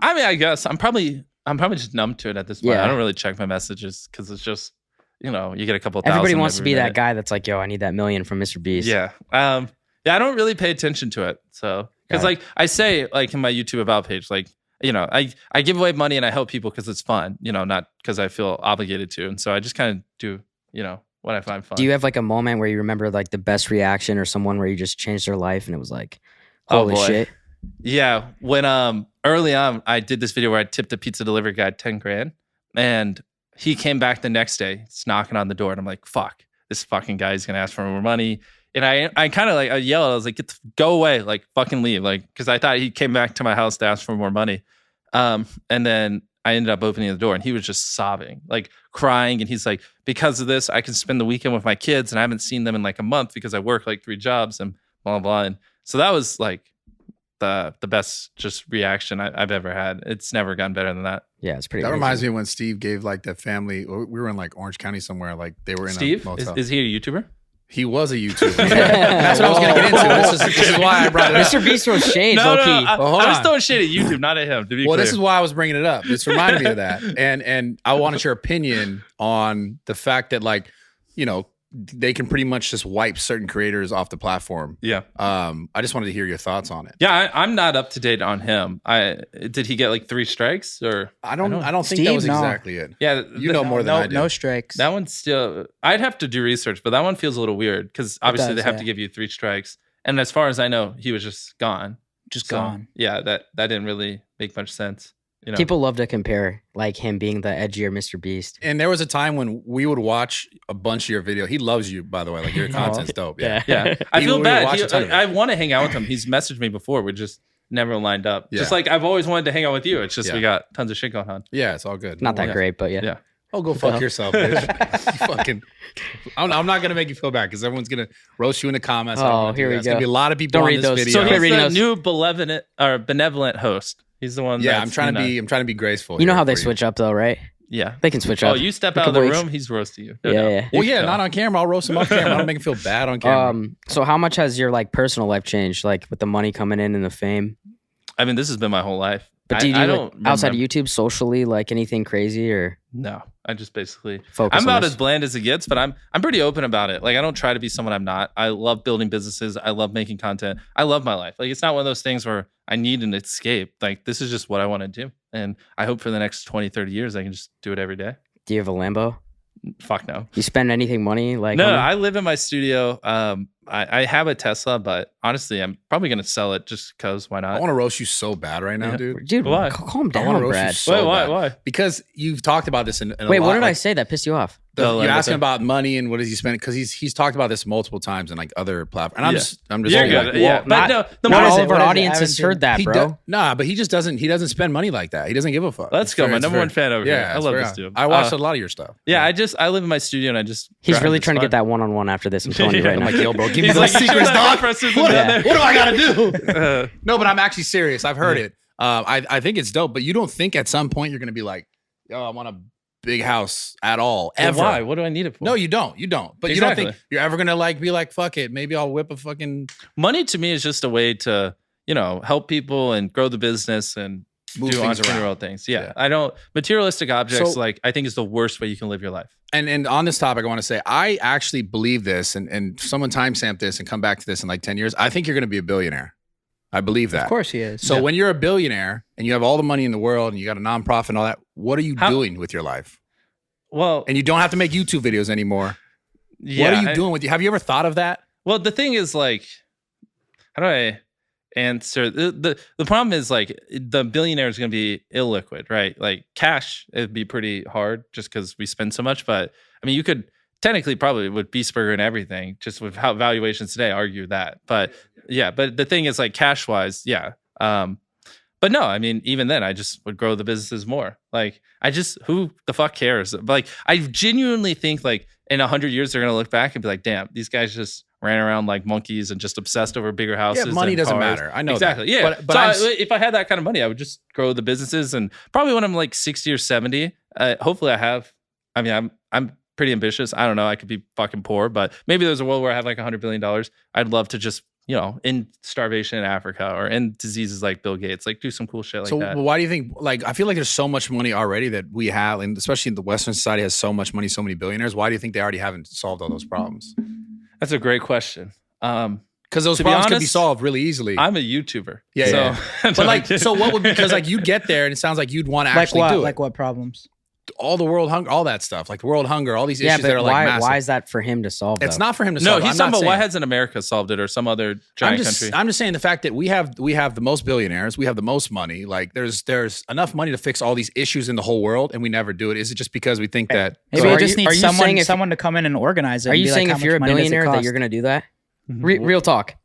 Speaker 4: I mean, I guess I'm probably just numb to it at this point.
Speaker 3: Yeah.
Speaker 4: I don't really check my messages because it's just, you get a couple thousand.
Speaker 3: Everybody wants to be
Speaker 4: minute.
Speaker 3: that guy that's like, yo, I need that million from MrBeast.
Speaker 4: Yeah. I don't really pay attention to it. So, because like I say, like in my YouTube About page, like, I give away money and I help people because it's fun, not because I feel obligated to. And so I just kind of do, what I find fun.
Speaker 3: Do you have like a moment where you remember like the best reaction or someone where you just changed their life and it was like, holy shit?
Speaker 4: Yeah. When early on, I did this video where I tipped a pizza delivery guy 10 grand and he came back the next day. He's knocking on the door and I'm like, fuck, this fucking guy's gonna ask for more money. And I kind of like, I yelled, I was like, go away, like fucking leave. Like, cause I thought he came back to my house to ask for more money. And then I ended up opening the door and he was just sobbing, like crying. And he's like, because of this, I can spend the weekend with my kids and I haven't seen them in like a month because I work like 3 jobs and blah, blah. And so that was like the best just reaction I've ever had. It's never gotten better than that.
Speaker 3: Yeah, it's pretty.
Speaker 2: That
Speaker 3: crazy.
Speaker 2: reminds me when Steve gave like the family, we were in like Orange County somewhere, like they were in
Speaker 4: Steve,
Speaker 2: a motel.
Speaker 4: is he a YouTuber?
Speaker 2: He was a YouTuber. That's what I was going to get into. This is why I brought it up.
Speaker 3: MrBeast throws shade,
Speaker 4: No,
Speaker 3: low-key.
Speaker 4: I
Speaker 2: hold
Speaker 4: was
Speaker 2: on.
Speaker 4: throwing shit at YouTube, not at him. To be
Speaker 2: Well,
Speaker 4: clear.
Speaker 2: this is why I was bringing it up. This reminded me of that. And I wanted your opinion on the fact that, like, you know, they can pretty much just wipe certain creators off the platform.
Speaker 4: Yeah.
Speaker 2: I just wanted to hear your thoughts on it.
Speaker 4: Yeah, I'm not up to date on him. Did he get like 3 strikes or?
Speaker 2: I don't think that
Speaker 5: Steve,
Speaker 2: was
Speaker 5: no.
Speaker 2: exactly it.
Speaker 4: Yeah,
Speaker 2: You know more than I do.
Speaker 5: No strikes.
Speaker 4: that one's still. I'd have to do research, but that one feels a little weird because obviously
Speaker 5: does,
Speaker 4: they have
Speaker 5: yeah.
Speaker 4: to give you 3 strikes, and as far as I know, he was just gone.
Speaker 5: Just
Speaker 4: So,
Speaker 5: gone.
Speaker 4: Yeah, that didn't really make much sense. You know?
Speaker 3: People love to compare like him being the edgier MrBeast.
Speaker 2: And there was a time when we would watch a bunch of your video. He loves you, by the way. Like, your content's dope. Yeah.
Speaker 4: Yeah, I
Speaker 2: He
Speaker 4: feel
Speaker 2: would
Speaker 4: bad.
Speaker 2: watch a ton of it.
Speaker 4: I want to hang out with him. He's messaged me before. We just never lined up.
Speaker 2: Yeah.
Speaker 4: Just like I've always wanted to hang out with you. It's just
Speaker 2: Yeah.
Speaker 4: we got tons of shit going on.
Speaker 2: Yeah, it's all good.
Speaker 3: Not that
Speaker 2: Yeah.
Speaker 3: great, but yeah.
Speaker 4: Yeah.
Speaker 2: Oh, go fuck yourself, bitch. You fucking. I'm not gonna make you feel bad because everyone's gonna roast you in the comments. I don't
Speaker 3: Oh,
Speaker 2: wanna do
Speaker 3: here
Speaker 2: that.
Speaker 3: we
Speaker 2: It's gonna
Speaker 3: go.
Speaker 2: be a lot of people
Speaker 3: Don't
Speaker 2: on
Speaker 3: read
Speaker 2: this
Speaker 3: those.
Speaker 2: video.
Speaker 4: So
Speaker 3: Quit
Speaker 4: he's
Speaker 3: reading
Speaker 4: the
Speaker 3: those.
Speaker 4: new benevolent host. He's the one.
Speaker 2: Yeah,
Speaker 4: that's,
Speaker 2: I'm trying to be graceful.
Speaker 3: You know
Speaker 2: here
Speaker 3: how they
Speaker 2: for you.
Speaker 3: switch up though, right?
Speaker 4: Yeah.
Speaker 3: They can switch
Speaker 4: Oh,
Speaker 3: up.
Speaker 4: you step
Speaker 3: We
Speaker 4: out of
Speaker 3: could
Speaker 4: the
Speaker 3: wait.
Speaker 4: room, he's roasting you. No
Speaker 3: Yeah,
Speaker 4: doubt.
Speaker 3: yeah.
Speaker 2: Well,
Speaker 4: You
Speaker 2: yeah,
Speaker 4: know.
Speaker 2: not on camera. I'll roast him off camera. I don't make him feel bad on camera.
Speaker 3: So how much has your like personal life changed, like with the money coming in and the fame?
Speaker 4: I mean, this has been my whole life.
Speaker 3: But do you
Speaker 4: I
Speaker 3: do
Speaker 4: don't
Speaker 3: like, outside of
Speaker 4: remember-
Speaker 3: YouTube socially, like anything crazy or
Speaker 4: No, I just basically
Speaker 3: focus?
Speaker 4: I'm
Speaker 3: on
Speaker 4: about
Speaker 3: this?
Speaker 4: as bland as it gets, but I'm pretty open about it. Like I don't try to be someone I'm not. I love building businesses. I love making content. I love my life. Like it's not one of those things where I need an escape. Like this is just what I want to do. And I hope for the next 20, 30 years I can just do it every day.
Speaker 3: Do you have a Lambo?
Speaker 4: Fuck no.
Speaker 3: You spend anything money like?
Speaker 4: No,
Speaker 3: on it?
Speaker 4: I live in my studio. I have a Tesla, but honestly, I'm probably gonna sell it just because why
Speaker 2: I
Speaker 4: not?
Speaker 2: want to roast you so bad right now,
Speaker 4: Yeah.
Speaker 2: dude.
Speaker 3: Dude,
Speaker 4: Why?
Speaker 3: calm
Speaker 2: I want
Speaker 3: down,
Speaker 2: to roast you
Speaker 3: Brad.
Speaker 2: so
Speaker 4: Why?
Speaker 2: bad.
Speaker 4: Why?
Speaker 2: Because you've talked about this in a
Speaker 3: Wait,
Speaker 2: lot,
Speaker 3: what did I
Speaker 2: like,
Speaker 3: say that pissed you off?
Speaker 4: The
Speaker 2: You're
Speaker 4: Lambo
Speaker 2: asking
Speaker 4: thing.
Speaker 2: about money and what does he spend? Because he's talked about this multiple times in like other platforms. And I'm
Speaker 4: Yeah.
Speaker 2: just
Speaker 4: You're
Speaker 2: like,
Speaker 4: good. Yeah,
Speaker 3: well,
Speaker 4: but
Speaker 3: not-
Speaker 4: no, the
Speaker 3: Not
Speaker 4: more
Speaker 3: all
Speaker 5: it?
Speaker 3: of
Speaker 5: What
Speaker 3: our
Speaker 5: is it?
Speaker 3: audience
Speaker 5: I
Speaker 3: has
Speaker 5: haven't
Speaker 3: heard that,
Speaker 2: he
Speaker 3: bro.
Speaker 2: nah, but he doesn't spend money like that. He doesn't give a fuck.
Speaker 4: Let's
Speaker 2: It's
Speaker 4: go,
Speaker 2: fair-
Speaker 4: my
Speaker 2: it's
Speaker 4: number
Speaker 2: fair.
Speaker 4: one fan over here.
Speaker 2: Yeah,
Speaker 4: I
Speaker 2: it's
Speaker 4: love
Speaker 2: fair.
Speaker 4: this dude.
Speaker 2: I watched a lot of your stuff.
Speaker 4: Yeah, I live in my studio and I just.
Speaker 3: He's
Speaker 4: drive.
Speaker 3: really
Speaker 4: It's
Speaker 3: trying to
Speaker 4: fun.
Speaker 3: get that one-on-one after this. I'm telling you right
Speaker 2: I'm
Speaker 3: now.
Speaker 2: like, yo, bro, give me
Speaker 4: He's
Speaker 2: those
Speaker 4: like,
Speaker 2: secrets, dog.
Speaker 4: What
Speaker 3: Yeah.
Speaker 2: What do I gotta do?
Speaker 4: do?
Speaker 2: No, but I'm actually serious. I've heard it. I think it's dope. But you don't think at some point you're gonna be like, yo, I want a big house at all ever?
Speaker 4: Why? What do I need it for?
Speaker 2: No, you don't. You don't. But you
Speaker 4: Exactly.
Speaker 2: don't think you're ever gonna like be like, fuck it. Maybe I'll whip a fucking
Speaker 4: Money to me is just a way to, help people and grow the business and
Speaker 2: Move
Speaker 4: do
Speaker 2: things
Speaker 4: entrepreneurial
Speaker 2: around.
Speaker 4: things. Yeah.
Speaker 2: Yeah.
Speaker 4: I don't materialistic objects
Speaker 2: So-
Speaker 4: I think is the worst way you can live your life.
Speaker 2: And on this topic, I want to say I actually believe this, and someone timestamp this and come back to this in like 10 years. I think you're gonna be a billionaire. I believe that.
Speaker 5: Of course he is.
Speaker 2: So when you're a billionaire and you have all the money in the world and you got a nonprofit and all that, what are you doing with your life?
Speaker 4: Well,
Speaker 2: And you don't have to make YouTube videos anymore.
Speaker 4: yeah,
Speaker 2: What are you doing with you? Have you ever thought of that?
Speaker 4: Well, the thing is like, how do I answer the problem is like the billionaire is going to be illiquid, right? Like cash, it'd be pretty hard just because we spend so much. But I mean, you could technically probably with Beastburger and everything, just with how valuations today, argue that. But yeah, but the thing is like cash wise, yeah. But no, I mean, even then, I just would grow the businesses more. Like, who the fuck cares? But like, I genuinely think like in 100 years, they're gonna look back and be like, damn, these guys just ran around like monkeys and just obsessed over bigger houses.
Speaker 2: Yeah, money
Speaker 4: and
Speaker 2: doesn't
Speaker 4: cars.
Speaker 2: matter. I know
Speaker 4: exactly.
Speaker 2: that.
Speaker 4: Yeah,
Speaker 2: But
Speaker 4: so if I had that kind of money, I would just grow the businesses, and probably when I'm like 60 or 70, hopefully I have. I mean, I'm pretty ambitious. I don't know. I could be fucking poor, but maybe there's a world where I have like $100 billion. I'd love to just end starvation in Africa or end diseases like Bill Gates, like do some cool shit like
Speaker 2: So
Speaker 4: that.
Speaker 2: why do you think, like, I feel like there's so much money already that we have, and especially in the Western society has so much money, so many billionaires. Why do you think they already haven't solved all those problems?
Speaker 4: That's a great question.
Speaker 2: Because those
Speaker 4: To be
Speaker 2: problems could be
Speaker 4: honest,
Speaker 2: solved really easily.
Speaker 4: I'm a YouTuber.
Speaker 2: Yeah,
Speaker 4: so,
Speaker 2: But like, so what would, because like you'd get there and it sounds like you'd want to
Speaker 5: like
Speaker 2: actually
Speaker 5: what?
Speaker 2: do it.
Speaker 5: Like what problems?
Speaker 2: all the world hunger, all that stuff, like world hunger, all these
Speaker 3: Yeah,
Speaker 2: issues
Speaker 3: but
Speaker 2: that are like
Speaker 3: why?
Speaker 2: massive.
Speaker 3: Why is that for him to solve?
Speaker 2: It's
Speaker 3: though?
Speaker 2: not for him to
Speaker 4: No,
Speaker 2: solve.
Speaker 4: he's
Speaker 2: I'm
Speaker 4: talking
Speaker 2: not
Speaker 4: about why
Speaker 2: saying-
Speaker 4: hasn't America solved it or some other giant country?
Speaker 2: I'm just saying the fact that we have the most billionaires, we have the most money. Like there's enough money to fix all these issues in the whole world, and we never do it. Is it just because we think that?
Speaker 5: Maybe
Speaker 3: So
Speaker 5: we
Speaker 3: are
Speaker 5: just
Speaker 3: you-
Speaker 5: need
Speaker 3: are you saying if-
Speaker 5: someone to come in and organize it.
Speaker 3: Are
Speaker 5: and
Speaker 3: you
Speaker 5: be like,
Speaker 3: saying
Speaker 5: how
Speaker 3: if you're a
Speaker 5: much money does it
Speaker 3: billionaire that
Speaker 5: cost?
Speaker 3: you're going to do that? Real talk.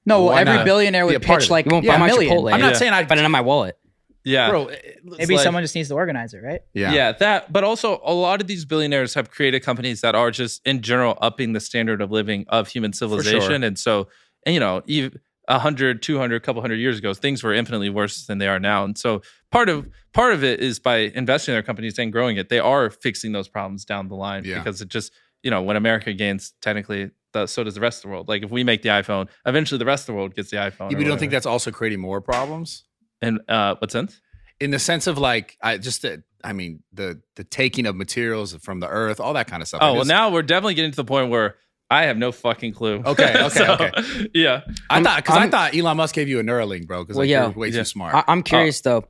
Speaker 5: No,
Speaker 2: Why
Speaker 5: every
Speaker 2: not?
Speaker 5: billionaire
Speaker 2: Be
Speaker 5: would
Speaker 2: a part
Speaker 5: pitch
Speaker 2: of it.
Speaker 5: like
Speaker 3: You won't
Speaker 5: a
Speaker 3: buy my
Speaker 5: million.
Speaker 3: Chipotle.
Speaker 2: I'm not saying I.
Speaker 3: But in my wallet.
Speaker 4: Yeah.
Speaker 2: Bro,
Speaker 5: Maybe
Speaker 4: like-
Speaker 5: someone just needs to organize it, right?
Speaker 2: Yeah.
Speaker 4: That, but also a lot of these billionaires have created companies that are just in general upping the standard of living of human civilization. And so, and, you know, 100, 200, a couple hundred years ago, things were infinitely worse than they are now. And so part of it is by investing in their companies and growing it, they are fixing those problems down the line because it just, you know, when America gains, technically, so does the rest of the world. Like if we make the iPhone, eventually the rest of the world gets the iPhone.
Speaker 2: You don't think that's also creating more problems?
Speaker 4: In what sense?
Speaker 2: In the sense of like, the taking of materials from the earth, all that kind of stuff.
Speaker 4: Oh, well, now we're definitely getting to the point where I have no fucking clue.
Speaker 2: Okay.
Speaker 4: Yeah.
Speaker 2: I thought Elon Musk gave you a Neuralink, bro, because you're way too smart.
Speaker 3: I'm curious though.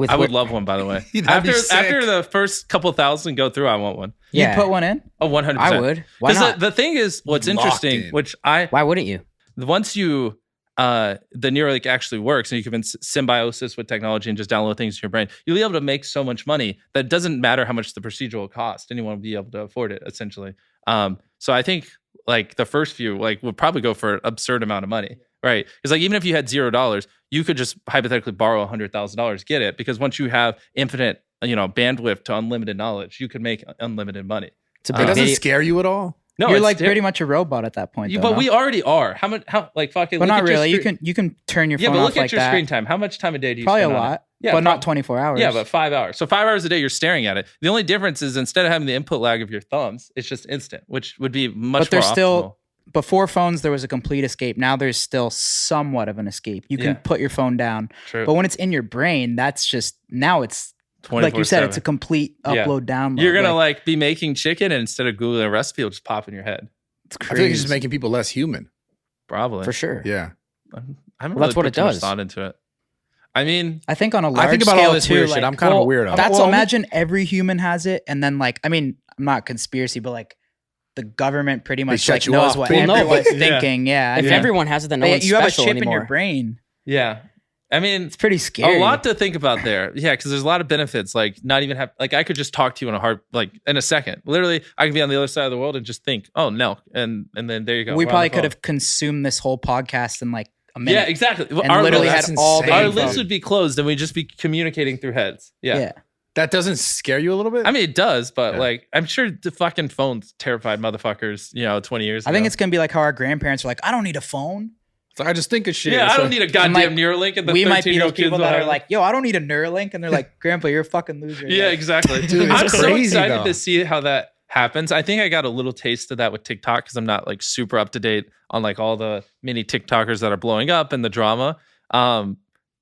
Speaker 4: I would love one, by the way.
Speaker 2: That'd be sick.
Speaker 4: After the first couple thousand go through, I want one.
Speaker 3: Yeah.
Speaker 5: You put one in?
Speaker 4: Oh, 100%.
Speaker 3: I would. Why not?
Speaker 4: The thing is, what's
Speaker 2: Locked
Speaker 4: interesting,
Speaker 2: in.
Speaker 4: which
Speaker 3: Why wouldn't you?
Speaker 4: once you, the Neuralink actually works and you can be in symbiosis with technology and just download things to your brain, you'll be able to make so much money that it doesn't matter how much the procedure will cost. Anyone will be able to afford it, essentially. So I think like the first few would probably go for an absurd amount of money, right? Because like even if you had $0, you could just hypothetically borrow $100,000, get it, because once you have infinite, bandwidth to unlimited knowledge, you could make unlimited money.
Speaker 3: It's a
Speaker 2: It
Speaker 3: big
Speaker 2: doesn't
Speaker 3: video.
Speaker 2: scare you at all?
Speaker 4: No,
Speaker 5: You're
Speaker 4: it's
Speaker 5: like
Speaker 4: di-
Speaker 5: pretty much a robot at that point.
Speaker 4: You,
Speaker 5: though,
Speaker 4: but
Speaker 5: no?
Speaker 4: we already are. How fucking?
Speaker 5: But
Speaker 4: look
Speaker 5: not
Speaker 4: at your
Speaker 5: really.
Speaker 4: screen-
Speaker 5: You can turn your
Speaker 4: Yeah,
Speaker 5: phone
Speaker 4: but
Speaker 5: off
Speaker 4: look at
Speaker 5: like
Speaker 4: your
Speaker 5: that.
Speaker 4: screen time. How much time a day do you
Speaker 5: Probably a
Speaker 4: spend on it?
Speaker 5: lot,
Speaker 4: Yeah,
Speaker 5: but not 24 hours.
Speaker 4: Yeah, but 5 hours. So 5 hours a day, you're staring at it. The only difference is instead of having the input lag of your thumbs, it's just instant, which would be much
Speaker 5: But there's
Speaker 4: more
Speaker 5: still
Speaker 4: optimal.
Speaker 5: before phones there was a complete escape. Now there's still somewhat of an escape. You can
Speaker 4: Yeah.
Speaker 5: put your phone down,
Speaker 4: True.
Speaker 5: but when it's in your brain, that's just now it's like you said, it's a complete
Speaker 4: Yeah.
Speaker 5: upload download.
Speaker 4: You're gonna like be making chicken, and instead of Googling a recipe, it'll just pop in your head.
Speaker 5: it's
Speaker 2: I
Speaker 5: crazy.
Speaker 2: feel like it's just making people less human.
Speaker 4: Probably
Speaker 3: For sure.
Speaker 2: Yeah.
Speaker 4: I haven't
Speaker 3: Well, that's
Speaker 4: really
Speaker 3: what
Speaker 4: put
Speaker 3: it
Speaker 4: too much
Speaker 3: does.
Speaker 4: thought into it. I mean,
Speaker 5: I think on a large
Speaker 2: I think about
Speaker 5: scale
Speaker 2: all this
Speaker 5: too,
Speaker 2: weird
Speaker 5: like,
Speaker 2: shit. I'm kind of
Speaker 3: well,
Speaker 2: weirdo.
Speaker 5: That's
Speaker 3: Well,
Speaker 5: imagine every human has it, and then I'm not conspiracy, but like the government pretty much
Speaker 2: shut
Speaker 5: like
Speaker 2: you
Speaker 5: knows
Speaker 2: off.
Speaker 5: what
Speaker 3: Well, no,
Speaker 5: everyone's
Speaker 4: but- Yeah.
Speaker 5: thinking. Yeah,
Speaker 3: If
Speaker 5: I mean,
Speaker 3: everyone has it, then no
Speaker 5: but
Speaker 3: one's
Speaker 5: you have a
Speaker 3: special
Speaker 5: chip
Speaker 3: anymore.
Speaker 5: in your brain.
Speaker 4: yeah. I mean,
Speaker 5: It's pretty scary.
Speaker 4: a lot to think about there. Yeah, because there's a lot of benefits. Like not even have I could just talk to you in a second. Literally, I could be on the other side of the world and just think, oh no, and then there you go.
Speaker 5: We
Speaker 4: We're on
Speaker 5: probably
Speaker 4: the
Speaker 5: could
Speaker 4: phone.
Speaker 5: have consumed this whole podcast in like a minute.
Speaker 4: Yeah, exactly.
Speaker 5: And
Speaker 4: Our
Speaker 5: literally
Speaker 4: lists-
Speaker 5: had
Speaker 2: that's
Speaker 5: all the
Speaker 2: insane,
Speaker 4: our
Speaker 5: info.
Speaker 4: list would be closed and we'd just be communicating through heads. Yeah.
Speaker 2: That doesn't scare you a little bit?
Speaker 4: I mean, it does, but
Speaker 2: Yeah.
Speaker 4: I'm sure the fucking phones terrified motherfuckers, 20 years ago.
Speaker 5: I think it's gonna be like how our grandparents are like, I don't need a phone.
Speaker 2: It's like, I just think of shit.
Speaker 4: Yeah,
Speaker 2: It's
Speaker 4: I don't
Speaker 2: like-
Speaker 4: need a goddamn
Speaker 5: like,
Speaker 4: Neuralink. And the
Speaker 5: We might be
Speaker 4: 13-year-old
Speaker 5: those people
Speaker 4: kids
Speaker 5: that
Speaker 4: will
Speaker 5: are
Speaker 4: have-
Speaker 5: like, yo, I don't need a Neuralink, and they're like, Grandpa, you're a fucking loser.
Speaker 4: yeah,
Speaker 5: Like,
Speaker 4: exactly.
Speaker 2: Dude, it's
Speaker 4: I'm so
Speaker 2: crazy,
Speaker 4: excited
Speaker 2: though.
Speaker 4: to see how that happens. I think I got a little taste of that with TikTok because I'm not like super up to date on like all the mini TikTokers that are blowing up and the drama.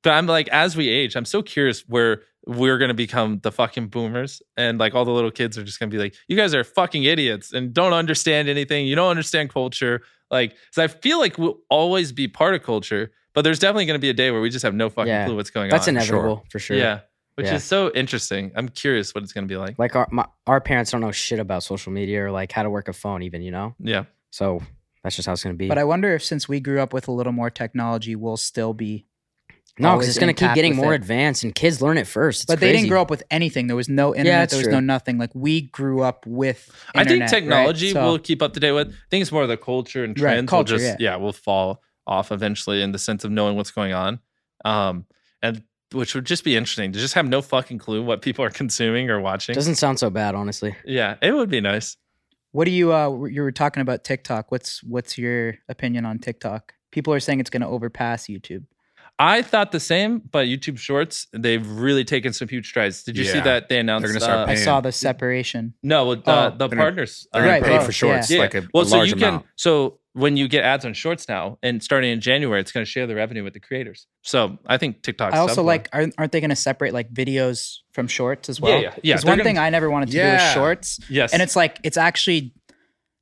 Speaker 4: But I'm like, as we age, I'm so curious where we're gonna become the fucking boomers, and like all the little kids are just gonna be like, you guys are fucking idiots and don't understand anything. You don't understand culture. Like, so I feel like we'll always be part of culture, but there's definitely gonna be a day where we just have no fucking
Speaker 3: Yeah.
Speaker 4: clue what's going
Speaker 3: That's
Speaker 4: on.
Speaker 3: inevitable for sure.
Speaker 4: Yeah, which
Speaker 3: Yeah.
Speaker 4: is so interesting. I'm curious what it's gonna be like.
Speaker 3: Like our parents don't know shit about social media or like how to work a phone even,
Speaker 4: Yeah.
Speaker 3: So that's just how it's gonna be.
Speaker 5: But I wonder if since we grew up with a little more technology, we'll still be.
Speaker 3: no, because
Speaker 5: always
Speaker 3: it's gonna keep
Speaker 5: intact
Speaker 3: getting
Speaker 5: with
Speaker 3: more
Speaker 5: it.
Speaker 3: advanced and kids learn it first. It's
Speaker 5: But they didn't
Speaker 3: crazy.
Speaker 5: grow up with anything. There was no internet.
Speaker 3: it's
Speaker 5: There was
Speaker 3: true.
Speaker 5: no nothing. Like we grew up with.
Speaker 4: I think
Speaker 5: internet,
Speaker 4: technology
Speaker 5: right? So-
Speaker 4: will keep up to date with. I think it's more the culture and
Speaker 5: Right,
Speaker 4: trends
Speaker 5: culture,
Speaker 4: will just will fall off eventually in the sense of knowing what's going on. And which would just be interesting to just have no fucking clue what people are consuming or watching.
Speaker 3: Doesn't sound so bad, honestly.
Speaker 4: Yeah, it would be nice.
Speaker 5: What do you? You were talking about TikTok. What's your opinion on TikTok? People are saying it's going to overpass YouTube.
Speaker 4: I thought the same, but YouTube Shorts, they've really taken some huge strides. Did you see
Speaker 2: Yeah.
Speaker 4: that they announced?
Speaker 2: They're gonna start
Speaker 5: I
Speaker 2: paying.
Speaker 5: saw the separation.
Speaker 4: No, the
Speaker 2: They're gonna-
Speaker 4: partners.
Speaker 2: They're gonna
Speaker 5: Right,
Speaker 2: pay
Speaker 5: both,
Speaker 2: for shorts,
Speaker 5: yeah.
Speaker 2: like a
Speaker 4: Well, so
Speaker 2: large
Speaker 4: you
Speaker 2: amount.
Speaker 4: can. So when you get ads on Shorts now, and starting in January, it's going to share the revenue with the creators. So I think TikTok's
Speaker 5: I also
Speaker 4: subpar.
Speaker 5: like. Aren't they going to separate like videos from shorts as well?
Speaker 4: Yeah.
Speaker 5: Because
Speaker 4: They're
Speaker 5: one
Speaker 4: gonna-
Speaker 5: thing I never wanted to do
Speaker 2: Yeah.
Speaker 5: was shorts,
Speaker 4: Yes.
Speaker 5: and it's like it's actually.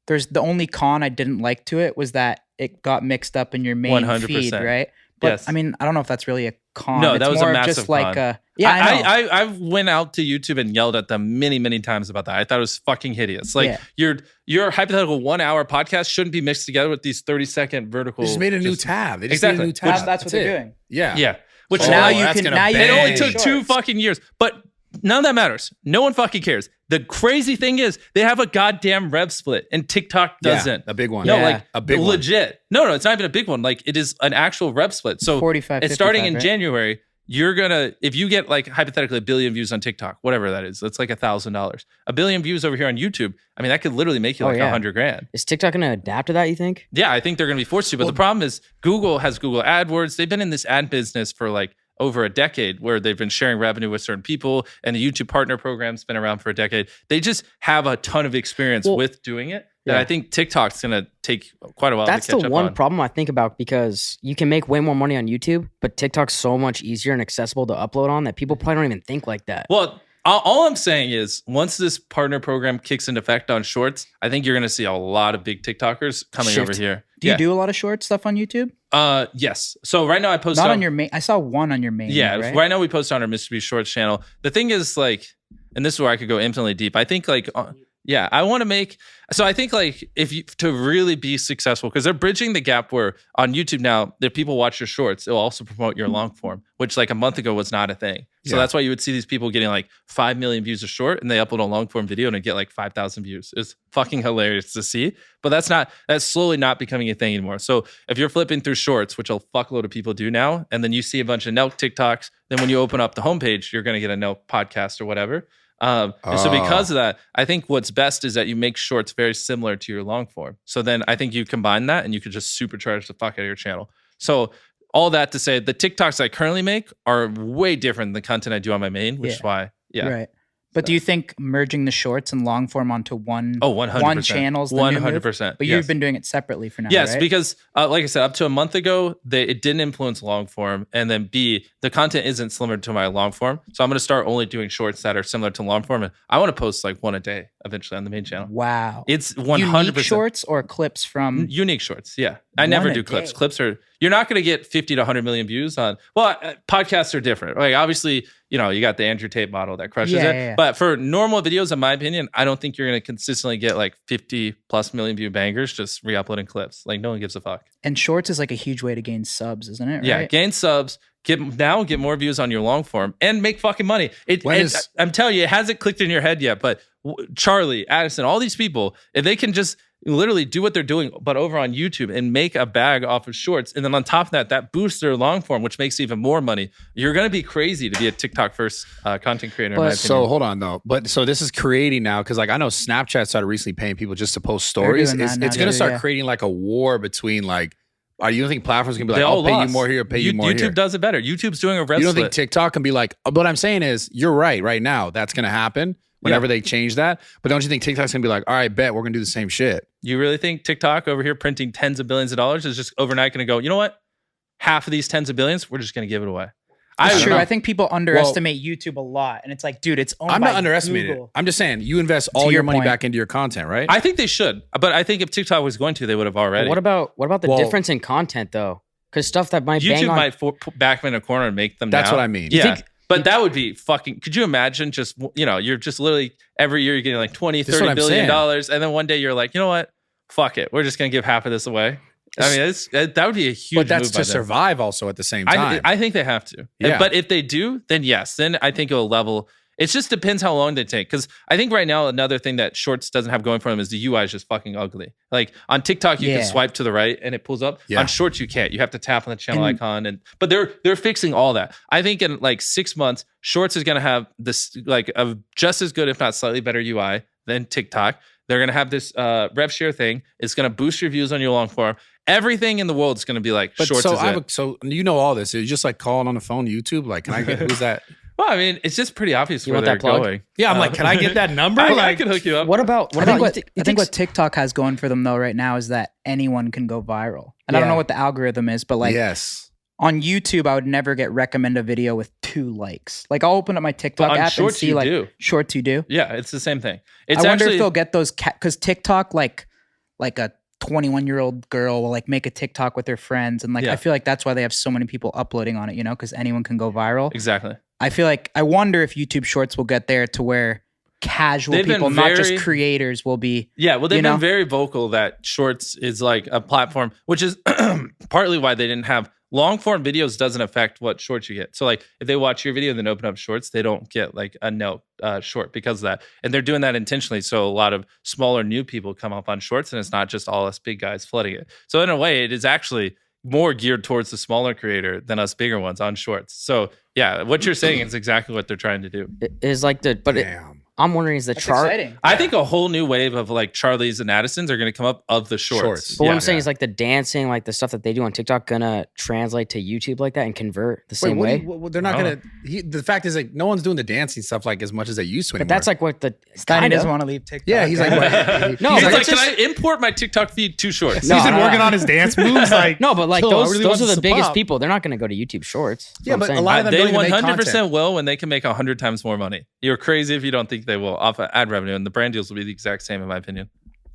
Speaker 5: There's the only con I didn't like to it was that it got mixed up in your main
Speaker 4: 100%.
Speaker 5: feed, right? But,
Speaker 4: Yes.
Speaker 5: I mean, I don't know if that's really a con.
Speaker 4: No,
Speaker 5: It's
Speaker 4: that was
Speaker 5: more
Speaker 4: a
Speaker 5: of
Speaker 4: massive
Speaker 5: just like
Speaker 4: con. I went out to YouTube and yelled at them many times about that. I thought it was fucking hideous. Like your hypothetical 1 hour podcast shouldn't be mixed together with these 30-second vertical.
Speaker 2: They just made a new tab. They just
Speaker 4: Exactly.
Speaker 2: made a new tab.
Speaker 5: That's what they're doing.
Speaker 2: Yeah.
Speaker 4: Yeah. Which
Speaker 5: now
Speaker 4: now
Speaker 5: you can. Now you
Speaker 4: it
Speaker 5: can
Speaker 4: only
Speaker 5: make
Speaker 4: took
Speaker 5: shorts.
Speaker 4: 2 fucking years. But none of that matters. No one fucking cares. The crazy thing is they have a goddamn rev split and TikTok doesn't.
Speaker 2: A big one.
Speaker 4: No,
Speaker 5: Yeah.
Speaker 4: like
Speaker 2: a big one.
Speaker 4: legit. No, it's not even a big one. Like it is an actual rev split. So
Speaker 5: 45,
Speaker 4: it's starting
Speaker 5: 55,
Speaker 4: in
Speaker 5: right?
Speaker 4: January. You're gonna, if you get like hypothetically 1 billion views on TikTok, whatever that is, that's like $1,000. 1 billion views over here on YouTube. I mean, that could literally make you like
Speaker 3: yeah.
Speaker 4: $100,000.
Speaker 3: Is TikTok going to adapt to that, you think?
Speaker 4: Yeah, I think they're gonna be forced to. But the problem is Google has Google AdWords. They've been in this ad business for like over a decade where they've been sharing revenue with certain people, and the YouTube partner program's been around for a decade. They just have a ton of experience with doing it that
Speaker 3: yeah.
Speaker 4: I think TikTok's going to take quite a while
Speaker 3: That's
Speaker 4: to catch
Speaker 3: the
Speaker 4: up
Speaker 3: one
Speaker 4: on.
Speaker 3: problem I think about, because you can make way more money on YouTube, but TikTok's so much easier and accessible to upload on that people probably don't even think like that.
Speaker 4: Well, all I'm saying is once this partner program kicks into effect on Shorts, I think you're going to see a lot of big TikTokers coming over here.
Speaker 5: Do you do a lot of short stuff on YouTube?
Speaker 4: Yes. So right now I post
Speaker 5: Not on your main. I saw one on your main.
Speaker 4: Yeah,
Speaker 5: right?
Speaker 4: right now we post on our MrBeast Shorts channel. The thing is, like, and this is where I could go infinitely deep. I think, like, I want to make. So I think, like, if you to really be successful, because they're bridging the gap where on YouTube now, if people watch your shorts, it'll also promote your long form, which like a month ago was not a thing. So that's why you would see these people getting like 5 million views a short, and they upload a long form video and they get like 5,000 views. It's fucking hilarious to see. But that's slowly not becoming a thing anymore. So if you're flipping through shorts, which a fuckload of people do now, and then you see a bunch of Nelk TikToks, then when you open up the homepage, you're going to get a Nelk podcast or whatever. And so because of that, I think what's best is that you make shorts very similar to your long form. So then I think you combine that and you could just supercharge the fuck out of your channel. So all that to say, the TikToks I currently make are way different than the content I do on my main, which is why,
Speaker 5: Right. But do you think merging the shorts and long form onto one
Speaker 4: 100%.
Speaker 5: one channel's the new move?
Speaker 4: 100%.
Speaker 5: But you've been doing it separately for now,
Speaker 4: Yes,
Speaker 5: right?
Speaker 4: because like I said, up to a month ago, it didn't influence long form. And then B, the content isn't similar to my long form. So I'm going to start only doing shorts that are similar to long form. And I want to post like one a day eventually on the main channel.
Speaker 5: Wow.
Speaker 4: It's 100%.
Speaker 5: Unique shorts or clips from...
Speaker 4: Unique shorts, yeah. I never do clips.
Speaker 5: Day.
Speaker 4: Clips are... You're not going to get 50 to 100 million views on... Well, podcasts are different. Like, obviously, you got the Andrew Tate model that crushes it.
Speaker 5: Yeah.
Speaker 4: But for normal videos, in my opinion, I don't think you're going to consistently get like 50 plus million view bangers just re-uploading clips. Like, no one gives a fuck.
Speaker 5: And shorts is like a huge way to gain subs, isn't it? Right?
Speaker 4: Yeah, gain subs, get more views on your long form, and make fucking money. I'm telling you, it hasn't clicked in your head yet, but Charlie, Addison, all these people, if they can just literally do what they're doing, but over on YouTube and make a bag off of shorts, and then on top of that boosts their long form, which makes even more money. You're going to be crazy to be a TikTok first content creator. In my opinion.
Speaker 2: So hold on though, but so this is creating now, because like I know Snapchat started recently paying people just to post stories. It's going to start creating like a war between like. You don't think platforms can be like, I'll pay you more here, pay you more here?
Speaker 4: YouTube does it better. YouTube's doing a rev
Speaker 2: You don't
Speaker 4: split.
Speaker 2: think TikTok can be like, what I'm saying is, you're right now, that's going to happen whenever they change that. But don't you think TikTok's going to be like, all right, bet, we're going to do the same shit?
Speaker 4: You really think TikTok over here printing tens of billions of dollars is just overnight going to go, you know what? Half of these tens of billions, we're just going to give it away.
Speaker 5: That's true. I think people underestimate YouTube a lot. And it's like, dude, it's owned by
Speaker 2: I'm not underestimating it. I'm just saying, you invest all your money back into your content, right?
Speaker 4: I think they should. But I think if TikTok was going to, they would have already.
Speaker 3: What about the difference in content, though? Because stuff that might
Speaker 4: YouTube
Speaker 3: bang on...
Speaker 4: might back them in a corner and make them
Speaker 2: That's
Speaker 4: now.
Speaker 2: what I mean.
Speaker 4: Yeah. But that would be fucking... Could you imagine just, you're just literally... Every year you're getting like $20, $30 billion. And then one day you're like, you know what? Fuck it. We're just going to give half of this away. I mean, that would be a huge
Speaker 2: But that's
Speaker 4: move by
Speaker 2: to survive also at the same time.
Speaker 4: I think they have to.
Speaker 2: Yeah.
Speaker 4: But if they do, then yes. Then I think it'll level... It just depends how long they take. Because I think right now, another thing that Shorts doesn't have going for them is the UI is just fucking ugly. Like on TikTok, you can swipe to the right and it pulls up. Yeah. On Shorts, you can't. You have to tap on the channel icon. But they're fixing all that. I think in like 6 months, Shorts is going to have this like a just as good, if not slightly better UI than TikTok. They're going to have this rev share thing. It's going to boost your views on your long form. Everything in the world is going to be like Shorts is it.
Speaker 2: So you know all this. It's just like calling on the phone YouTube. Like, can I get, who's that?
Speaker 4: Well, I mean, it's just pretty obvious where they're going.
Speaker 2: Yeah, I'm like, can I get that number?
Speaker 4: I can hook you up.
Speaker 3: What about...
Speaker 5: I think what TikTok has going for them though right now is that anyone can go viral. And I don't know what the algorithm is, but like on YouTube, I would never get recommend a video with 2 likes. Like I'll open up my TikTok app and see like Shorts you do.
Speaker 4: Yeah, it's the same thing.
Speaker 5: I wonder if they'll get those because TikTok like a 21-year-old girl will like make a TikTok with her friends, and like I feel like that's why they have so many people uploading on it, you know, because anyone can go viral.
Speaker 4: Exactly.
Speaker 5: I feel like I wonder if YouTube Shorts will get there to where casual people, not just creators, will be.
Speaker 4: Yeah, well, they've been very vocal that Shorts is like a platform, which is partly why they didn't have long form videos. Doesn't affect what shorts you get. So like if they watch your video and then open up Shorts, they don't get like a short because of that. And they're doing that intentionally. So a lot of smaller new people come up on Shorts, and it's not just all us big guys flooding it. So in a way, it is actually more geared towards the smaller creator than us bigger ones on Shorts. So yeah, what you're saying is exactly what they're trying to do.
Speaker 3: It is like I'm wondering, is the chart?
Speaker 4: I think a whole new wave of like Charlies and Addisons are going to come up of the shorts.
Speaker 3: But what I'm saying is like the dancing, like the stuff that they do on TikTok, gonna translate to YouTube like that and convert the same way.
Speaker 2: They're not gonna. The fact is, like, no one's doing the dancing stuff like as much as they used to anymore.
Speaker 3: But that's like what the
Speaker 5: Steiny doesn't want to leave TikTok.
Speaker 2: Yeah, he's like, what?
Speaker 4: No, he's like, can I import my TikTok feed to Shorts?
Speaker 6: He's been working on his dance moves. Like,
Speaker 3: no, but like those are the biggest people. They're not gonna go to YouTube Shorts.
Speaker 2: Yeah, but a lot of them
Speaker 4: they 100% will when they can make 100 times more money. You're crazy if you don't think they will off of ad revenue, and the brand deals will be the exact same in my opinion.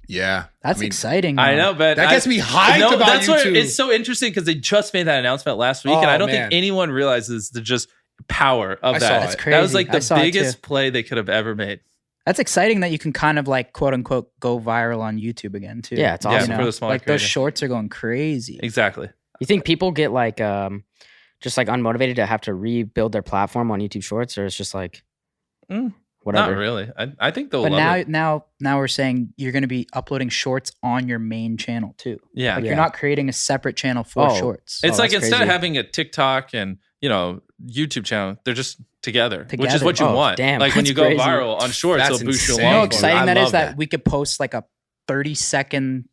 Speaker 2: Yeah,
Speaker 5: that's exciting.
Speaker 4: I know, but
Speaker 2: that gets me hyped about
Speaker 4: that's
Speaker 2: YouTube.
Speaker 4: It's so interesting because they just made that announcement last week, and I don't think anyone realizes the just power of that.
Speaker 5: That's crazy.
Speaker 4: That was like the biggest play they could have ever made.
Speaker 5: That's exciting that you can kind of like quote unquote go viral on YouTube again too.
Speaker 3: Yeah, it's awesome.
Speaker 4: For the smaller
Speaker 5: like those shorts are going crazy.
Speaker 4: Exactly.
Speaker 3: You think people get like just like unmotivated to have to rebuild their platform on YouTube Shorts, or it's just like whatever?
Speaker 4: Not really. I think they'll.
Speaker 5: But
Speaker 4: love it.
Speaker 5: now we're saying you're going to be uploading shorts on your main channel too.
Speaker 4: Yeah,
Speaker 5: like you're not creating a separate channel for shorts.
Speaker 4: It's like instead of having a TikTok and YouTube channel, they're just together. Which is what you want.
Speaker 3: Damn,
Speaker 4: like when you go viral on Shorts, it'll boost your long.
Speaker 5: You know how exciting that is that we could post like a 30-second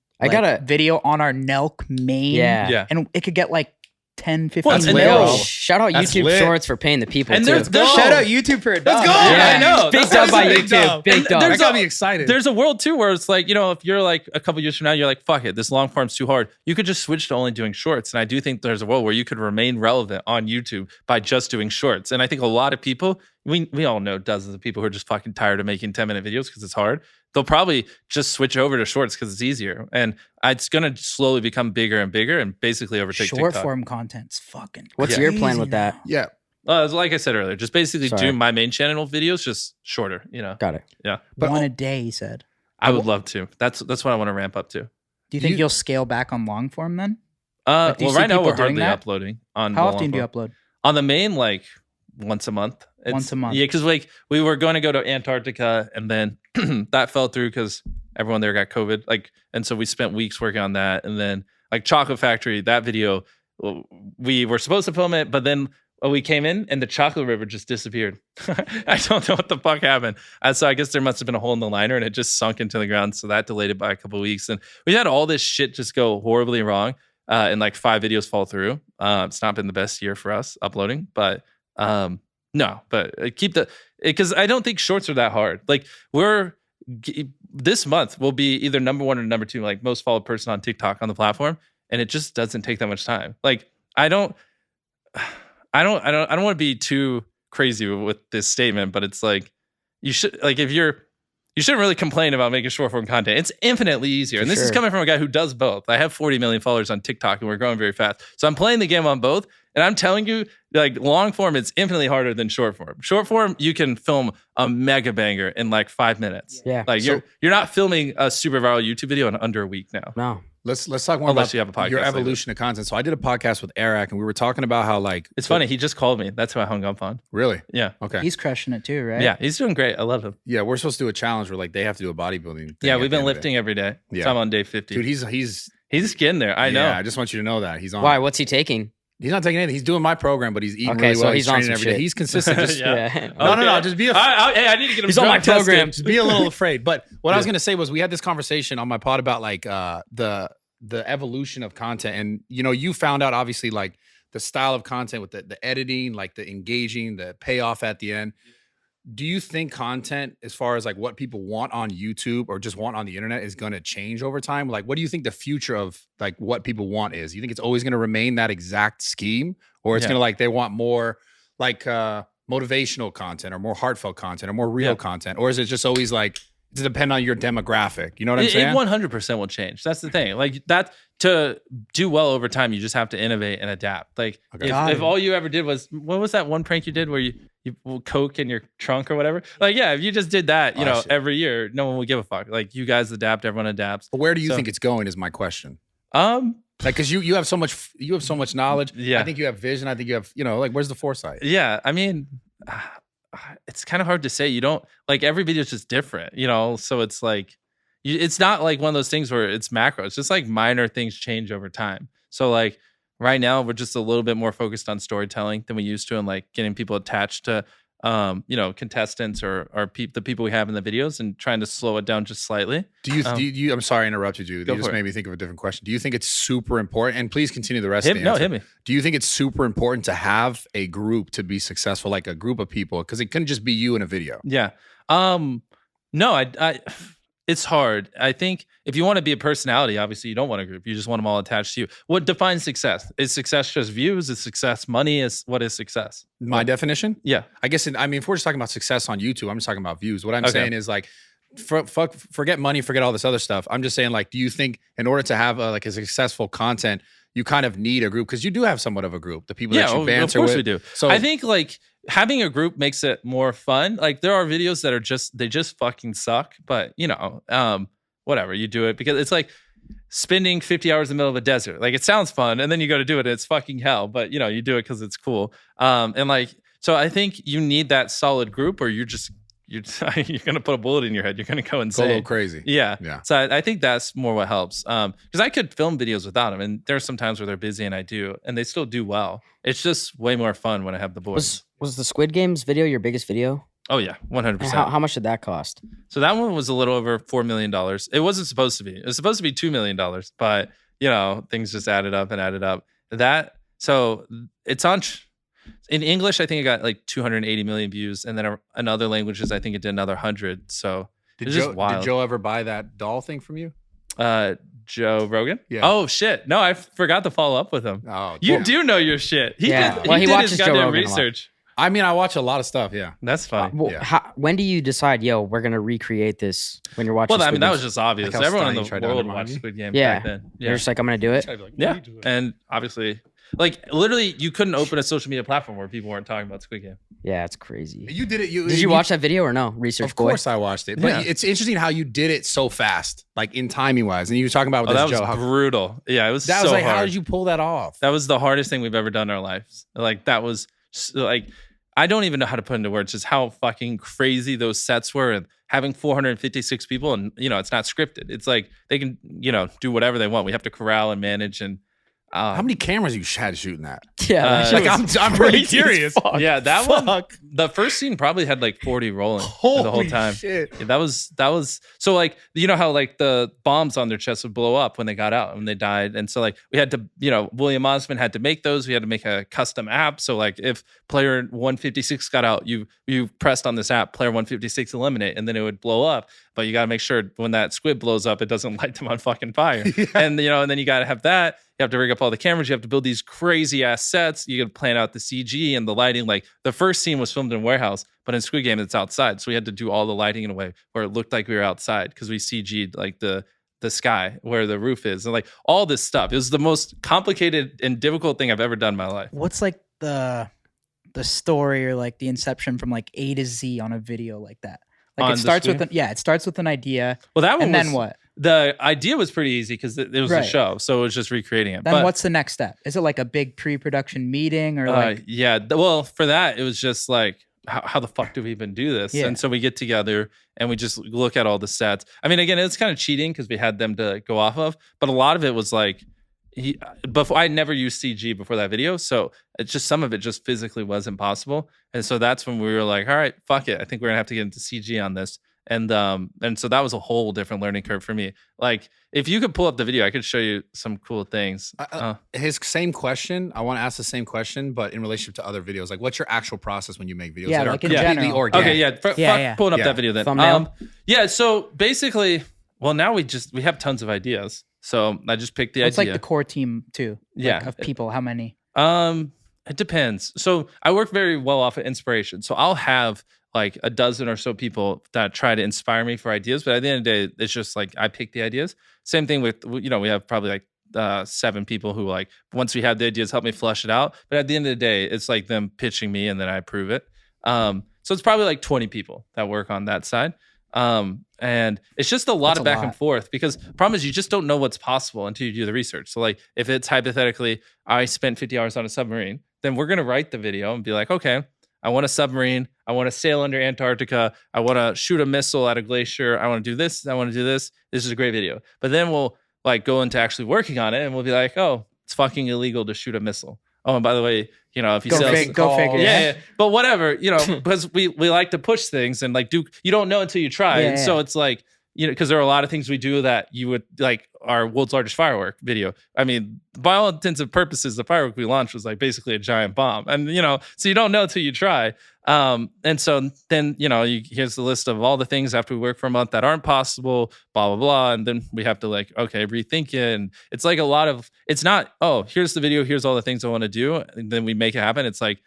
Speaker 5: video on our Nelk main.
Speaker 3: Yeah.
Speaker 5: And it could get like 10, 15
Speaker 3: Shout out YouTube Shorts for paying the people.
Speaker 4: And
Speaker 3: too.
Speaker 5: Shout out YouTube for a dub.
Speaker 2: Let's go.
Speaker 4: Yeah, I know.
Speaker 3: Big dub by YouTube. Big dub.
Speaker 2: That got me excited.
Speaker 4: There's a world too where it's like, if you're like a couple years from now, you're like, fuck it, this long form's too hard. You could just switch to only doing shorts. And I do think there's a world where you could remain relevant on YouTube by just doing shorts. And I think a lot of people, we all know dozens of people who are just fucking tired of making 10-minute videos because it's hard. They'll probably just switch over to shorts because it's easier. And it's going to slowly become bigger and bigger and basically overtake TikTok.
Speaker 5: Short form content's fucking
Speaker 3: What's your plan with that?
Speaker 2: Yeah.
Speaker 4: Like I said earlier, just basically do my main channel videos just shorter,
Speaker 3: Got it.
Speaker 4: Yeah.
Speaker 5: But one a day, he said.
Speaker 4: I would love to. That's what I want to ramp up to.
Speaker 5: Do you think you'll scale back on long form then?
Speaker 4: Well, right now we're hardly uploading on.
Speaker 5: How often do you upload?
Speaker 4: On the main, like once a month.
Speaker 5: Once a month.
Speaker 4: Yeah, because like we were going to go to Antarctica and then that fell through because everyone there got COVID. Like, and so we spent weeks working on that. And then like Chocolate Factory, that video, we were supposed to film it, but then we came in and the chocolate river just disappeared. I don't know what the fuck happened. So I guess there must have been a hole in the liner and it just sunk into the ground. So that delayed it by a couple of weeks. And we had all this shit just go horribly wrong and like 5 videos fall through. It's not been the best year for us uploading, but no, but because I don't think shorts are that hard. Like this month we'll be either number 1 or number 2, like most followed person on TikTok on the platform. And it just doesn't take that much time. Like I don't want to be too crazy with this statement, but it's like you should you shouldn't really complain about making short form content. It's infinitely easier. And this is coming from a guy who does both. I have 40 million followers on TikTok and we're growing very fast. So I'm playing the game on both. And I'm telling you, like long form, it's infinitely harder than short form. Short form, you can film a mega banger in like 5 minutes.
Speaker 3: Yeah.
Speaker 4: Like you're not filming a super viral YouTube video in under a week now.
Speaker 3: No.
Speaker 2: Let's talk more
Speaker 4: Unless
Speaker 2: about
Speaker 4: you have a podcast
Speaker 2: your evolution of content. So I did a podcast with Eric and we were talking about how like
Speaker 4: it's funny. He just called me. That's who I hung up on.
Speaker 2: Really?
Speaker 4: Yeah.
Speaker 2: Okay.
Speaker 5: He's crushing it too, right?
Speaker 4: Yeah, he's doing great. I love him.
Speaker 2: Yeah, we're supposed to do a challenge where like they have to do a bodybuilding thing.
Speaker 4: Yeah, we've been lifting every day.
Speaker 2: Yeah.
Speaker 4: So I'm on day 50.
Speaker 2: Dude, he's
Speaker 4: getting there. I know.
Speaker 2: Yeah, I just want you to know that he's on.
Speaker 3: Why? What's he taking?
Speaker 2: He's not taking anything. He's doing my program, but he's eating
Speaker 3: Okay,
Speaker 2: really
Speaker 3: so
Speaker 2: well.
Speaker 3: he's on
Speaker 2: training
Speaker 3: some
Speaker 2: every day.
Speaker 3: shit.
Speaker 2: He's consistent. Just,
Speaker 3: Yeah.
Speaker 2: No. Just be
Speaker 4: I need to get him.
Speaker 3: He's on my program.
Speaker 2: Just be a little afraid. But what I was gonna say was we had this conversation on my pod about like the evolution of content, and you found out obviously like the style of content with the editing, like the engaging, the payoff at the end. Do you think content, as far as like what people want on YouTube or just want on the internet, is going to change over time? Like, what do you think the future of like what people want is? You think it's always going to remain that exact scheme, or it's going to like they want more like motivational content or more heartfelt content or more real content, or is it just always like to depend on your demographic. You know what I'm saying?
Speaker 4: It 100% will change. That's the thing. Like that, to do well over time, you just have to innovate and adapt. Like if all you ever did was, what was that one prank you did where you Coke in your trunk or whatever? Like, yeah, if you just did that, every year, no one would give a fuck. Like you guys adapt, everyone adapts.
Speaker 2: But where do you think it's going is my question. Like, cause you have so much knowledge.
Speaker 4: Yeah.
Speaker 2: I think you have vision. I think you have, like, where's the foresight?
Speaker 4: Yeah. I mean, it's kind of hard to say. You don't, like, every video is just different, so it's like, it's not like one of those things where it's macro. It's just like minor things change over time. So like right now we're just a little bit more focused on storytelling than we used to, and like getting people attached to, contestants or the people we have in the videos, and trying to slow it down just slightly. Do
Speaker 2: you I'm sorry I interrupted you. You just made me think of a different question. Do you think it's super important? And please continue the rest of the answer.
Speaker 4: Hit me.
Speaker 2: Do you think it's super important to have a group to be successful, like a group of people? Because it couldn't just be you in a video.
Speaker 4: Yeah. No, I it's hard. I think if you want to be a personality, obviously you don't want a group. You just want them all attached to you. What defines success? Is success just views? Is success money? What is success?
Speaker 2: My definition?
Speaker 4: Yeah.
Speaker 2: I guess, if we're just talking about success on YouTube, I'm just talking about views. What I'm saying is like, forget money, forget all this other stuff. I'm just saying, like, do you think in order to have a successful content, you kind of need a group? Because you do have somewhat of a group, the people that you banter with.
Speaker 4: Of course we do. So I think like having a group makes it more fun. Like there are videos that are they just fucking suck, but whatever, you do it because it's like spending 50 hours in the middle of a desert. Like it sounds fun, and then you go to do it, and it's fucking hell, but you do it because it's cool. And like, so I think you need that solid group, or you're gonna put a bullet in your head. You're gonna go insane.
Speaker 2: Go a little crazy.
Speaker 4: Yeah. So I think that's more what helps. Because I could film videos without them, and there's some times where they're busy, and I do, and they still do well. It's just way more fun when I have the boys.
Speaker 3: Was the Squid Games video your biggest video?
Speaker 4: Oh yeah, 100%.
Speaker 3: How much did that cost?
Speaker 4: So that one was a little over $4 million. It wasn't supposed to be. It was supposed to be $2 million, but things just added up and added up. So it's on. In English, I think it got like 280 million views, and then in other languages, I think it did another 100. So
Speaker 2: did Joe ever buy that doll thing from you?
Speaker 4: Joe Rogan?
Speaker 2: Yeah.
Speaker 4: Oh shit! No, I forgot to follow up with him.
Speaker 2: Oh,
Speaker 4: you do know your shit. He did
Speaker 3: watches
Speaker 4: his
Speaker 3: Joe
Speaker 4: goddamn
Speaker 3: Rogan
Speaker 4: research.
Speaker 2: I mean, I watch a lot of stuff. Yeah,
Speaker 4: that's funny.
Speaker 3: When do you decide, we're gonna recreate this when you're watching?
Speaker 4: Well,
Speaker 3: Squid
Speaker 4: that
Speaker 3: Games?
Speaker 4: was just obvious.
Speaker 2: Like
Speaker 4: everyone in the world watched Squid Game back then. Yeah,
Speaker 3: you're just like, I'm gonna do it.
Speaker 4: Yeah, and obviously, like literally, you couldn't open a social media platform where people weren't talking about Squid Game.
Speaker 3: Yeah, it's crazy.
Speaker 2: You did it.
Speaker 3: Did you watch that video or no? Research.
Speaker 2: Of course, I watched it. But it's interesting how you did it so fast, like in timing wise. And you were talking about with this
Speaker 4: Joe. That was brutal. Yeah, it was.
Speaker 2: That was like,
Speaker 4: hard.
Speaker 2: how did you pull that off?
Speaker 4: That was the hardest thing we've ever done in our lives. Like that was like, I don't even know how to put into words just how fucking crazy those sets were, and having 456 people, and it's not scripted. It's like they can do whatever they want. We have to corral and manage. And
Speaker 2: how many cameras you had shooting that?
Speaker 3: Yeah,
Speaker 2: I'm really curious.
Speaker 4: Yeah, that one. The first scene probably had like 40 rolling the whole time.
Speaker 2: Shit.
Speaker 4: Yeah, that was so like how like the bombs on their chests would blow up when they got out, when they died, and so like we had to William Osman had to make those. We had to make a custom app. So like if player 156 got out, you pressed on this app, player 156 eliminate, and then it would blow up. But you got to make sure when that squid blows up, it doesn't light them on fucking fire. Yeah. And and then you got to have that. You have to rig up all the cameras. You have to build these crazy ass sets. You got to plan out the CG and the lighting. Like the first scene was filmed in a warehouse, but in Squid Game it's outside. So we had to do all the lighting in a way where it looked like we were outside because we CG'd like the sky where the roof is, and like all this stuff. It was the most complicated and difficult thing I've ever done in my life.
Speaker 5: What's like the story or like the inception from like A to Z on a video like that? Like it starts with an idea.
Speaker 4: Well, that one.
Speaker 5: And then what?
Speaker 4: The idea was pretty easy because it was a show, so it was just recreating it.
Speaker 5: Then what's the next step? Is it like a big pre-production meeting or like?
Speaker 4: Yeah. Well, for that, it was just like, how the fuck do we even do this?
Speaker 5: Yeah.
Speaker 4: And so we get together and we just look at all the sets. I mean, again, it's kind of cheating because we had them to go off of, but a lot of it was like, before I never used CG before that video, so it's just some of it just physically wasn't possible, and so that's when we were like, all right, fuck it, I think we're gonna have to get into CG on this, and so that was a whole different learning curve for me. Like if you could pull up the video, I could show you some cool things.
Speaker 2: His same question, I want to ask the same question, but in relationship to other videos, like what's your actual process when you make videos?
Speaker 5: Yeah,
Speaker 2: that
Speaker 5: like
Speaker 2: are
Speaker 5: in
Speaker 2: completely
Speaker 5: general.
Speaker 2: organic?
Speaker 4: Okay, pulling up that video then.
Speaker 3: Thumbnail?
Speaker 4: So basically, well, now we have tons of ideas. So I just picked the idea.
Speaker 5: It's like the core team too.
Speaker 4: Yeah.
Speaker 5: Of people. How many?
Speaker 4: It depends. So I work very well off of inspiration. So I'll have like a dozen or so people that try to inspire me for ideas. But at the end of the day, it's just like I pick the ideas. Same thing with, we have probably like 7 people who like, once we have the ideas, help me flush it out. But at the end of the day, it's like them pitching me and then I approve it. So it's probably like 20 people that work on that side. And it's just a lot of back and forth, because the problem is you just don't know what's possible until you do the research. So like if it's hypothetically, I spent 50 hours on a submarine, then we're going to write the video and be like, okay, I want a submarine. I want to sail under Antarctica. I want to shoot a missile at a glacier. I want to do this. I want to do this. This is a great video. But then we'll like go into actually working on it and we'll be like, oh, it's fucking illegal to shoot a missile. Oh, and by the way, if you
Speaker 5: go figure.
Speaker 4: Yeah. But whatever, because we like to push things and like you don't know until you try.
Speaker 5: Yeah,
Speaker 4: and so it's like, because there are a lot of things we do that you would like our world's largest firework video. I mean, by all intents and purposes, the firework we launched was like basically a giant bomb. And, so you don't know until you try. And so then, here's the list of all the things after we work for a month that aren't possible, blah, blah, blah. And then we have to like, okay, rethink it. And it's like it's not, oh, here's the video, here's all the things I want to do. And then we make it happen. It's like,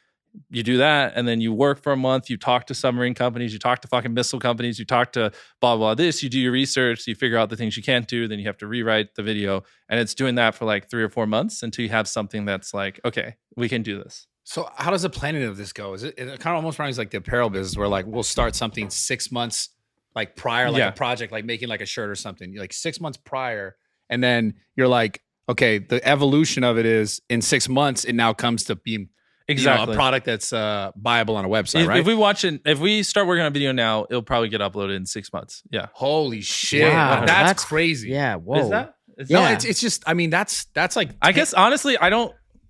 Speaker 4: you do that, and then you work for a month, you talk to submarine companies, you talk to fucking missile companies, you talk to blah, blah, this, you do your research, you figure out the things you can't do, then you have to rewrite the video. And it's doing that for like 3 or 4 months until you have something that's like, okay, we can do this.
Speaker 2: So how does the planning of this go? It kind of almost reminds like the apparel business, where like we'll start something 6 months like prior, like a project, like making like a shirt or something, like 6 months prior. And then you're like, okay, the evolution of it is in 6 months, it now comes to being a product that's buyable on a website, right?
Speaker 4: If we start working on a video now, it'll probably get uploaded in 6 months. Yeah.
Speaker 2: Holy shit.
Speaker 3: Wow,
Speaker 2: that's crazy.
Speaker 3: Yeah. Whoa.
Speaker 4: Is that?
Speaker 2: No, it's just, I mean, that's like,
Speaker 4: I guess honestly, I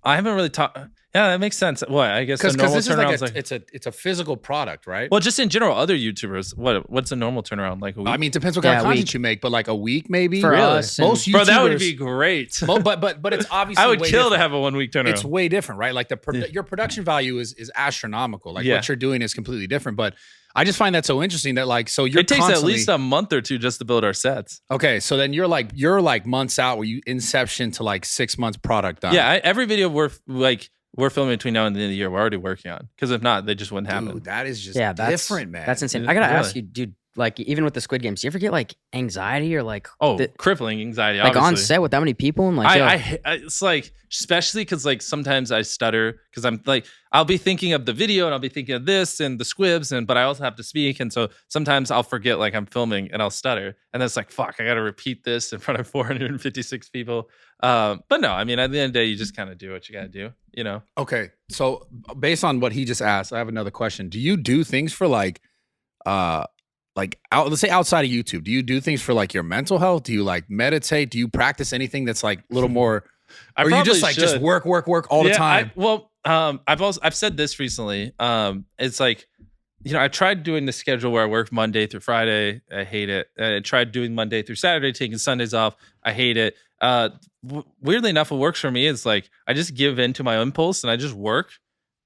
Speaker 4: haven't really talked. Yeah, that makes sense. What I guess
Speaker 2: because this is like
Speaker 4: it's
Speaker 2: a physical product, right?
Speaker 4: Well, just in general, other YouTubers, what's a normal turnaround, like a week?
Speaker 2: I mean, it depends what kind of content you make, but like a week maybe.
Speaker 3: For us,
Speaker 2: most YouTubers,
Speaker 4: bro, that would be great.
Speaker 2: But it's obviously
Speaker 4: I would kill to have a 1 week turnaround.
Speaker 2: It's way different, right? Like your production value is astronomical. Like what you're doing is completely different. But I just find that so interesting that like it
Speaker 4: takes at least a month or 2 just to build our sets.
Speaker 2: Okay, so then you're like months out where you inception to like 6 months product done.
Speaker 4: Yeah, every video we're filming between now and the end of the year. We're already working on, because if not, they just wouldn't happen.
Speaker 2: Dude, that is just different, man.
Speaker 3: That's insane. I gotta ask you, dude. Like even with the Squid Games, do you ever get like anxiety or like
Speaker 4: crippling anxiety?
Speaker 3: Like
Speaker 4: obviously.
Speaker 3: on set with that many people and like
Speaker 4: it's like, especially because like sometimes I stutter because I'm like I'll be thinking of the video and I'll be thinking of this and the squibs but I also have to speak, and so sometimes I'll forget like I'm filming and I'll stutter, and then it's like fuck, I got to repeat this in front of 456 people. But no, I mean at the end of the day, you just kind of do what you got to do,
Speaker 2: Okay, so based on what he just asked, I have another question. Do you do things for like let's say outside of YouTube, do you do things for like your mental health? Do you like meditate? Do you practice anything that's like a little more, or you just like just work all the time?
Speaker 4: I've said this recently. It's like, I tried doing the schedule where I work Monday through Friday. I hate it. I tried doing Monday through Saturday, taking Sundays off. I hate it. Weirdly enough, what works for me is like, I just give in to my impulse and I just work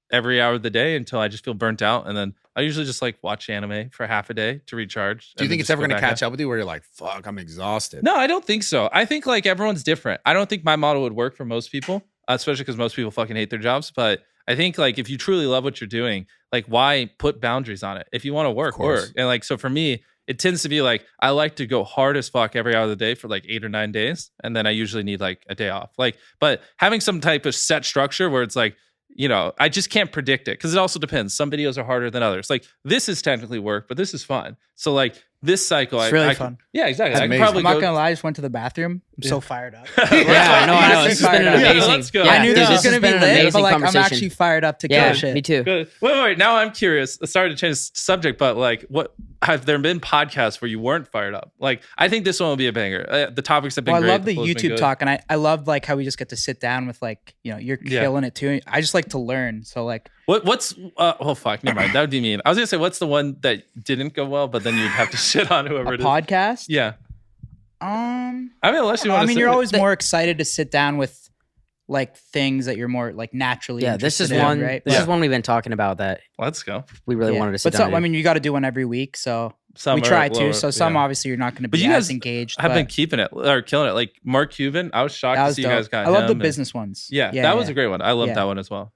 Speaker 4: every hour of the day until I just feel burnt out. And then I usually just like watch anime for half a day to recharge.
Speaker 2: Do you think it's ever going to catch up with you where you're like, fuck, I'm exhausted?
Speaker 4: No, I don't think so. I think like everyone's different. I don't think my model would work for most people, especially because most people fucking hate their jobs. But I think like if you truly love what you're doing, like why put boundaries on it? If you want to work. And like, so for me, it tends to be like, I like to go hard as fuck every hour of the day for like 8 or 9 days. And then I usually need like a day off. Like, but having some type of set structure where it's like, I just can't predict it because it also depends. Some videos are harder than others. Like this is technically work, but this is fun. So like this cycle,
Speaker 5: it's really fun.
Speaker 4: Yeah, exactly.
Speaker 5: I'm not gonna lie. I just went to the bathroom. I'm so fired up.
Speaker 3: Yeah, no, this has been amazing.
Speaker 4: Let's go.
Speaker 3: Yeah,
Speaker 5: I knew
Speaker 3: dude,
Speaker 5: this was gonna be lit, but like I'm
Speaker 3: conversation.
Speaker 5: actually fired up to kill shit.
Speaker 3: Me too.
Speaker 4: Good. Wait. Now I'm curious. Sorry to change the subject, but like, what have there been podcasts where you weren't fired up? Like, I think this one will be a banger. The topics have been great.
Speaker 5: I love the YouTube talk, and I love like how we just get to sit down with like you're killing it too. I just like to learn. So like,
Speaker 4: what's oh fuck, never mind. That would be mean. I was gonna say what's the one that didn't go well, but then you'd have to shit on whoever it is.
Speaker 5: Podcast?
Speaker 4: Yeah. I mean, unless you want to.
Speaker 5: I mean, you're always more excited to sit down with like things that you're more like naturally.
Speaker 3: Yeah, this is
Speaker 5: in,
Speaker 3: one.
Speaker 5: Right?
Speaker 3: This is one we've been talking about that.
Speaker 4: Let's go.
Speaker 3: We really wanted to sit down.
Speaker 5: I mean, you got to do one every week, so
Speaker 4: some
Speaker 5: we try to. So some obviously you're not going to be as engaged.
Speaker 4: Have been keeping it or killing it. Like Mark Cuban, I was shocked to see you guys got.
Speaker 5: I love the business ones.
Speaker 4: Yeah, that was a great one. I love that one as well.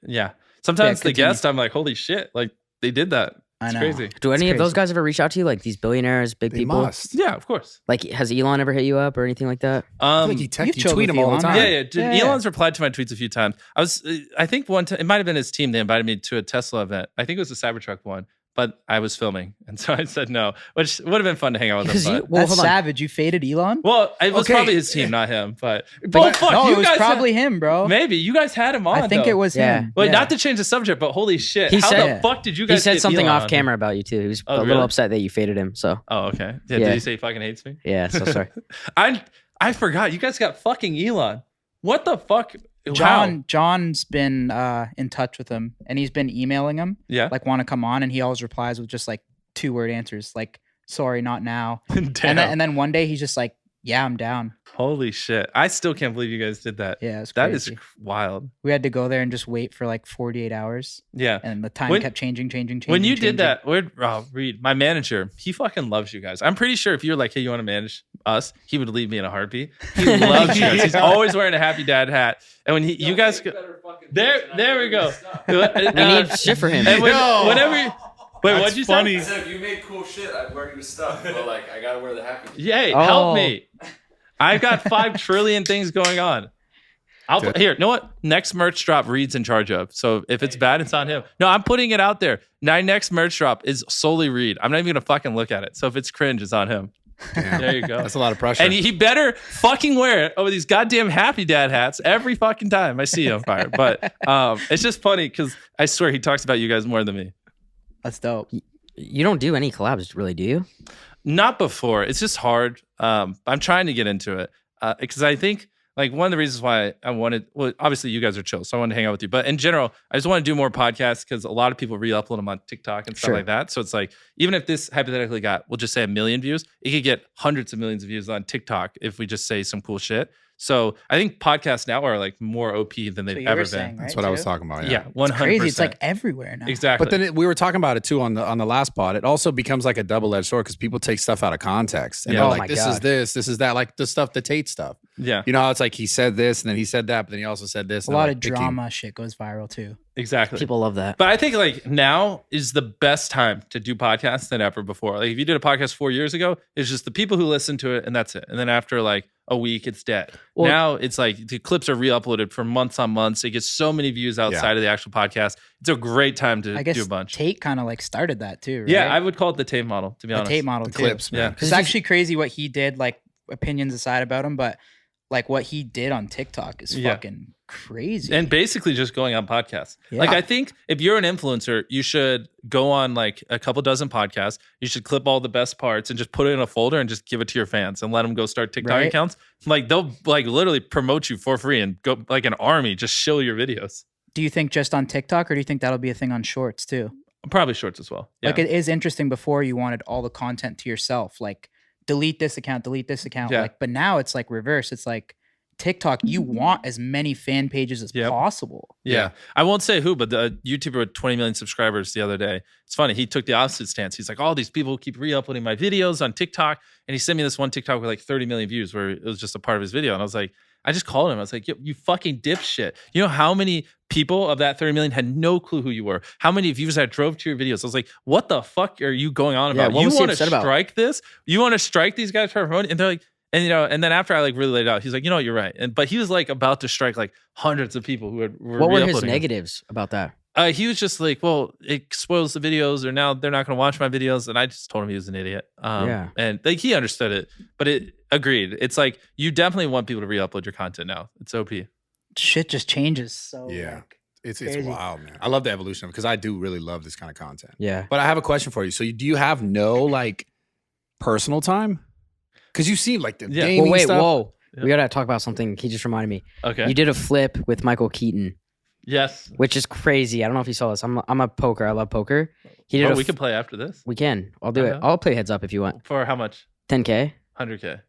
Speaker 4: Yeah, sometimes the guest, I'm like, holy shit, like they did that.
Speaker 5: I know.
Speaker 4: crazy.
Speaker 3: Do any of those
Speaker 5: crazy.
Speaker 3: guys ever reach out to you, like these billionaires, big
Speaker 2: They
Speaker 3: people?
Speaker 2: must.
Speaker 4: Yeah, of course.
Speaker 3: Like, has Elon ever hit you up or anything like that?
Speaker 2: I feel like
Speaker 5: you've
Speaker 2: you
Speaker 5: chilled
Speaker 2: tweet
Speaker 5: with
Speaker 2: him all the
Speaker 5: Elon.
Speaker 2: time.
Speaker 4: Yeah. Dude,
Speaker 5: Yeah.
Speaker 4: Elon's replied to my tweets a few times. I think one time, it might have been his team. They invited me to a Tesla event. I think it was the Cybertruck one, but I was filming. And so I said no, which would have been fun to hang out with
Speaker 3: Because
Speaker 4: him.
Speaker 3: you,
Speaker 4: But,
Speaker 3: well,
Speaker 5: That's
Speaker 3: hold on.
Speaker 5: savage. You faded Elon?
Speaker 4: well, it was
Speaker 2: Okay.
Speaker 4: probably his team, not him. But oh, fuck,
Speaker 5: no,
Speaker 4: you
Speaker 5: it was
Speaker 4: guys
Speaker 5: probably him, bro.
Speaker 4: maybe you guys had him on.
Speaker 5: I think
Speaker 4: though.
Speaker 5: it was
Speaker 3: Yeah.
Speaker 5: him.
Speaker 4: Wait,
Speaker 5: Yeah.
Speaker 4: not to change the subject, but holy shit.
Speaker 3: He
Speaker 4: How
Speaker 3: said-
Speaker 4: the fuck did you
Speaker 3: He
Speaker 4: guys
Speaker 3: said
Speaker 4: get
Speaker 3: something
Speaker 4: Elon
Speaker 3: off
Speaker 4: on?
Speaker 3: camera about you too. He was
Speaker 4: Oh,
Speaker 3: a
Speaker 4: really?
Speaker 3: little upset that you faded him. So
Speaker 4: Oh, okay. Yeah,
Speaker 3: Yeah.
Speaker 4: Did he say he fucking hates me?
Speaker 3: yeah, so sorry.
Speaker 4: I forgot. You guys got fucking Elon. What the fuck?
Speaker 5: John's been in touch with him, and he's been emailing him.
Speaker 4: Yeah.
Speaker 5: Like, want to come on, and he always replies with just like 2-word answers, like "sorry, not now."
Speaker 4: Damn.
Speaker 5: And then one day he's just like, "Yeah, I'm down."
Speaker 4: Holy shit. I still can't believe you guys did that.
Speaker 5: Yeah, it's
Speaker 4: That is
Speaker 5: crazy.
Speaker 4: wild.
Speaker 5: We had to go there and just wait for like 48 hours,
Speaker 4: Yeah.
Speaker 5: and the time
Speaker 4: When-
Speaker 5: kept changing.
Speaker 4: When you did that, Reed, my manager, he fucking loves you guys. I'm pretty sure if you're like, hey, you want to manage us, he would leave me in a heartbeat. He loves you guys. He's always wearing a happy dad hat. And when you guys go, there we go.
Speaker 3: We need shit for him.
Speaker 4: And whenever you, wait, what'd you
Speaker 6: funny.
Speaker 4: say?
Speaker 7: If you make cool shit, I'd wear your stuff. But like, I gotta wear the happy.
Speaker 4: Yay,
Speaker 3: Oh.
Speaker 4: help me. I've got 5 trillion things going on. Here, you know what? Next merch drop, Reed's in charge of. So if it's bad, it's on him. No, I'm putting it out there. My next merch drop is solely Reed. I'm not even gonna fucking look at it. So if it's cringe, it's on him.
Speaker 2: Damn.
Speaker 4: There you go.
Speaker 2: That's a lot of pressure.
Speaker 4: And he better fucking wear it over these goddamn happy dad hats every fucking time I see you on fire. But it's just funny because I swear he talks about you guys more than me.
Speaker 5: That's dope.
Speaker 3: You don't do any collabs, really, do you?
Speaker 4: Not before. It's just hard. I'm trying to get into it because I think like one of the reasons why I wanted, well, obviously you guys are chill, so I wanted to hang out with you. But in general, I just want to do more podcasts because a lot of people re-upload them on TikTok and stuff
Speaker 3: Sure.
Speaker 4: like that. So it's like, even if this hypothetically got, we'll just say 1 million views, it could get hundreds of millions of views on TikTok if we just say some cool shit. So I think podcasts now are like more OP than they've
Speaker 5: So you
Speaker 4: ever
Speaker 5: were
Speaker 4: been.
Speaker 5: saying, right?
Speaker 2: That's what I was
Speaker 5: too?
Speaker 2: talking about.
Speaker 4: Yeah, 100%.
Speaker 5: It's crazy. It's like everywhere now.
Speaker 4: Exactly.
Speaker 2: But then we were talking about it too on the last pod. It also becomes like a double-edged sword because people take stuff out of context and
Speaker 4: Yeah.
Speaker 2: they're
Speaker 3: Oh my
Speaker 2: like, "This is
Speaker 3: God.
Speaker 2: this is that." Like the stuff, the Tate stuff.
Speaker 4: yeah,
Speaker 2: You know, how it's like he said this and then he said that, but then he also said this.
Speaker 5: A
Speaker 2: and
Speaker 5: lot
Speaker 2: like
Speaker 5: of
Speaker 2: picking-
Speaker 5: drama shit goes viral too.
Speaker 4: exactly.
Speaker 3: People love that.
Speaker 4: But I think like now is the best time to do podcasts than ever before. Like if you did a podcast 4 years ago, it's just the people who listen to it and that's it. And then after like a week, it's dead.
Speaker 3: Well-
Speaker 4: now it's like the clips are re-uploaded for months on months. It gets so many views outside of the actual podcast. It's a great time to
Speaker 5: I guess
Speaker 4: do a bunch.
Speaker 5: Tate kind of like started that too, right?
Speaker 4: Yeah, I would call it the Tate model, to be
Speaker 5: the
Speaker 4: honest.
Speaker 5: Tate model
Speaker 2: The
Speaker 5: too.
Speaker 2: clips, man.
Speaker 4: Yeah.
Speaker 5: It's actually crazy what he did, like opinions aside about him, but like what he did on TikTok is
Speaker 4: Yeah.
Speaker 5: fucking crazy.
Speaker 4: And basically just going on podcasts.
Speaker 5: Yeah.
Speaker 4: Like I think if you're an influencer, you should go on like a couple dozen podcasts. You should clip all the best parts and just put it in a folder and just give it to your fans and let them go start TikTok
Speaker 5: Right.
Speaker 4: accounts. Like they'll like literally promote you for free and go like an army, just shill your videos.
Speaker 5: do you think just on TikTok, or do you think that'll be a thing on Shorts too?
Speaker 4: Probably shorts as well. Yeah.
Speaker 5: Like it is interesting. Before you wanted all the content to yourself, like delete this account,
Speaker 4: Yeah.
Speaker 5: like. But now it's like reverse. It's like TikTok, you want as many fan pages as
Speaker 4: Yep.
Speaker 5: possible.
Speaker 4: Yeah. I won't say who, but the YouTuber with 20 million subscribers the other day. It's funny. He took the opposite stance. He's like, all these people keep re-uploading my videos on TikTok. And he sent me this one TikTok with like 30 million views where it was just a part of his video. And I was like, I just called him. I was like, you fucking dipshit. You know how many people of that 30 million had no clue who you were? How many viewers that drove to your videos? I was like, what the fuck are you going on
Speaker 3: Yeah,
Speaker 4: about?
Speaker 3: what
Speaker 4: You
Speaker 3: was he
Speaker 4: want to
Speaker 3: upset about?
Speaker 4: strike this? You want to strike these guys for promoting? And they're like, and you know, and then after I like really laid it out, he's like, you know what, you're right. And but he was like about to strike like hundreds of people who were
Speaker 3: What were his
Speaker 4: re-uploading him.
Speaker 3: negatives about that?
Speaker 4: He was just like, well, it spoils the videos, or now they're not going to watch my videos. And I just told him he was an idiot.
Speaker 3: Yeah.
Speaker 4: And like he understood it, but it agreed. It's like you definitely want people to re-upload your content now. It's OP.
Speaker 5: Shit just changes. So
Speaker 2: Yeah.
Speaker 5: like,
Speaker 2: It's
Speaker 5: Crazy.
Speaker 2: wild, man. I love the evolution of it because I do really love this kind of content.
Speaker 3: Yeah.
Speaker 2: But I have a question for you. So do you have no like personal time? Because you seem like the
Speaker 4: Yeah.
Speaker 2: gaming
Speaker 3: Well, wait,
Speaker 2: stuff.
Speaker 3: whoa.
Speaker 4: Yeah.
Speaker 3: We gotta talk about something. He just reminded me.
Speaker 4: Okay.
Speaker 3: You did a flip with Michael Keaton,
Speaker 4: Yes.
Speaker 3: which is crazy. I don't know if you saw this. I'm a poker. I love poker. He did.
Speaker 4: Oh,
Speaker 3: a
Speaker 4: we
Speaker 3: f-
Speaker 4: can play after this.
Speaker 3: We can. I'll do it.
Speaker 4: Okay.
Speaker 3: I'll play heads up if you want.
Speaker 4: For how much?
Speaker 3: 10K.
Speaker 4: 100K.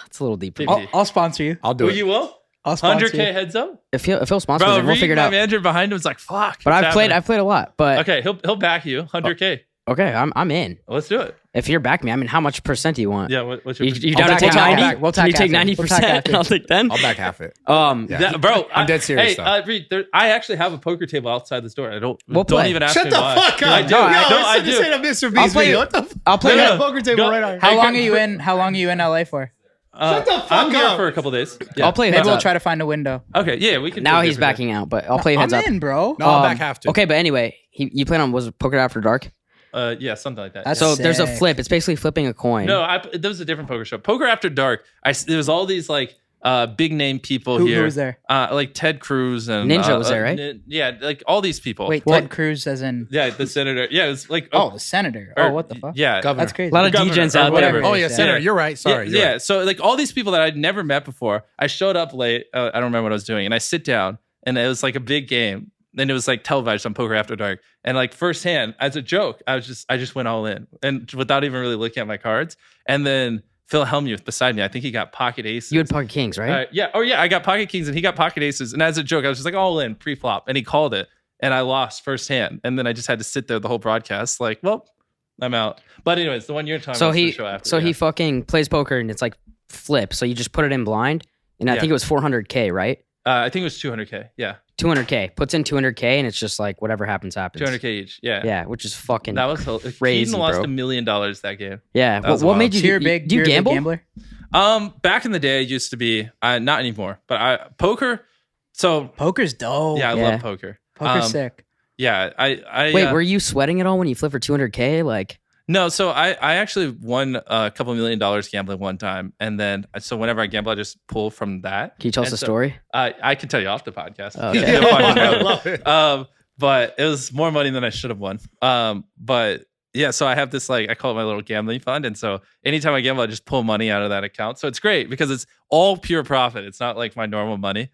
Speaker 3: It's a little deep.
Speaker 4: 50.
Speaker 5: I'll sponsor you.
Speaker 2: I'll do
Speaker 4: Oh,
Speaker 2: it.
Speaker 4: you will?
Speaker 5: I'll sponsor
Speaker 4: 100K
Speaker 5: you.
Speaker 4: heads up?
Speaker 3: If he'll sponsor
Speaker 4: Bro,
Speaker 3: it, we'll
Speaker 4: Reed,
Speaker 3: figure it
Speaker 4: my
Speaker 3: out.
Speaker 4: manager behind him is like, fuck.
Speaker 3: But
Speaker 4: it's
Speaker 3: I've played
Speaker 4: happening.
Speaker 3: a lot. But
Speaker 4: Okay, he'll back you. 100K.
Speaker 3: Okay, I'm in.
Speaker 4: Let's do it.
Speaker 3: If you're back me, I mean, how much percent do you want?
Speaker 4: Yeah, what's your
Speaker 3: You
Speaker 5: I'll
Speaker 3: down to
Speaker 5: back
Speaker 3: take
Speaker 5: half.
Speaker 3: 90?
Speaker 5: We'll
Speaker 3: Can you
Speaker 5: tack
Speaker 3: take
Speaker 5: half it. We'll tack
Speaker 3: 90%?
Speaker 5: half it.
Speaker 3: I'll take 10.
Speaker 2: I'll back half it.
Speaker 3: Yeah.
Speaker 4: Yeah, bro,
Speaker 2: I'm dead serious,
Speaker 4: Hey,
Speaker 2: though.
Speaker 4: Reed, I actually have a poker table outside this door. Don't
Speaker 3: play.
Speaker 4: even ask
Speaker 2: Shut
Speaker 4: me
Speaker 2: the
Speaker 4: why.
Speaker 2: fuck up.
Speaker 4: I do.
Speaker 2: Yo,
Speaker 4: I do.
Speaker 2: Say the Mr.
Speaker 5: I'll
Speaker 2: Beast
Speaker 5: play-
Speaker 2: video. What the fuck?
Speaker 5: I'll play.
Speaker 4: No, no.
Speaker 2: Poker table
Speaker 4: Go-
Speaker 2: right on.
Speaker 5: How
Speaker 4: Hey,
Speaker 5: long
Speaker 4: go-
Speaker 5: are you in? How long are you in LA for?
Speaker 2: Shut the fuck
Speaker 4: I'm here
Speaker 2: up.
Speaker 4: for a couple days. Yeah.
Speaker 3: I'll play
Speaker 5: Maybe
Speaker 3: heads
Speaker 5: we'll
Speaker 3: up.
Speaker 5: try to find a window.
Speaker 4: Okay, yeah, we can.
Speaker 3: Now
Speaker 4: do
Speaker 3: he's
Speaker 4: different
Speaker 3: backing out, but I'll play heads
Speaker 5: I'm
Speaker 3: up.
Speaker 5: in, bro.
Speaker 2: No, I'll back half to.
Speaker 3: Okay, but anyway, you played on, was it Poker After Dark?
Speaker 4: Yeah, something like that.
Speaker 5: That's
Speaker 3: So there's a
Speaker 5: sick.
Speaker 3: flip. It's basically flipping a coin.
Speaker 4: No, there was a different poker show. Poker After Dark. There was all these like big name people
Speaker 5: Who
Speaker 4: here.
Speaker 5: was there?
Speaker 4: Like Ted Cruz and
Speaker 3: Ninja was there, right?
Speaker 4: Yeah, like all these people.
Speaker 5: Wait, Ted Cruz as in?
Speaker 4: Yeah, the senator. Yeah, it was like
Speaker 5: Oh, the senator.
Speaker 4: or-
Speaker 5: Oh, what the fuck?
Speaker 4: Yeah,
Speaker 2: Governor.
Speaker 5: That's crazy.
Speaker 3: a lot of
Speaker 4: Governor
Speaker 3: DJs
Speaker 4: or
Speaker 3: out
Speaker 4: whatever.
Speaker 3: there.
Speaker 2: Oh, yeah, Senator.
Speaker 4: Yeah.
Speaker 2: You're right. Sorry.
Speaker 4: Yeah,
Speaker 2: You're right.
Speaker 4: so like all these people that I'd never met before, I showed up late. I don't remember what I was doing, and I sit down, and it was like a big game. Then it was like televised on Poker After Dark, and like firsthand, as a joke, I just went all in, and without even really looking at my cards. And then Phil Hellmuth beside me, I think he got pocket aces.
Speaker 3: You had Pocket Kings, right?
Speaker 4: Yeah. Oh yeah, I got pocket kings, and he got pocket aces. And as a joke, I was just like all in pre-flop, and he called it, and I lost firsthand. And then I just had to sit there the whole broadcast, like, well, I'm out. But anyways, the one you're talking
Speaker 3: So
Speaker 4: about.
Speaker 3: he
Speaker 4: the show after,
Speaker 3: he fucking plays poker and it's like flip. So you just put it in blind, and I
Speaker 4: Yeah.
Speaker 3: think it was 400K, right?
Speaker 4: I think it was 200K. Yeah,
Speaker 3: 200K puts in 200K, and it's just like whatever happens happens.
Speaker 4: 200K each. Yeah.
Speaker 3: Yeah, which is fucking
Speaker 4: That was
Speaker 3: crazy,
Speaker 4: Keaton lost
Speaker 3: bro.
Speaker 4: $1 million that game.
Speaker 3: Yeah.
Speaker 4: That was
Speaker 3: What
Speaker 4: wild.
Speaker 3: made you?
Speaker 5: So you're a
Speaker 3: Do
Speaker 5: big.
Speaker 3: you
Speaker 5: you're a big
Speaker 3: gamble?
Speaker 5: gambler?
Speaker 4: Back in the day, I used to be. Not anymore. But poker. So
Speaker 5: Poker's dope.
Speaker 4: yeah, I
Speaker 3: Yeah.
Speaker 4: love poker.
Speaker 5: Poker's sick.
Speaker 4: Yeah, I
Speaker 3: Wait, were you sweating at all when you flipped for 200K? Like,
Speaker 4: No, so I actually won a couple $1 million gambling one time, and then so whenever I gamble, I just pull from that.
Speaker 3: can you tell us
Speaker 4: And
Speaker 3: a
Speaker 4: so-
Speaker 3: story?
Speaker 4: I can tell you off the podcast.
Speaker 3: Okay.
Speaker 4: You'll find
Speaker 2: I
Speaker 4: out.
Speaker 2: love it.
Speaker 4: But it was more money than I should have won. But yeah, so I have this like I call it my little gambling fund, and so anytime I gamble, I just pull money out of that account. So it's great because it's all pure profit. It's not like my normal money.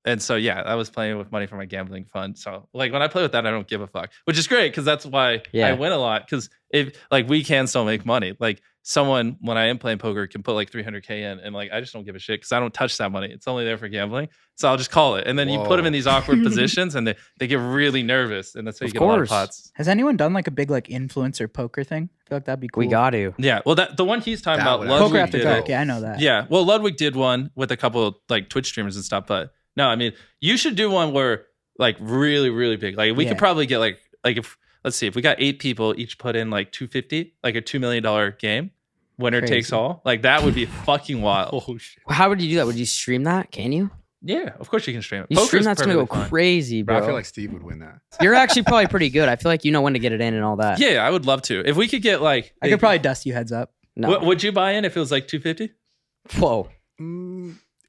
Speaker 4: And so yeah, I was playing with money from my gambling fund. So like when I play with that, I don't give a fuck, which is great because that's why
Speaker 3: Yeah.
Speaker 4: I win a lot. Because if like we can still make money. Like someone when I am playing poker can put like 300K in, and like I just don't give a shit because I don't touch that money. It's only there for gambling. So I'll just call it, and then you put them in these awkward positions, and they get really nervous, and that's how you
Speaker 3: Of
Speaker 4: get a lot of
Speaker 3: course.
Speaker 4: pots.
Speaker 5: Has anyone done like a big like influencer poker thing? I feel like that'd be cool.
Speaker 3: We got to.
Speaker 4: Yeah, well, the one he's talking
Speaker 2: That
Speaker 4: about,
Speaker 2: would
Speaker 4: Ludwig
Speaker 5: Poker After
Speaker 4: did
Speaker 5: Dark.
Speaker 4: it.
Speaker 5: Yeah, I know that.
Speaker 4: Yeah, well, Ludwig did one with a couple of, like Twitch streamers and stuff, but no, I mean, you should do one where like really, really big. Like we
Speaker 5: Yeah.
Speaker 4: could probably get like if let's see, if we got 8 people, each put in like 250, like a $2 million game, winner takes
Speaker 5: Crazy.
Speaker 4: all. Like that would be fucking wild.
Speaker 2: Oh shit.
Speaker 3: How would you do that? Would you stream that? Can you?
Speaker 4: Yeah, of course you can stream it.
Speaker 3: You
Speaker 4: Poker's
Speaker 3: stream that's gonna go
Speaker 4: perfectly fine.
Speaker 3: crazy,
Speaker 2: Bro,
Speaker 3: bro.
Speaker 2: I feel like Steve would win that.
Speaker 3: You're actually probably pretty good. I feel like you know when to get it in and all that.
Speaker 4: Yeah, I would love to. If we could get like,
Speaker 5: I could probably dust you heads up.
Speaker 3: No.
Speaker 4: Would you buy in if it was like 250?
Speaker 3: Whoa.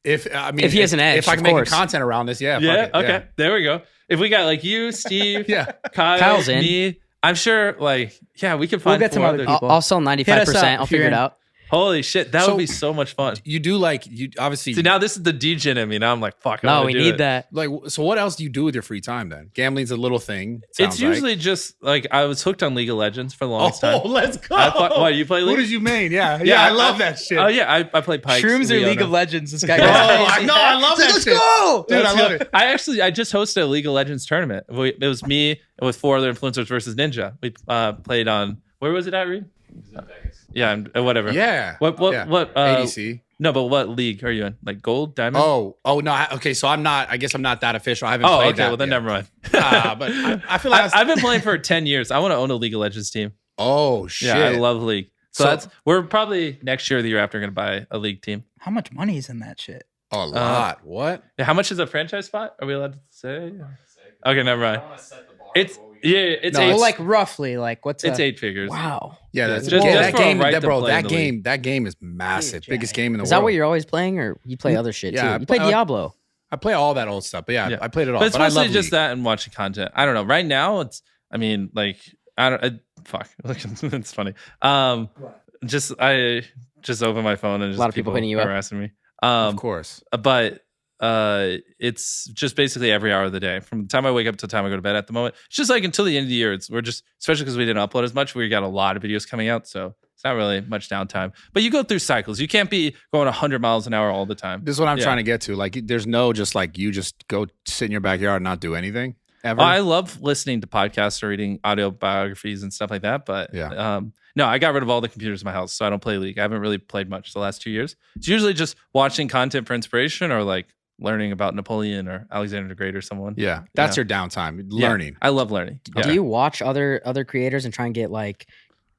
Speaker 2: If
Speaker 3: he has an edge,
Speaker 2: if I can
Speaker 3: of
Speaker 2: make
Speaker 3: course.
Speaker 2: content around this, yeah.
Speaker 4: Yeah.
Speaker 2: Fuck it,
Speaker 4: Okay. There we go. If we got like you, Steve,
Speaker 2: Yeah.
Speaker 4: Kyle,
Speaker 3: Kyle's in.
Speaker 4: me, I'm sure. Like, yeah, we could
Speaker 5: We'll
Speaker 4: find
Speaker 5: get some
Speaker 4: 4
Speaker 5: other
Speaker 4: other
Speaker 5: people.
Speaker 3: I'll sell
Speaker 5: Hit
Speaker 3: 95%.
Speaker 5: us up
Speaker 3: I'll
Speaker 5: if you're
Speaker 3: figure it
Speaker 5: in.
Speaker 3: out.
Speaker 4: Holy shit, that
Speaker 2: So-
Speaker 4: would be so much fun.
Speaker 2: You do like you obviously
Speaker 4: See, now this is the DJ in me. Now I'm like, fuck. I
Speaker 3: No,
Speaker 4: wanna
Speaker 3: we
Speaker 4: do
Speaker 3: need
Speaker 4: it.
Speaker 3: that.
Speaker 2: like so what else do you do with your free time then? Gambling's a little thing. sounds
Speaker 4: It's usually just like I was hooked on League of Legends for the longest
Speaker 2: like.
Speaker 4: time.
Speaker 2: Oh, let's go.
Speaker 4: What, you play
Speaker 2: What
Speaker 4: League?
Speaker 2: did you mean? Yeah, I love that shit.
Speaker 4: Oh yeah, I play Pikes.
Speaker 5: Shrooms or
Speaker 4: Leona.
Speaker 5: League of Legends? This guy
Speaker 2: Oh,
Speaker 5: goes
Speaker 2: I
Speaker 5: crazy.
Speaker 2: know, I love that
Speaker 5: Let's
Speaker 2: shit.
Speaker 5: go!
Speaker 2: Dude, I
Speaker 4: Let's
Speaker 2: love
Speaker 4: go.
Speaker 2: it.
Speaker 4: I just hosted a League of Legends tournament. It was me with 4 other influencers versus Ninja. We played on where was it at, Reed? Yeah, whatever.
Speaker 2: Yeah.
Speaker 4: What
Speaker 2: Yeah.
Speaker 4: ADC? No, but what league are you in? Like gold, diamond?
Speaker 2: Oh no. Okay, so I guess I'm not that official. I haven't
Speaker 4: Oh,
Speaker 2: played
Speaker 4: okay.
Speaker 2: that
Speaker 4: Well, then
Speaker 2: yet.
Speaker 4: never mind.
Speaker 2: But I feel like
Speaker 4: I've been playing for 10 years. I want to own a League of Legends team.
Speaker 2: oh shit.
Speaker 4: Yeah, I love League. So,
Speaker 2: So-
Speaker 4: that's we're probably next year or the year after going to buy a League team.
Speaker 5: How much money is in that shit?
Speaker 2: a lot. What?
Speaker 4: Yeah, how much is a franchise spot? Are we allowed to say? Okay, never mind. It's it's
Speaker 2: No,
Speaker 4: eight.
Speaker 5: Well, like roughly, like what's
Speaker 4: it's
Speaker 5: a,
Speaker 4: 8 figures.
Speaker 5: Wow.
Speaker 2: Yeah, that's
Speaker 4: Just-
Speaker 2: yeah,
Speaker 4: just
Speaker 2: that
Speaker 4: for a
Speaker 2: game.
Speaker 4: right
Speaker 2: That,
Speaker 4: to
Speaker 2: bro,
Speaker 4: play in
Speaker 2: that
Speaker 4: the
Speaker 2: game. That game is massive.
Speaker 5: Huge,
Speaker 2: Biggest
Speaker 5: yeah.
Speaker 2: game in the
Speaker 3: Is
Speaker 2: world.
Speaker 3: that what you're always playing, or you play other shit
Speaker 2: Yeah,
Speaker 3: too? You play
Speaker 2: I-
Speaker 3: Diablo.
Speaker 2: I play all that old stuff, but yeah,
Speaker 4: Yeah.
Speaker 2: I played it all.
Speaker 4: But it's
Speaker 2: I
Speaker 4: mostly
Speaker 2: love
Speaker 4: just
Speaker 2: League.
Speaker 4: that and watching content. I don't know. Right now, it's. I mean, like I don't. Fuck. It's funny. Just I just open my phone and just
Speaker 3: lot of people hitting you up.
Speaker 4: harassing me.
Speaker 2: Of course.
Speaker 4: But it's just basically every hour of the day from the time I wake up to the time I go to bed at the moment. It's just like until the end of the year. We're just, especially because we didn't upload as much, we got a lot of videos coming out. So it's not really much downtime, but you go through cycles. You can't be going 100 miles an hour all the time.
Speaker 2: This is what I'm
Speaker 4: Yeah.
Speaker 2: trying to get to. Like, there's no just like you just go sit in your backyard and not do anything. ever?
Speaker 4: I love listening to podcasts or reading audio biographies and stuff like that. But no, I got rid of all the computers in my house, so I don't play League. I haven't really played much the last 2 years. It's usually just watching content for inspiration or like learning about Napoleon or Alexander the Great or someone.
Speaker 2: Yeah, that's your downtime, learning.
Speaker 4: I love learning. Yeah.
Speaker 3: Do you watch other creators and try and get like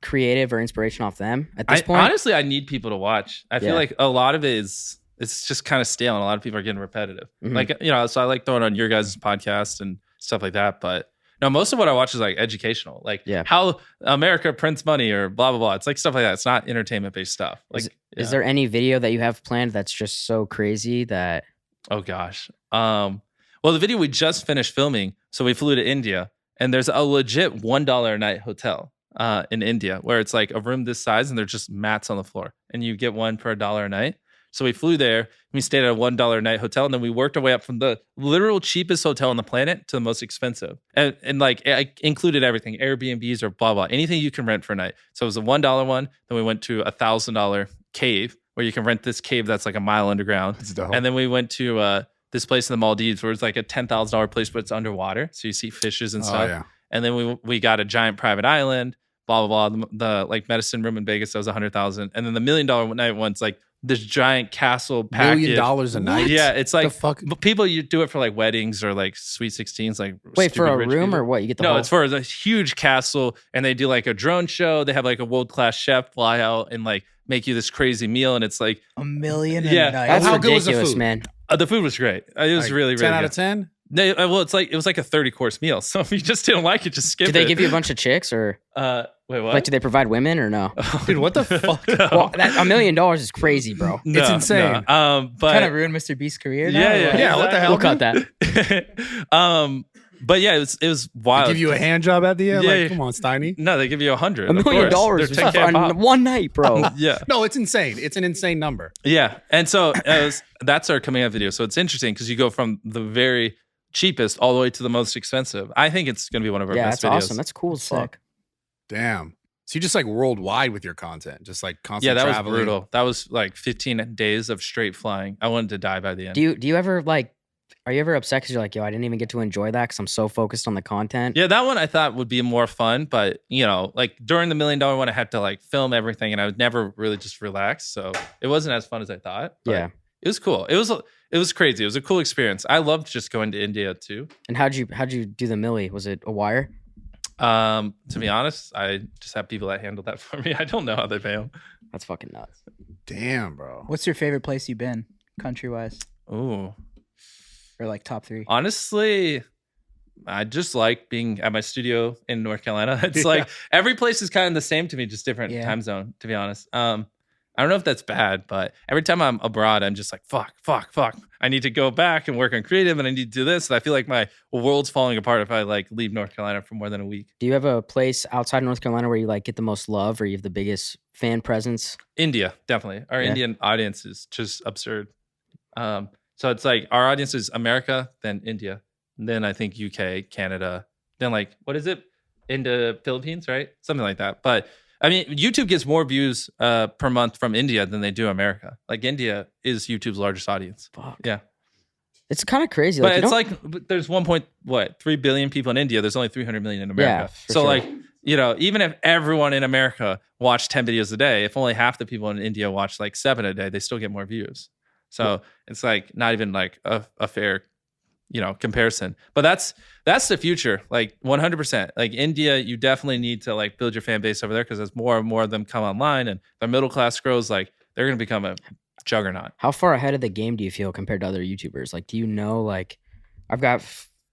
Speaker 3: creative or inspiration off them at this point?
Speaker 4: Honestly, I need people to watch. I feel like a lot of it is it's just kind of stale, and a lot of people are getting repetitive. Like so I like throwing on your guys' podcast and stuff like that, but. No, most of what I watch is like educational, like how America prints money or blah, blah, blah. It's like stuff like that. It's not entertainment based stuff. Like,
Speaker 3: is there any video that you have planned that's just so crazy that?
Speaker 4: Oh gosh. Well, the video we just finished filming, so we flew to India, and there's a legit $1 a night hotel in India where it's like a room this size and there's just mats on the floor, and you get one for $1 a night. So we flew there, we stayed at a $1 a night hotel, and then we worked our way up from the literal cheapest hotel on the planet to the most expensive. And like, I included everything, Airbnbs or blah, blah, anything you can rent for a night. So it was a $1 one. Then we went to $1,000 cave where you can rent this cave that's like a mile underground. And then we went to this place in the Maldives where it's like a $10,000 place, but it's underwater. So you see fishes and stuff. Yeah. And then we got a giant private island, blah, blah, blah. The like medicine room in Vegas, that was $100,000. And then the $1 million night one's like, this giant castle package.
Speaker 2: $1 million a night?
Speaker 4: Yeah, it's like people you do it for like weddings or like sweet 16s. Like
Speaker 3: wait, for a room
Speaker 4: people.
Speaker 3: Or what? You get the
Speaker 4: no, it's for a huge castle, and they do like a drone show. They have like a world-class chef fly out and like make you this crazy meal, and it's like
Speaker 5: $1 million a night.
Speaker 3: That's
Speaker 2: how
Speaker 3: ridiculous,
Speaker 2: good was the food,
Speaker 3: man?
Speaker 4: The food was great. It was
Speaker 2: like
Speaker 4: really
Speaker 2: 10 out
Speaker 4: good.
Speaker 2: of 10.
Speaker 4: No, well, it was like a 30-course meal. So if you just didn't like it, just skip it.
Speaker 3: Do they give you a bunch of chicks or?
Speaker 4: Wait, what?
Speaker 3: Like, do they provide women or no?
Speaker 2: Dude, what the fuck?
Speaker 3: Well, $1 million is crazy, bro.
Speaker 2: It's insane.
Speaker 4: No. But
Speaker 5: kind of ruined MrBeast's career. Now,
Speaker 4: yeah.
Speaker 2: What the hell?
Speaker 3: We'll cut that.
Speaker 4: But yeah, it was wild.
Speaker 2: They give you a hand job at the end?
Speaker 4: Yeah,
Speaker 2: like, come on, Steiny.
Speaker 4: No, they give you $100.
Speaker 3: $1 million on one night, bro.
Speaker 4: Yeah.
Speaker 2: No, it's insane. It's an insane number.
Speaker 4: Yeah. And so that's our coming out video. So it's interesting because you go from the very cheapest all the way to the most expensive. I think it's going to be one of our best videos.
Speaker 3: Yeah, that's awesome. That's cool as fuck.
Speaker 2: Damn. So you just like worldwide with your content, just like constant
Speaker 4: traveling.
Speaker 2: traveling.
Speaker 4: Was brutal. That was like 15 days of straight flying. I wanted to die by the end.
Speaker 3: Do you ever like, are you ever upset because you're like, yo, I didn't even get to enjoy that because I'm so focused on the content?
Speaker 4: Yeah, that one I thought would be more fun, but you know, like during the $1 million one, I had to like film everything, and I would never really just relax, so it wasn't as fun as I thought.
Speaker 3: Yeah,
Speaker 4: it was cool. It was crazy. It was a cool experience. I loved just going to India too.
Speaker 3: And how'd you do the milli? Was it a wire?
Speaker 4: To be honest, I just have people that handle that for me. I don't know how they pay them.
Speaker 3: That's fucking nuts.
Speaker 2: Damn, bro.
Speaker 5: What's your favorite place you've been, country wise?
Speaker 4: Ooh.
Speaker 5: Or like top 3?
Speaker 4: Honestly, I just like being at my studio in North Carolina. It's like every place is kind of the same to me, just different time zone, to be honest. I don't know if that's bad, but every time I'm abroad, I'm just like, fuck. I need to go back and work on creative, and I need to do this. And I feel like my world's falling apart if I like leave North Carolina for more than a week.
Speaker 3: Do you have a place outside of North Carolina where you like get the most love or you have the biggest fan presence?
Speaker 4: India, definitely. Our Indian audience is just absurd. So it's like our audience is America, then India, and then I think UK, Canada, then like, what is it? Into Philippines, right? Something like that. But I mean, YouTube gets more views per month from India than they do America. Like India is YouTube's largest audience.
Speaker 3: Fuck.
Speaker 4: Yeah.
Speaker 3: It's kind of crazy.
Speaker 4: But it's like there's 3 billion people in India. There's only 300 million in America.
Speaker 3: Yeah,
Speaker 4: so like, you know, even if everyone in America watched 10 videos a day, if only half the people in India watch like 7 a day, they still get more views. So it's like not even like a fair, you know, comparison. But that's the future, like 100%. Like India, you definitely need to like build your fan base over there because as more and more of them come online and the middle class grows, like they're going to become a juggernaut.
Speaker 3: How far ahead of the game do you feel compared to other YouTubers? Like, do you know, like, I've got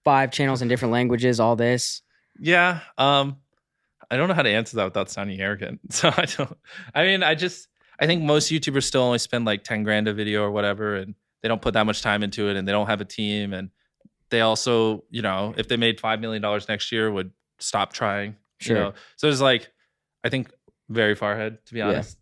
Speaker 3: 5 channels in different languages, all this.
Speaker 4: Yeah. I don't know how to answer that without sounding arrogant. So I think most YouTubers still only spend like 10 grand a video or whatever, and they don't put that much time into it, and they don't have a team, and they also, you know, if they made $5 million next year, would stop trying.
Speaker 3: Sure.
Speaker 4: You know? So it's like, I think very far ahead, to be honest.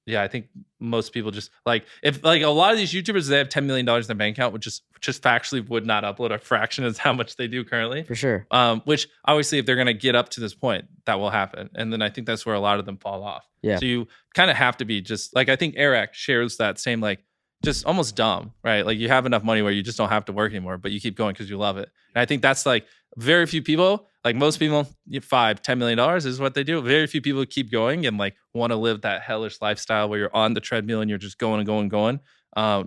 Speaker 4: Yeah, I think most people just like, if like a lot of these YouTubers, they have $10 million in their bank account, which just factually would not upload a fraction of how much they do currently.
Speaker 3: For sure.
Speaker 4: Which obviously, if they're going to get up to this point, that will happen. And then I think that's where a lot of them fall off.
Speaker 3: Yeah.
Speaker 4: So you kind of have to be just like, I think Eric shares that same, like, just almost dumb, right? Like you have enough money where you just don't have to work anymore, but you keep going because you love it. And I think that's like very few people, like most people, $5-10 million is what they do. Very few people keep going and like want to live that hellish lifestyle where you're on the treadmill and you're just going and going and going,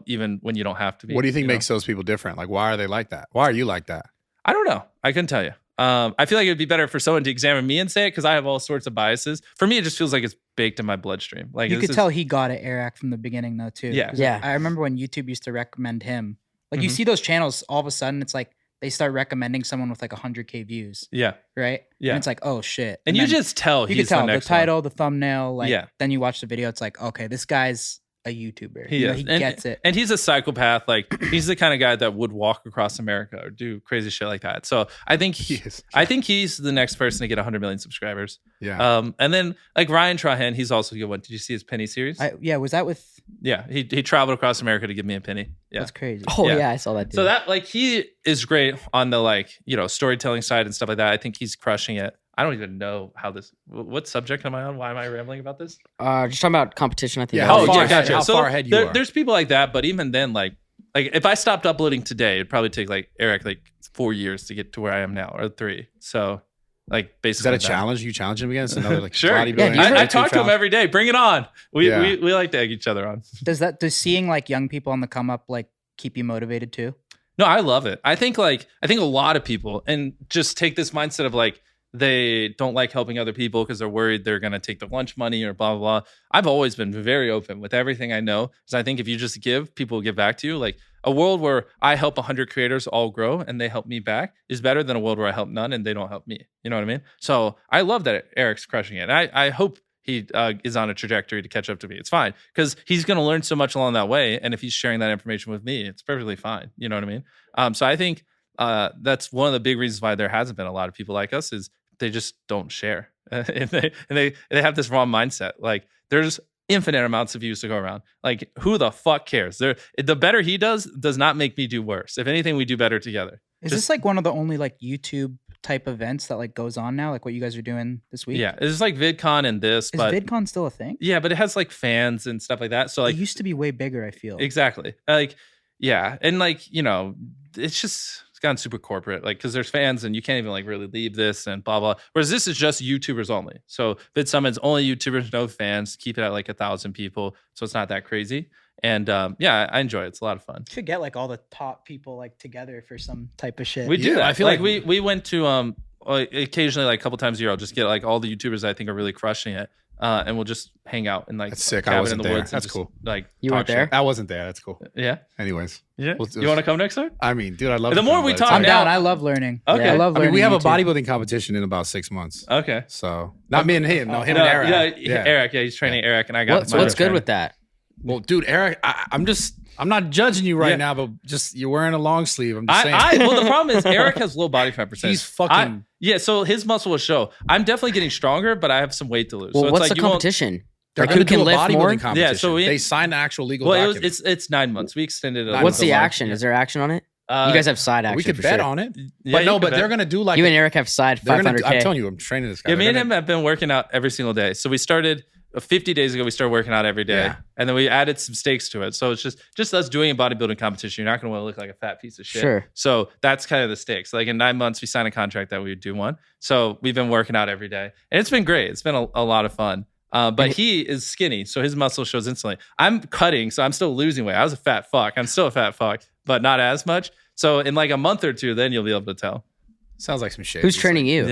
Speaker 4: even when you don't have to be.
Speaker 2: What do you think makes those people different? Like, why are they like that? Why are you like that?
Speaker 4: I don't know. I couldn't tell you. I feel like it would be better for someone to examine me and say it because I have all sorts of biases. For me, it just feels like it's baked in my bloodstream. Like
Speaker 5: you could tell he got at Eric from the beginning though too.
Speaker 4: Yeah.
Speaker 5: 'Cause
Speaker 3: Yeah.
Speaker 5: I remember when YouTube used to recommend him. Like you see those channels, all of a sudden it's like they start recommending someone with like 100K views.
Speaker 4: Yeah.
Speaker 5: Right.
Speaker 4: Yeah.
Speaker 5: And it's like, oh shit.
Speaker 4: And you
Speaker 5: then
Speaker 4: just tell
Speaker 5: you
Speaker 4: he's
Speaker 5: could tell
Speaker 4: the
Speaker 5: the
Speaker 4: next
Speaker 5: title,
Speaker 4: one.
Speaker 5: the thumbnail. Like
Speaker 4: Yeah.
Speaker 5: then you watch the video. It's like, okay, this guy's a YouTuber.
Speaker 4: He
Speaker 5: You know,
Speaker 4: is.
Speaker 5: he
Speaker 4: And-
Speaker 5: gets it.
Speaker 4: And he's a psychopath. Like he's the kind of guy that would walk across America or do crazy shit like that. So I think he's the next person to get 100 million subscribers.
Speaker 2: Yeah.
Speaker 4: And then like Ryan Trahan, he's also a good one. Did you see his penny series?
Speaker 5: Yeah. Was that with?
Speaker 4: Yeah. He traveled across America to give me a penny. Yeah.
Speaker 5: That's crazy.
Speaker 3: Oh
Speaker 4: Yeah.
Speaker 3: yeah, I saw that. Too.
Speaker 4: So that like he is great on the like, storytelling side and stuff like that. I think he's crushing it. I don't even know how this. What subject am I on? Why am I rambling about this?
Speaker 3: just talking about competition. I think.
Speaker 2: Yeah,
Speaker 3: that
Speaker 2: how
Speaker 3: was-
Speaker 2: far
Speaker 4: yeah,
Speaker 2: ahead-
Speaker 4: gotcha.
Speaker 2: how
Speaker 4: So
Speaker 2: far ahead you are.
Speaker 4: There's people like that, but even then, like if I stopped uploading today, it'd probably take like Eric like 4 years to get to where I am now, or 3. So like
Speaker 2: Is
Speaker 4: basically,
Speaker 2: that a challenge? You challenge him against another like
Speaker 4: Sure.
Speaker 2: bodybuilding?
Speaker 3: Yeah, do you ever-
Speaker 4: I
Speaker 2: YouTube
Speaker 4: talk to him
Speaker 2: challenge?
Speaker 4: every day. Bring it on. We
Speaker 2: Yeah.
Speaker 4: we like to egg each other on.
Speaker 5: Does seeing like young people on the come up like keep you motivated too?
Speaker 4: No, I love it. I think a lot of people and just take this mindset of like they don't like helping other people because they're worried they're going to take their lunch money or blah, blah, blah. I've always been very open with everything I know. Because I think if you just give, people will give back to you. Like a world where I help 100 creators all grow and they help me back is better than a world where I help none and they don't help me. You know what I mean? So I love that Eric's crushing it. And I hope he is on a trajectory to catch up to me. It's fine because he's going to learn so much along that way. And if he's sharing that information with me, it's perfectly fine. You know what I mean? So I think that's one of the big reasons why there hasn't been a lot of people like us is they just don't share. and they have this wrong mindset. Like there's infinite amounts of views to go around. Like who the fuck cares? The better he does not make me do worse. If anything, we do better together.
Speaker 5: Is this like one of the only like YouTube type events that like goes on now? Like what you guys are doing this week?
Speaker 4: Yeah, it's like VidCon and this,
Speaker 5: Is
Speaker 4: but
Speaker 5: VidCon still a thing?
Speaker 4: yeah, but it has like fans and stuff like that. So like
Speaker 5: It used to be way bigger, I feel.
Speaker 4: exactly, like yeah, and like it's gotten super corporate, like because there's fans and you can't even like really leave this and blah blah. Whereas this is just YouTubers only. So Vid Summit's only YouTubers, no fans. Keep it at like 1,000 people, so it's not that crazy. And yeah, I enjoy it. It's a lot of fun.
Speaker 5: Should get like all the top people like together for some type of shit.
Speaker 4: We do
Speaker 2: Yeah,
Speaker 4: that.
Speaker 2: I feel
Speaker 4: like
Speaker 2: like-
Speaker 4: we went to occasionally like a couple times a year. I'll just get like all the YouTubers I think are really crushing it, and we'll just hang out in like
Speaker 2: That's sick.
Speaker 4: a
Speaker 2: I
Speaker 4: cabin
Speaker 2: wasn't
Speaker 4: in the
Speaker 2: there.
Speaker 4: woods. and
Speaker 2: That's
Speaker 4: just,
Speaker 2: cool.
Speaker 4: Like
Speaker 3: You
Speaker 4: talk
Speaker 3: weren't there?
Speaker 4: shit.
Speaker 2: I wasn't there. That's cool.
Speaker 4: Yeah,
Speaker 2: Anyways,
Speaker 4: yeah.
Speaker 2: Well,
Speaker 4: You want to come next time?
Speaker 2: I mean, dude, I love
Speaker 4: The
Speaker 2: to
Speaker 4: more
Speaker 2: come,
Speaker 4: we
Speaker 2: but
Speaker 4: talk
Speaker 2: it's-
Speaker 5: I'm
Speaker 4: now-
Speaker 5: down. I love learning.
Speaker 4: Okay.
Speaker 5: I love
Speaker 2: I
Speaker 5: learning.
Speaker 2: mean, we have a
Speaker 5: YouTube.
Speaker 2: bodybuilding competition in about 6 months.
Speaker 4: Okay.
Speaker 2: So not me and him. No, him
Speaker 4: No,
Speaker 2: and Eric.
Speaker 4: yeah, Eric. Yeah, he's training Eric, and I got.
Speaker 3: What's
Speaker 4: my
Speaker 3: good
Speaker 4: training.
Speaker 3: with that?
Speaker 2: Well, dude, Eric, I'm not judging you right
Speaker 4: Yeah.
Speaker 2: now, but just you're wearing a long sleeve. I'm just saying.
Speaker 4: Well, the problem is Eric has low body fat percentage.
Speaker 2: He's fucking-
Speaker 4: yeah, so his muscle will show. I'm definitely getting stronger, but I have some weight to lose.
Speaker 3: Well,
Speaker 4: so it's
Speaker 3: what's
Speaker 4: like
Speaker 3: the
Speaker 4: you won't-
Speaker 3: competition?
Speaker 2: They're
Speaker 3: Like,
Speaker 2: going
Speaker 3: who
Speaker 2: to do
Speaker 3: can
Speaker 2: a
Speaker 3: lift more?
Speaker 2: bodybuilding competition.
Speaker 4: Yeah, so we-
Speaker 2: they signed an actual legal
Speaker 4: Well,
Speaker 2: document.
Speaker 4: it's 9 months. We extended it. a
Speaker 3: What's
Speaker 4: little
Speaker 3: the
Speaker 4: long.
Speaker 3: action? Is there action on it? You guys have side action.
Speaker 2: we could
Speaker 3: for
Speaker 2: bet
Speaker 3: sure.
Speaker 2: on it.
Speaker 4: Yeah,
Speaker 2: But
Speaker 4: you
Speaker 2: no,
Speaker 4: could
Speaker 2: but
Speaker 4: bet.
Speaker 2: they're going to do like
Speaker 3: You and Eric have side
Speaker 2: they're gonna
Speaker 3: 500K.
Speaker 2: I'm telling you, I'm training this guy.
Speaker 4: Yeah,
Speaker 2: They're
Speaker 4: me and
Speaker 2: gonna-
Speaker 4: him have been working out every single day. So we started 50 days ago. We started working out every day,
Speaker 2: Yeah.
Speaker 4: and then we added some stakes to it. So it's just us doing a bodybuilding competition. You're not going to want to look like a fat piece of shit.
Speaker 3: Sure.
Speaker 4: So that's kind of the stakes. Like in 9 months, we signed a contract that we would do one. So we've been working out every day, and it's been great. It's been a lot of fun. But he is skinny, so his muscle shows instantly. I'm cutting, so I'm still losing weight. I was a fat fuck. I'm still a fat fuck, but not as much. So in like a month or two, then you'll be able to tell.
Speaker 2: Sounds like some shit.
Speaker 3: Who's
Speaker 2: Just
Speaker 3: training you?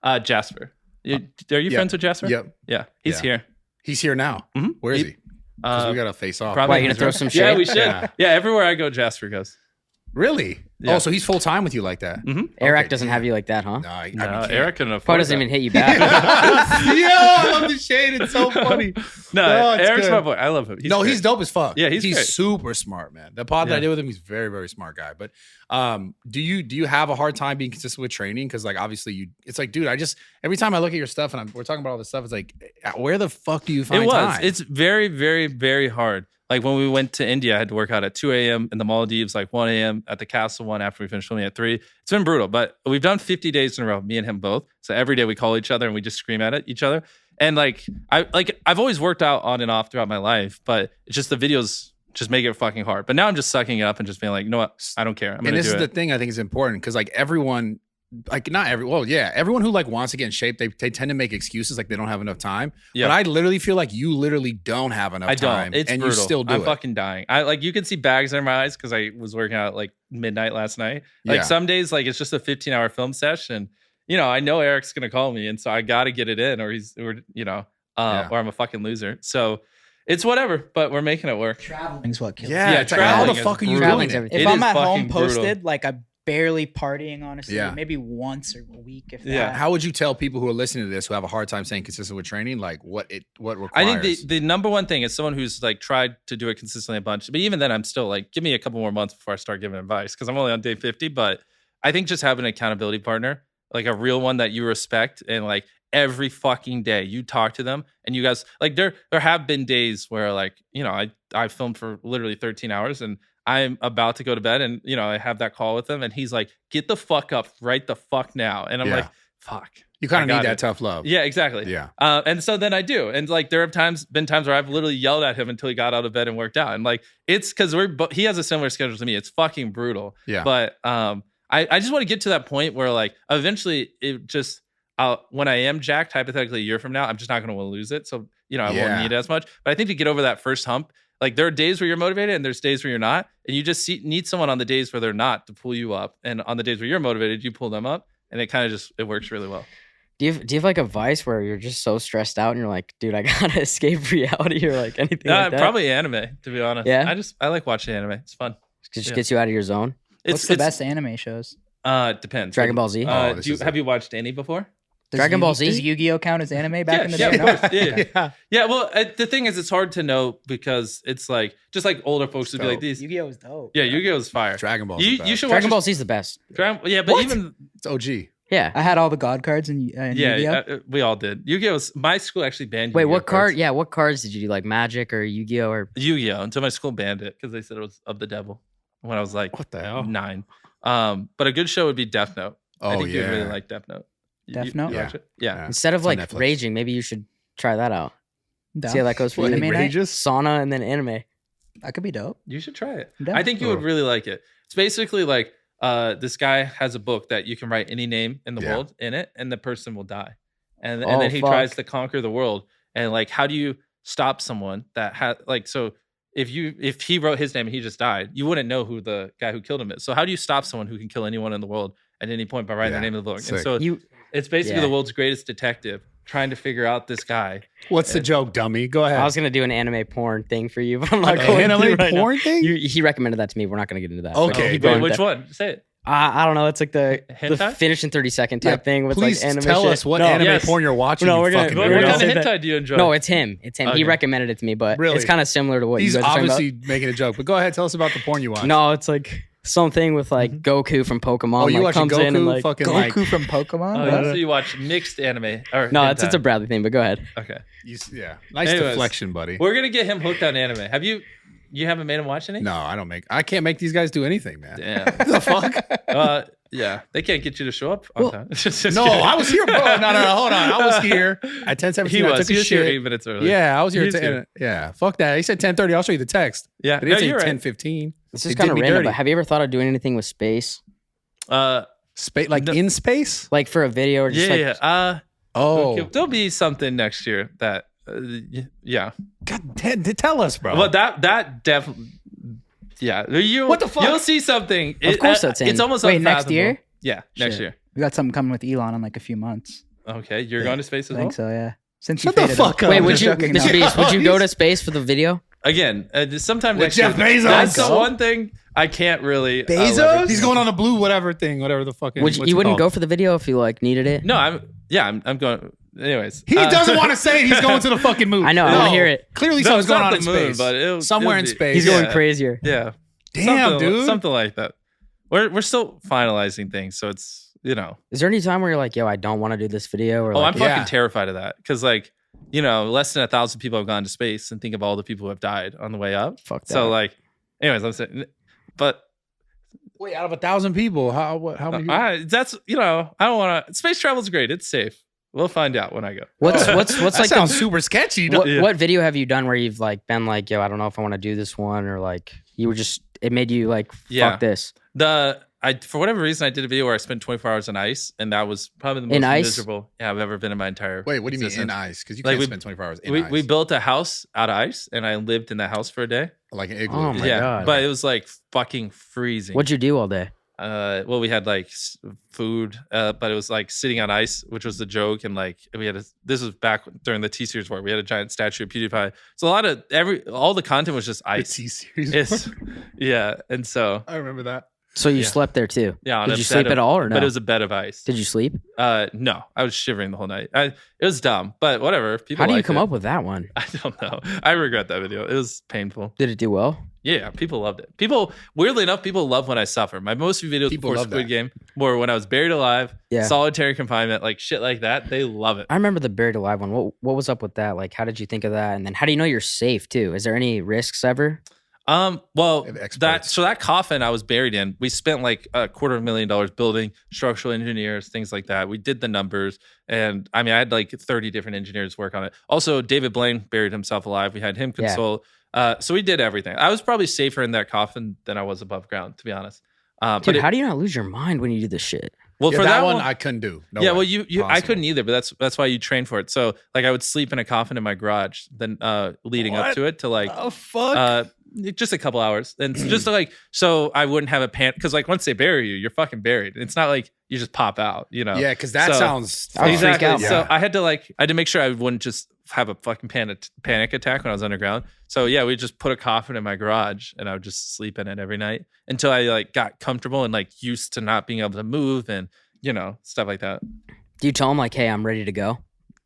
Speaker 4: Yeah. Jasper. Are you
Speaker 2: yeah.
Speaker 4: friends with Jasper?
Speaker 2: Yep.
Speaker 4: Yeah. He's
Speaker 2: Yeah.
Speaker 4: here.
Speaker 2: He's here now.
Speaker 4: Mhm.
Speaker 2: Where is he? 'Cause we got to face off.
Speaker 4: probably
Speaker 3: Why, you gonna throw some
Speaker 4: Yeah,
Speaker 3: shade?
Speaker 4: we should.
Speaker 2: Yeah.
Speaker 4: Yeah. Everywhere I go, Jasper goes.
Speaker 2: Really?
Speaker 4: Yeah.
Speaker 2: Oh, so he's full time with you like that?
Speaker 4: Mhm.
Speaker 3: Eric
Speaker 2: Okay,
Speaker 3: doesn't have you like that, huh?
Speaker 2: No, I
Speaker 4: No,
Speaker 2: mean,
Speaker 4: Eric couldn't afford
Speaker 3: Probably doesn't
Speaker 4: that.
Speaker 3: even hit you back.
Speaker 2: Yo, I love the shade. It's so funny.
Speaker 4: No,
Speaker 2: No, it's
Speaker 4: Eric's
Speaker 2: good.
Speaker 4: my boy. I love him.
Speaker 2: No,
Speaker 4: great.
Speaker 2: he's dope as fuck.
Speaker 4: Yeah, he's great.
Speaker 2: super smart, man. The pod that I
Speaker 4: Yeah.
Speaker 2: did with him, he's very, very smart guy. But do you have a hard time being consistent with training? Because like obviously it's like, dude, every time I look at your stuff and we're talking about all this stuff, it's like, where the fuck do you find
Speaker 4: It was.
Speaker 2: time?
Speaker 4: It's very, very, very hard. Like when we went to India, I had to work out at 2 a.m. in the Maldives, like 1 a.m. at the Castle one after we finished filming at 3. It's been brutal, but we've done 50 days in a row, me and him both. So every day we call each other and we just scream at each other. And I've always worked out on and off throughout my life, but it's just the videos just make it fucking hard. But now I'm just sucking it up and just being like, you know what? I don't care.
Speaker 2: And this is the thing I think is important because like everyone, like not every, well, yeah, everyone who like wants to get in shape, they tend to make excuses like they don't have enough time. Yeah. But I literally feel like you literally don't have enough time.
Speaker 4: It's
Speaker 2: and
Speaker 4: brutal.
Speaker 2: You still do
Speaker 4: I'm
Speaker 2: it.
Speaker 4: fucking dying. I like, you can see bags in my eyes because I was working out like midnight last night. Like some days, like it's just a 15-hour film session. You know, I know Eric's gonna call me, and so I got to get it in, or or I'm a fucking loser. So it's whatever, but we're making it work.
Speaker 5: Traveling's what kills.
Speaker 2: Yeah,
Speaker 5: me.
Speaker 2: how the fuck are you doing it?
Speaker 5: If I'm at home posted, like I'm barely partying, honestly.
Speaker 2: Yeah.
Speaker 5: Maybe once a week, if that.
Speaker 4: Yeah.
Speaker 2: How would you tell people who are listening to this who have a hard time staying consistent with training, like what requires?
Speaker 4: I think the number one thing is someone who's like tried to do it consistently a bunch, but even then I'm still like, give me a couple more months before I start giving advice because I'm only on day 50. But I think just having an accountability partner, like a real one that you respect, and like every fucking day you talk to them, and you guys like there have been days where like, you know, I filmed for literally 13 hours and I'm about to go to bed, and you know, I have that call with him, and he's like, get the fuck up right the fuck now. And I'm like, fuck.
Speaker 2: You kind of need that tough love.
Speaker 4: Yeah, exactly.
Speaker 2: Yeah.
Speaker 4: And so then I do. And like there have been times where I've literally yelled at him until he got out of bed and worked out. And like it's because he has a similar schedule to me. It's fucking brutal.
Speaker 2: Yeah.
Speaker 4: But I just want to get to that point where like eventually it just when I am jacked, hypothetically a year from now, I'm just not going to want to lose it. So, you know, I won't need it as much. But I think to get over that first hump, like there are days where you're motivated and there's days where you're not. And you just need someone on the days where they're not to pull you up. And on the days where you're motivated, you pull them up. And it kind of it works really well.
Speaker 3: Do you have like a vice where you're just so stressed out and you're like, dude, I gotta escape reality, or like anything like that?
Speaker 4: Probably anime, to be honest.
Speaker 3: Yeah.
Speaker 4: I like watching anime. It's fun.
Speaker 3: It just gets you out of your zone.
Speaker 5: What's the best anime shows?
Speaker 4: It depends.
Speaker 3: Dragon Ball Z.
Speaker 4: Have you watched any before?
Speaker 3: Dragon Ball Z?
Speaker 5: Does Yu-Gi-Oh count as anime back in the day?
Speaker 4: Yeah, of course. Yeah. Well, the thing is, it's hard to know because it's like just like older folks would be like these.
Speaker 5: Yu-Gi-Oh is dope.
Speaker 4: Yeah, Yu-Gi-Oh is fire.
Speaker 2: Dragon Ball.
Speaker 4: You should
Speaker 3: Dragon
Speaker 4: watch
Speaker 3: Ball Z is the best.
Speaker 4: But even
Speaker 2: it's OG.
Speaker 3: Yeah,
Speaker 5: I had all the God cards in Yu-Gi-Oh.
Speaker 4: We all did. Yu-Gi-Oh! My school actually banned.
Speaker 3: Wait,
Speaker 4: Yu-Gi-Oh
Speaker 3: what card?
Speaker 4: cards.
Speaker 3: Yeah, what cards did you do? Like Magic or Yu-Gi-Oh or
Speaker 4: Yu-Gi-Oh! Until my school banned it because they said it was of the devil when I was like,
Speaker 2: what the hell?
Speaker 4: 9. But a good show would be Death Note. I think you'd really like Death Note.
Speaker 5: Death Note?
Speaker 4: Watch it? Yeah.
Speaker 3: instead of
Speaker 2: It's on
Speaker 3: like
Speaker 2: Netflix.
Speaker 3: raging, maybe you should try that out.
Speaker 5: Dope.
Speaker 3: See how that goes for
Speaker 2: What,
Speaker 3: you.
Speaker 5: anime night?
Speaker 2: Rages?
Speaker 3: Sauna and then anime.
Speaker 5: That could be dope.
Speaker 4: You should try it.
Speaker 5: Yeah.
Speaker 4: I think you would really like it. It's basically like this guy has a book that you can write any name in the world in it, and the person will die. And then he tries to conquer the world. And like, how do you stop someone that has like, so if he wrote his name and he just died, you wouldn't know who the guy who killed him is. So how do you stop someone who can kill anyone in the world at any point by writing the name of the book?
Speaker 2: Sick.
Speaker 4: And so it's basically the world's greatest detective trying to figure out this guy.
Speaker 2: What's the joke, dummy? Go ahead.
Speaker 3: I was gonna do an anime porn thing for you, but I'm not
Speaker 2: An
Speaker 3: going
Speaker 2: anime
Speaker 3: to right
Speaker 2: porn
Speaker 3: now.
Speaker 2: thing?
Speaker 3: He recommended that to me. We're not gonna get into that.
Speaker 2: Okay,
Speaker 3: Keep
Speaker 2: great.
Speaker 3: going with
Speaker 4: Which
Speaker 3: that.
Speaker 4: one? Say it.
Speaker 3: I don't know. It's like the
Speaker 4: Hentai?
Speaker 3: finish in 30 second type thing with
Speaker 2: Please
Speaker 3: like anime.
Speaker 2: tell
Speaker 3: shit.
Speaker 2: us what
Speaker 3: No,
Speaker 2: anime
Speaker 4: yes.
Speaker 2: porn you're watching.
Speaker 3: No,
Speaker 2: you
Speaker 3: we're gonna-
Speaker 2: fucking
Speaker 3: we're
Speaker 4: What
Speaker 3: gonna
Speaker 2: weirdo.
Speaker 4: kind
Speaker 3: say
Speaker 4: of
Speaker 3: that.
Speaker 4: hentai do you enjoy?
Speaker 3: No, it's him. It's him.
Speaker 4: Okay.
Speaker 3: He recommended it to me, but
Speaker 2: Really?
Speaker 3: it's kind of similar to what
Speaker 2: He's
Speaker 3: you guys are talking
Speaker 2: obviously making a joke, but go ahead. Tell us about the porn you watch.
Speaker 3: about. No, it's like something with like Goku from Pokemon.
Speaker 2: Oh, you
Speaker 3: like,
Speaker 2: watching
Speaker 3: comes in and
Speaker 2: Goku?
Speaker 3: like.
Speaker 2: Fucking like.
Speaker 5: Goku from Pokemon?
Speaker 4: Oh, so you watch mixed anime? Or
Speaker 3: No,
Speaker 4: hentai.
Speaker 3: it's a Bradley thing. But go ahead.
Speaker 4: Okay.
Speaker 2: Yeah. Nice
Speaker 4: Anyways,
Speaker 2: deflection, buddy.
Speaker 4: We're gonna get him hooked on anime. Have you haven't made him watch any?
Speaker 2: No, I can't make these guys do anything, man.
Speaker 4: Damn.
Speaker 2: the fuck?
Speaker 4: Yeah. They can't get you to show up on time. Just
Speaker 2: No,
Speaker 4: kidding.
Speaker 2: I was here, bro. No, hold on. I was here at 10:17.
Speaker 4: He
Speaker 2: I
Speaker 4: was.
Speaker 2: took
Speaker 4: He
Speaker 2: a
Speaker 4: was here
Speaker 2: shit.
Speaker 4: 8 minutes early.
Speaker 2: Yeah, I was here.
Speaker 4: He was here.
Speaker 2: Yeah, fuck that. He said 10:30. I'll show you the text.
Speaker 4: Yeah.
Speaker 2: But he didn't
Speaker 4: you're
Speaker 2: say
Speaker 4: right.
Speaker 2: 10:15.
Speaker 3: This
Speaker 2: They
Speaker 3: is
Speaker 2: did
Speaker 3: kind of
Speaker 2: me
Speaker 3: random.
Speaker 2: dirty.
Speaker 3: But have you ever thought of doing anything with space,
Speaker 2: Space, like in space?
Speaker 3: like for a video or just like?
Speaker 4: Yeah.
Speaker 2: Oh,
Speaker 4: There'll be something next year that. Yeah.
Speaker 2: God, tell us, bro.
Speaker 4: Well, that definitely. Yeah.
Speaker 2: What the fuck?
Speaker 4: You'll see something.
Speaker 3: Of course that's in.
Speaker 4: It's almost
Speaker 5: Wait, next
Speaker 4: unfathomable.
Speaker 5: year?
Speaker 4: Yeah, next
Speaker 5: Shit.
Speaker 4: year.
Speaker 5: We got something coming with Elon in like a few months.
Speaker 4: Okay, you're going to space as
Speaker 5: I
Speaker 4: well?
Speaker 5: think so, yeah. Since
Speaker 2: Shut
Speaker 5: you
Speaker 2: the
Speaker 5: faded
Speaker 2: fuck
Speaker 5: out.
Speaker 2: up.
Speaker 3: Wait,
Speaker 2: I'm
Speaker 3: would
Speaker 2: just
Speaker 3: you,
Speaker 2: joking.
Speaker 3: Mr. Beast? Would you go to space for the video?
Speaker 4: Again, sometime
Speaker 2: With
Speaker 4: next
Speaker 2: Jeff
Speaker 4: year.
Speaker 2: Bezos.
Speaker 4: That's the
Speaker 2: Go.
Speaker 4: one thing I can't really.
Speaker 5: Bezos?
Speaker 2: He's going on a blue whatever thing, whatever the fucking.
Speaker 3: Would you wouldn't go for the video if you like needed it?
Speaker 4: No, I'm going. Anyways,
Speaker 2: He doesn't want to say it. He's going to the fucking moon.
Speaker 3: I know, I wanna hear it.
Speaker 2: Clearly,
Speaker 4: No,
Speaker 2: something's
Speaker 4: it's
Speaker 2: going
Speaker 4: not
Speaker 2: on in
Speaker 4: the moon,
Speaker 2: space.
Speaker 4: but
Speaker 2: Somewhere
Speaker 4: it'll
Speaker 2: in
Speaker 4: be-
Speaker 2: space.
Speaker 3: He's
Speaker 4: Yeah.
Speaker 3: going crazier.
Speaker 4: Yeah.
Speaker 2: Damn, dude.
Speaker 4: Something like that. We're still finalizing things, so it's
Speaker 3: Is there any time where you're like, yo, I don't want to do this video? Or
Speaker 4: Oh,
Speaker 3: like,
Speaker 4: I'm fucking terrified of that because less than 1,000 people have gone to space, and think of all the people who have died on the way up.
Speaker 3: Fuck that.
Speaker 4: So anyways, I'm saying, but
Speaker 2: Wait, out of 1,000 people, how many?
Speaker 4: that's I don't want to. Space travel is great. It's safe. We'll find out when I go.
Speaker 3: What's
Speaker 2: that
Speaker 3: like
Speaker 2: sounds super sketchy.
Speaker 3: what video have you done where you've like been like, yo, I don't know if I want to do this one, or like you were just it made you like fuck this.
Speaker 4: For whatever reason I did a video where I spent 24 hours on ice, and that was probably the most miserable I've ever been in my entire
Speaker 2: Wait, what do you mean in ice? Because you can't spend 24 hours in ice.
Speaker 4: We built a house out of ice, and I lived in that house for a day.
Speaker 2: Like an igloo.
Speaker 3: Oh my God.
Speaker 4: But it was like fucking freezing.
Speaker 3: What'd you do all day?
Speaker 4: Well, we had like food, but it was like sitting on ice, which was the joke. And like we had this was back during the T-Series war. We had a giant statue of PewDiePie. So a lot of all the content was just ice.
Speaker 2: The T-Series.
Speaker 4: Yeah, and so
Speaker 2: I remember that.
Speaker 3: So you slept there too?
Speaker 4: Yeah.
Speaker 3: Did you sleep at all or no?
Speaker 4: But it was a bed of ice.
Speaker 3: Did you sleep?
Speaker 4: No, I was shivering the whole night. It was dumb, but whatever. People.
Speaker 3: How do you come up with that one?
Speaker 4: I don't know. I regret that video. It was painful.
Speaker 3: Did it do well?
Speaker 4: Yeah, people loved it. Weirdly enough, people love when I suffer. My most videos before Squid Game were when I was buried alive, solitary confinement, like shit like that. They love it.
Speaker 3: I remember the buried alive one. What was up with that? Like, how did you think of that? And then how do you know you're safe too? Is there any risks ever?
Speaker 4: Well, that coffin I was buried in, we spent like $250,000 building, structural engineers, things like that. We did the numbers, and I mean, I had like 30 different engineers work on it. Also, David Blaine buried himself alive. We had him consult. So we did everything. I was probably safer in that coffin than I was above ground, to be honest.
Speaker 3: Dude, how do you not lose your mind when you do this shit?
Speaker 4: Well, for
Speaker 2: that one I couldn't do. No way.
Speaker 4: Well, you I couldn't either, but that's why you train for it. So like I would sleep in a coffin in my garage, then leading up to it to like just a couple hours, and just to like so I wouldn't have a panic, because like once they bury you, you're fucking buried. It's not like you just pop out, you know.
Speaker 2: Yeah, because that sounds
Speaker 4: exactly.
Speaker 3: Out,
Speaker 4: so I had to make sure I wouldn't just have a fucking panic attack when I was underground. So yeah, we just put a coffin in my garage, and I would just sleep in it every night until I like got comfortable and like used to not being able to move and stuff like that.
Speaker 3: Do you tell them like, hey, I'm ready to go?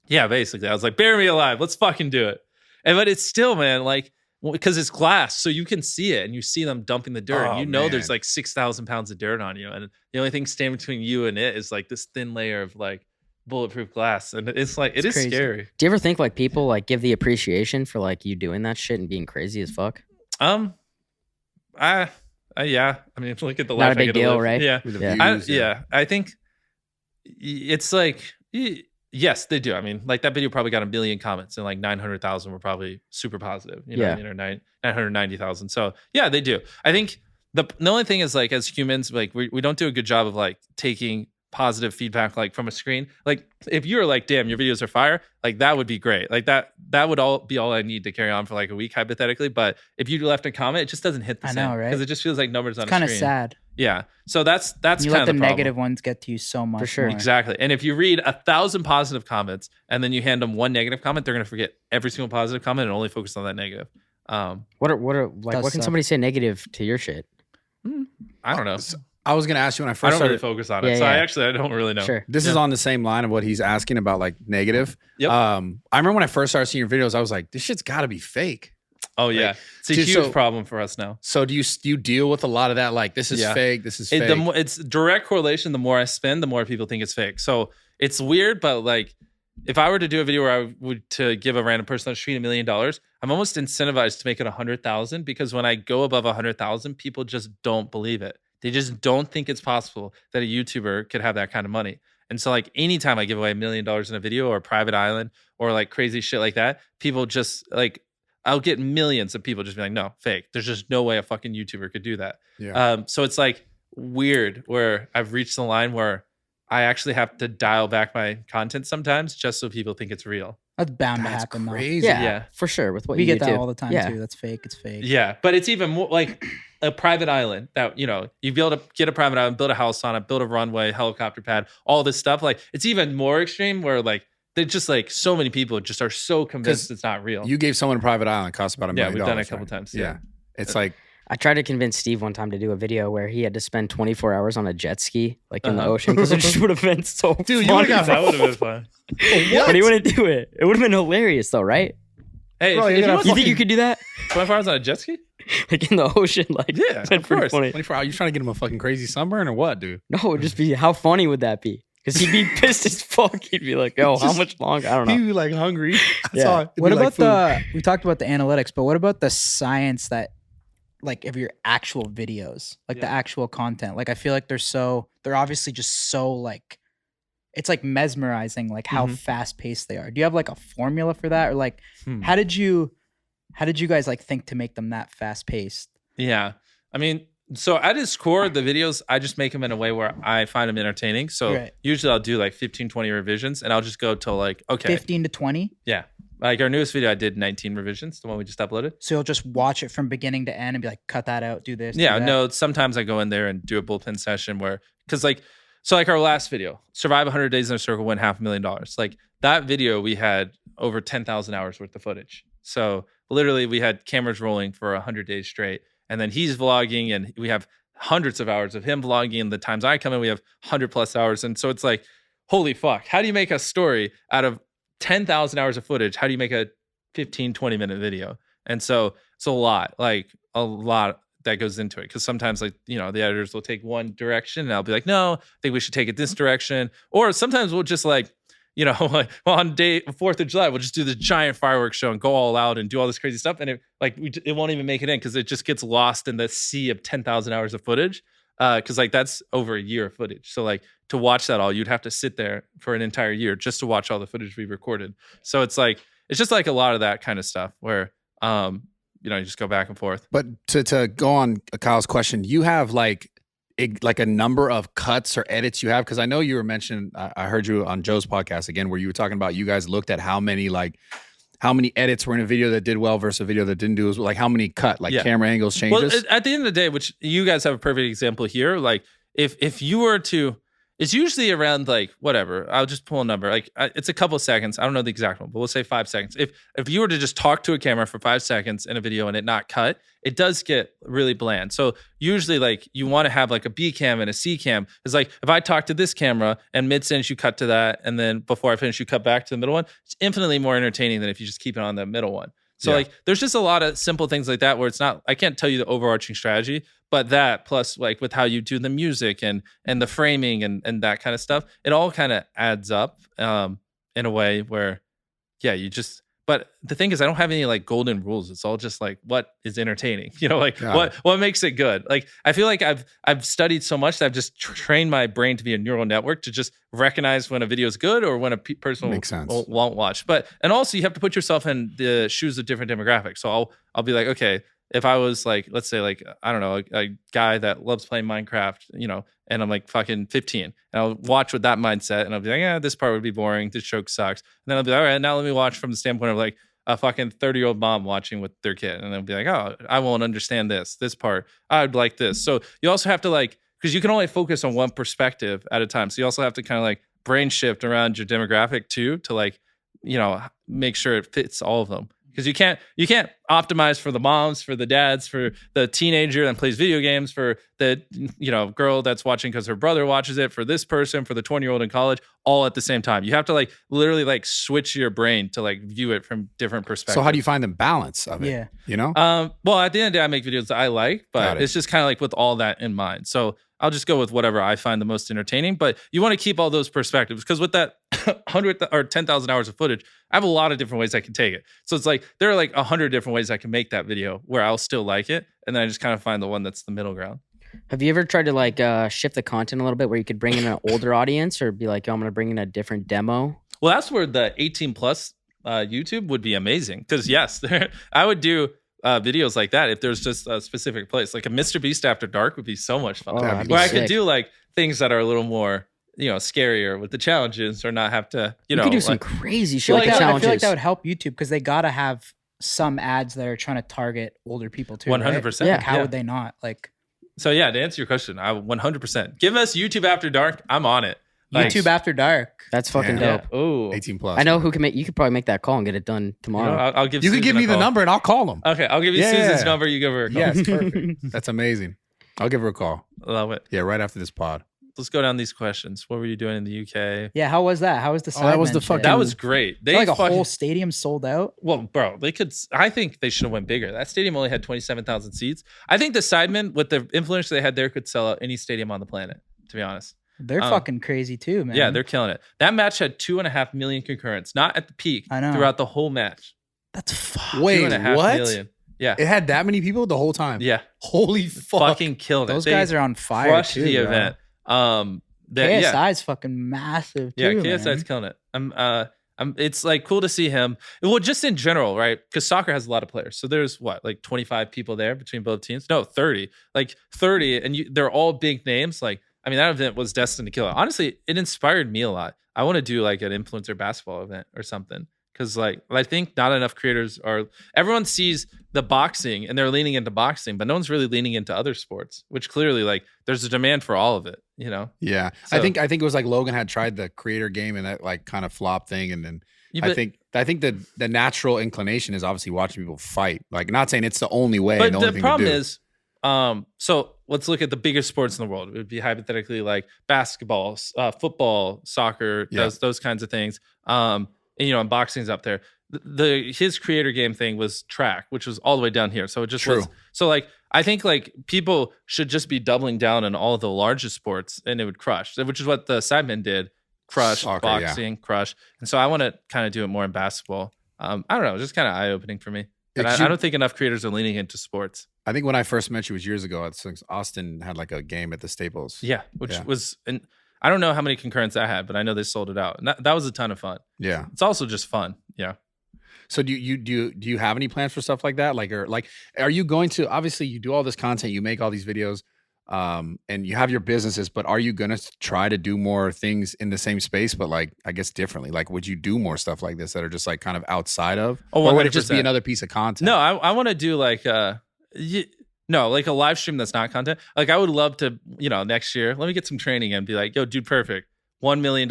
Speaker 4: Yeah, basically. I was like, bury me alive. Let's fucking do it. But it's still, man, like, because it's glass, so you can see it, and you see them dumping the dirt. And there's like 6,000 pounds of dirt on you, and the only thing standing between you and it is like this thin layer of like bulletproof glass, and it's like it's
Speaker 5: crazy.
Speaker 4: scary.
Speaker 3: Do you ever think like people like give the appreciation for like you doing that shit and being crazy as fuck?
Speaker 4: Yeah. I mean, look at the
Speaker 3: Not
Speaker 4: life
Speaker 3: a big
Speaker 4: I get to
Speaker 3: deal,
Speaker 4: live.
Speaker 3: right?
Speaker 4: Yeah. I think it's like. Yes, they do. I mean, like that video probably got 1 million comments, and like 900,000 were probably super positive. You know, 990,000. So yeah, they do. I think the only thing is like as humans, like we don't do a good job of like taking positive feedback like from a screen. Like if you're like, damn, your videos are fire, like that would be great. Like that would be all I need to carry on for like a week hypothetically. But if you left a comment, it just doesn't hit the same. I know, right? Because it just feels like numbers on a screen.
Speaker 5: Kind of sad.
Speaker 4: Yeah. So that's
Speaker 5: you
Speaker 4: kind
Speaker 5: let
Speaker 4: of
Speaker 5: the
Speaker 4: problem.
Speaker 5: negative ones get to you so much.
Speaker 3: For sure.
Speaker 5: More.
Speaker 4: Exactly. And if you read 1,000 positive comments and then you hand them one negative comment, they're gonna forget every single positive comment and only focus on that negative.
Speaker 3: What can somebody say negative to your shit?
Speaker 4: I don't know.
Speaker 2: I was gonna ask you when I
Speaker 4: I
Speaker 2: first
Speaker 4: don't
Speaker 2: started.
Speaker 4: really focus on it. I don't really know.
Speaker 3: Sure.
Speaker 2: This is on the same line of what he's asking about, like negative.
Speaker 4: Yep.
Speaker 2: I remember when I first started seeing your videos, I was like, this shit's got to be fake.
Speaker 4: Oh yeah, it's a huge problem for us now.
Speaker 2: So do you deal with a lot of that? Like this is fake. This is fake.
Speaker 4: It's direct correlation. The more I spend, the more people think it's fake. So it's weird, but like if I were to do a video where I would to give a random person on the street $1 million, I'm almost incentivized to make it 100,000, because when I go above 100,000, people just don't believe it. They just don't think it's possible that a YouTuber could have that kind of money. And so like anytime I give away $1 million in a video or a private island or like crazy shit like that, people just like, I'll get millions of people just be like, no, fake. There's just no way a fucking YouTuber could do that.
Speaker 2: Yeah.
Speaker 4: So it's like weird where I've reached the line where I actually have to dial back my content sometimes just so people think it's real.
Speaker 5: That's bound to happen.
Speaker 2: Crazy.
Speaker 3: Yeah, for sure. With what
Speaker 5: we
Speaker 3: you
Speaker 5: get
Speaker 3: do
Speaker 5: that
Speaker 3: too.
Speaker 5: all the time too. That's fake. It's fake.
Speaker 4: Yeah, but it's even more like a private island that you be able to get a private island, build a house on it, build a runway, helicopter pad, all this stuff. Like it's even more extreme where like they're just like so many people just are so convinced it's not real.
Speaker 2: You gave someone a private island, cost about $1 million.
Speaker 4: Yeah, we've done it a couple times.
Speaker 2: Yeah. It's like
Speaker 3: I tried to convince Steve one time to do a video where he had to spend 24 hours on a jet ski, like in the ocean, because it just would have been so
Speaker 2: Dude,
Speaker 3: funny.
Speaker 4: That would have been fun.
Speaker 3: But he wouldn't do it. It would have been hilarious though, right?
Speaker 4: Hey,
Speaker 2: Bro,
Speaker 4: if
Speaker 3: You think you could do that?
Speaker 4: 24 hours on a jet ski?
Speaker 3: Like in the ocean, like
Speaker 4: Yeah,
Speaker 3: it's been
Speaker 4: of
Speaker 3: pretty
Speaker 4: course.
Speaker 3: funny.
Speaker 2: 24 hours. You trying to get him a fucking crazy sunburn or what, dude?
Speaker 3: No, it would just be how funny would that be? Because he'd be pissed as fuck. He'd be like, "Yo, how much longer? I don't know."
Speaker 2: He'd be like hungry. That's
Speaker 3: Yeah.
Speaker 2: all. It'd
Speaker 5: What
Speaker 2: be
Speaker 5: about
Speaker 2: like food.
Speaker 5: we talked about the analytics, but what about the science that, like, of your actual videos, like the actual content? Like, I feel like they're obviously just so like it's like mesmerizing, like how fast paced they are. Do you have like a formula for that, or like how did you guys like think to make them that fast paced?
Speaker 4: Yeah, I mean, so at its core, the videos, I just make them in a way where I find them entertaining. So usually I'll do like 15, 20 revisions, and I'll just go till like, okay.
Speaker 5: 15 to 20?
Speaker 4: Yeah. Like our newest video, I did 19 revisions, the one we just uploaded.
Speaker 5: So you'll just watch it from beginning to end and be like, cut that out, do this.
Speaker 4: Yeah,
Speaker 5: do that.
Speaker 4: no, sometimes I go in there and do a bullpen session where, because like, so like our last video, Survive 100 Days in a Circle, win $500,000. Like that video, we had over 10,000 hours worth of footage. So literally we had cameras rolling for 100 days straight. And then he's vlogging, and we have hundreds of hours of him vlogging. And the times I come in, we have 100+ hours. And so it's like, holy fuck, how do you make a story out of 10,000 hours of footage? How do you make a 15, 20-minute video? And so it's a lot that goes into it. Because sometimes, like, you know, the editors will take one direction, and I'll be like, no, I think we should take it this direction. Or sometimes we'll just like, you know, like, well, on day 4th of July, we'll just do this giant fireworks show and go all out and do all this crazy stuff. And it won't even make it in because it just gets lost in the sea of 10,000 hours of footage. Because like that's over a year of footage. So like to watch that all, you'd have to sit there for an entire year just to watch all the footage we recorded. So it's just like a lot of that kind of stuff where, you know, you just go back and forth.
Speaker 2: But to go on Kyle's question, you have like a number of cuts or edits you have? Because I know you were mentioning, I heard you on Joe's podcast again, where you were talking about you guys looked at how many edits were in a video that did well versus a video that didn't do as well, like how many camera angles changes.
Speaker 4: Well, at the end of the day, which you guys have a perfect example here, like if you were to, it's usually around like whatever. I'll just pull a number. Like it's a couple of seconds. I don't know the exact one, but we'll say 5 seconds. If you were to just talk to a camera for 5 seconds in a video and it not cut, it does get really bland. So usually like you want to have like a B cam and a C cam. It's like if I talk to this camera and mid-sentence you cut to that, and then before I finish you cut back to the middle one, it's infinitely more entertaining than if you just keep it on the middle one. So like there's just a lot of simple things like that where it's not, I can't tell you the overarching strategy, but that plus like with how you do the music and the framing and that kind of stuff, it all kind of adds up in a way where, yeah, but the thing is I don't have any like golden rules. It's all just like what is entertaining, you know, like what makes it good. Like I feel like I've studied so much that I've just trained my brain to be a neural network to just recognize when a video is good or when a person won't watch. And also you have to put yourself in the shoes of different demographics. So I'll be like, okay, if I was like, let's say like, I don't know, a guy that loves playing Minecraft, you know, and I'm like fucking 15 and I'll watch with that mindset and I'll be like, yeah, this part would be boring. This joke sucks. And then I'll be like, all right, now let me watch from the standpoint of like a fucking 30-year-old mom watching with their kid. And they'll be like, oh, I won't understand this part. I'd like this. So you also have to like, because you can only focus on one perspective at a time. So you also have to kind of like brain shift around your demographic too, to like, you know, make sure it fits all of them. Because you can't optimize for the moms, for the dads, for the teenager that plays video games, for the, you know, girl that's watching because her brother watches it, for this person, for the 20-year-old in college, all at the same time. You have to like literally like switch your brain to like view it from different perspectives.
Speaker 2: So how do you find the balance of it? Yeah, you know.
Speaker 4: Well, at the end of the day, I make videos that I like, but it's just kind of like with all that in mind. So I'll just go with whatever I find the most entertaining. But you want to keep all those perspectives because with that 100 or 10,000 hours of footage, I have a lot of different ways I can take it. So it's like there are like 100 different ways I can make that video where I'll still like it, and then I just kind of find the one that's the middle ground.
Speaker 3: Have you ever tried to like shift the content a little bit where you could bring in an older audience or be like, oh, I'm going to bring in a different demo?
Speaker 4: Well, that's where the 18 plus YouTube would be amazing because yes, I would do videos like that if there's just a specific place. Like a MrBeast After Dark would be so much fun. Where I could do like things that are a little more, you know, scarier with the challenges or not have to, you know.
Speaker 3: You could do some crazy shit with the challenges.
Speaker 5: I feel like that would help YouTube because they got to have some ads that are trying to target older people too.
Speaker 4: 100%.
Speaker 5: Right? Yeah. Like, how would they not? Like,
Speaker 4: so yeah, to answer your question, I 100%. Give us YouTube After Dark. I'm on it.
Speaker 5: YouTube After Dark.
Speaker 3: That's fucking dope.
Speaker 4: Oh,
Speaker 2: 18 plus.
Speaker 3: I know who can make. You could probably make that call and get it done tomorrow.
Speaker 4: You know, I'll give.
Speaker 2: You could give me the number and I'll call them.
Speaker 4: Okay, I'll give you Susan's number. You give her a call.
Speaker 2: Yes, perfect. That's amazing. I'll give her a call.
Speaker 4: Love it.
Speaker 2: Yeah, right after this pod.
Speaker 4: Let's go down these questions. What were you doing in the UK?
Speaker 5: Yeah, how was that? How was the Sidemen?
Speaker 2: That was the fucking.
Speaker 4: That was great.
Speaker 5: They like a whole stadium sold out.
Speaker 4: Well, bro, they could. I think they should have went bigger. That stadium only had 27,000 seats. I think the Sidemen, with the influence they had there, could sell out any stadium on the planet. To be honest.
Speaker 5: They're fucking crazy too, man.
Speaker 4: Yeah, they're killing it. That match had 2.5 million concurrents, not at the peak.
Speaker 5: I know.
Speaker 4: Throughout the whole match.
Speaker 5: That's fuck.
Speaker 2: Wait,
Speaker 4: 2.5
Speaker 2: what?
Speaker 4: million. Yeah.
Speaker 2: It had that many people the whole time.
Speaker 4: Yeah.
Speaker 2: Holy fuck.
Speaker 4: Fucking killed it.
Speaker 5: Those guys are on fire
Speaker 4: crushed
Speaker 5: too,
Speaker 4: the
Speaker 5: bro.
Speaker 4: event.
Speaker 5: KSI is fucking massive too.
Speaker 4: Yeah, KSI is killing it. It's like cool to see him. Well, just in general, right? Because soccer has a lot of players. So there's what, like 25 people there between both teams? No, 30. Like 30, and they're all big names. Like, I mean, that event was destined to kill it. Honestly, it inspired me a lot. I want to do like an influencer basketball event or something. Because like I think not enough creators are. Everyone sees the boxing and they're leaning into boxing, but no one's really leaning into other sports. Which clearly, like, there's a demand for all of it. You know?
Speaker 2: Yeah, so, I think it was like Logan had tried the creator game and that like kind of flop thing, and then I think the natural inclination is obviously watching people fight. Like, not saying it's the only way.
Speaker 4: But the problem is, so let's look at the biggest sports in the world. It would be hypothetically like basketball, football, soccer, those kinds of things. And, you know, and boxing's up there. His creator game thing was track, which was all the way down here. So it just was. So like, I think like people should just be doubling down on all the largest sports, and it would crush. Which is what the Sidemen did. Crush soccer, boxing, crush. And so I want to kind of do it more in basketball. I don't know, just kind of eye opening for me. And I don't think enough creators are leaning into sports.
Speaker 2: I think when I first met you was years ago. Austin had like a game at the Staples.
Speaker 4: Yeah, which was. I don't know how many concurrents I had, but I know they sold it out, and that was a ton of fun.
Speaker 2: Yeah,
Speaker 4: it's also just fun. Yeah.
Speaker 2: So do you have any plans for stuff like that? Like, are you going to, obviously you do all this content, you make all these videos, and you have your businesses, but are you going to try to do more things in the same space, but like, I guess differently? Like, would you do more stuff like this that are just like kind of outside of, or would it just be another piece of content?
Speaker 4: No, I want to do like, no, like a live stream that's not content. Like, I would love to, you know, next year, let me get some training and be like, yo, Dude Perfect, $1 million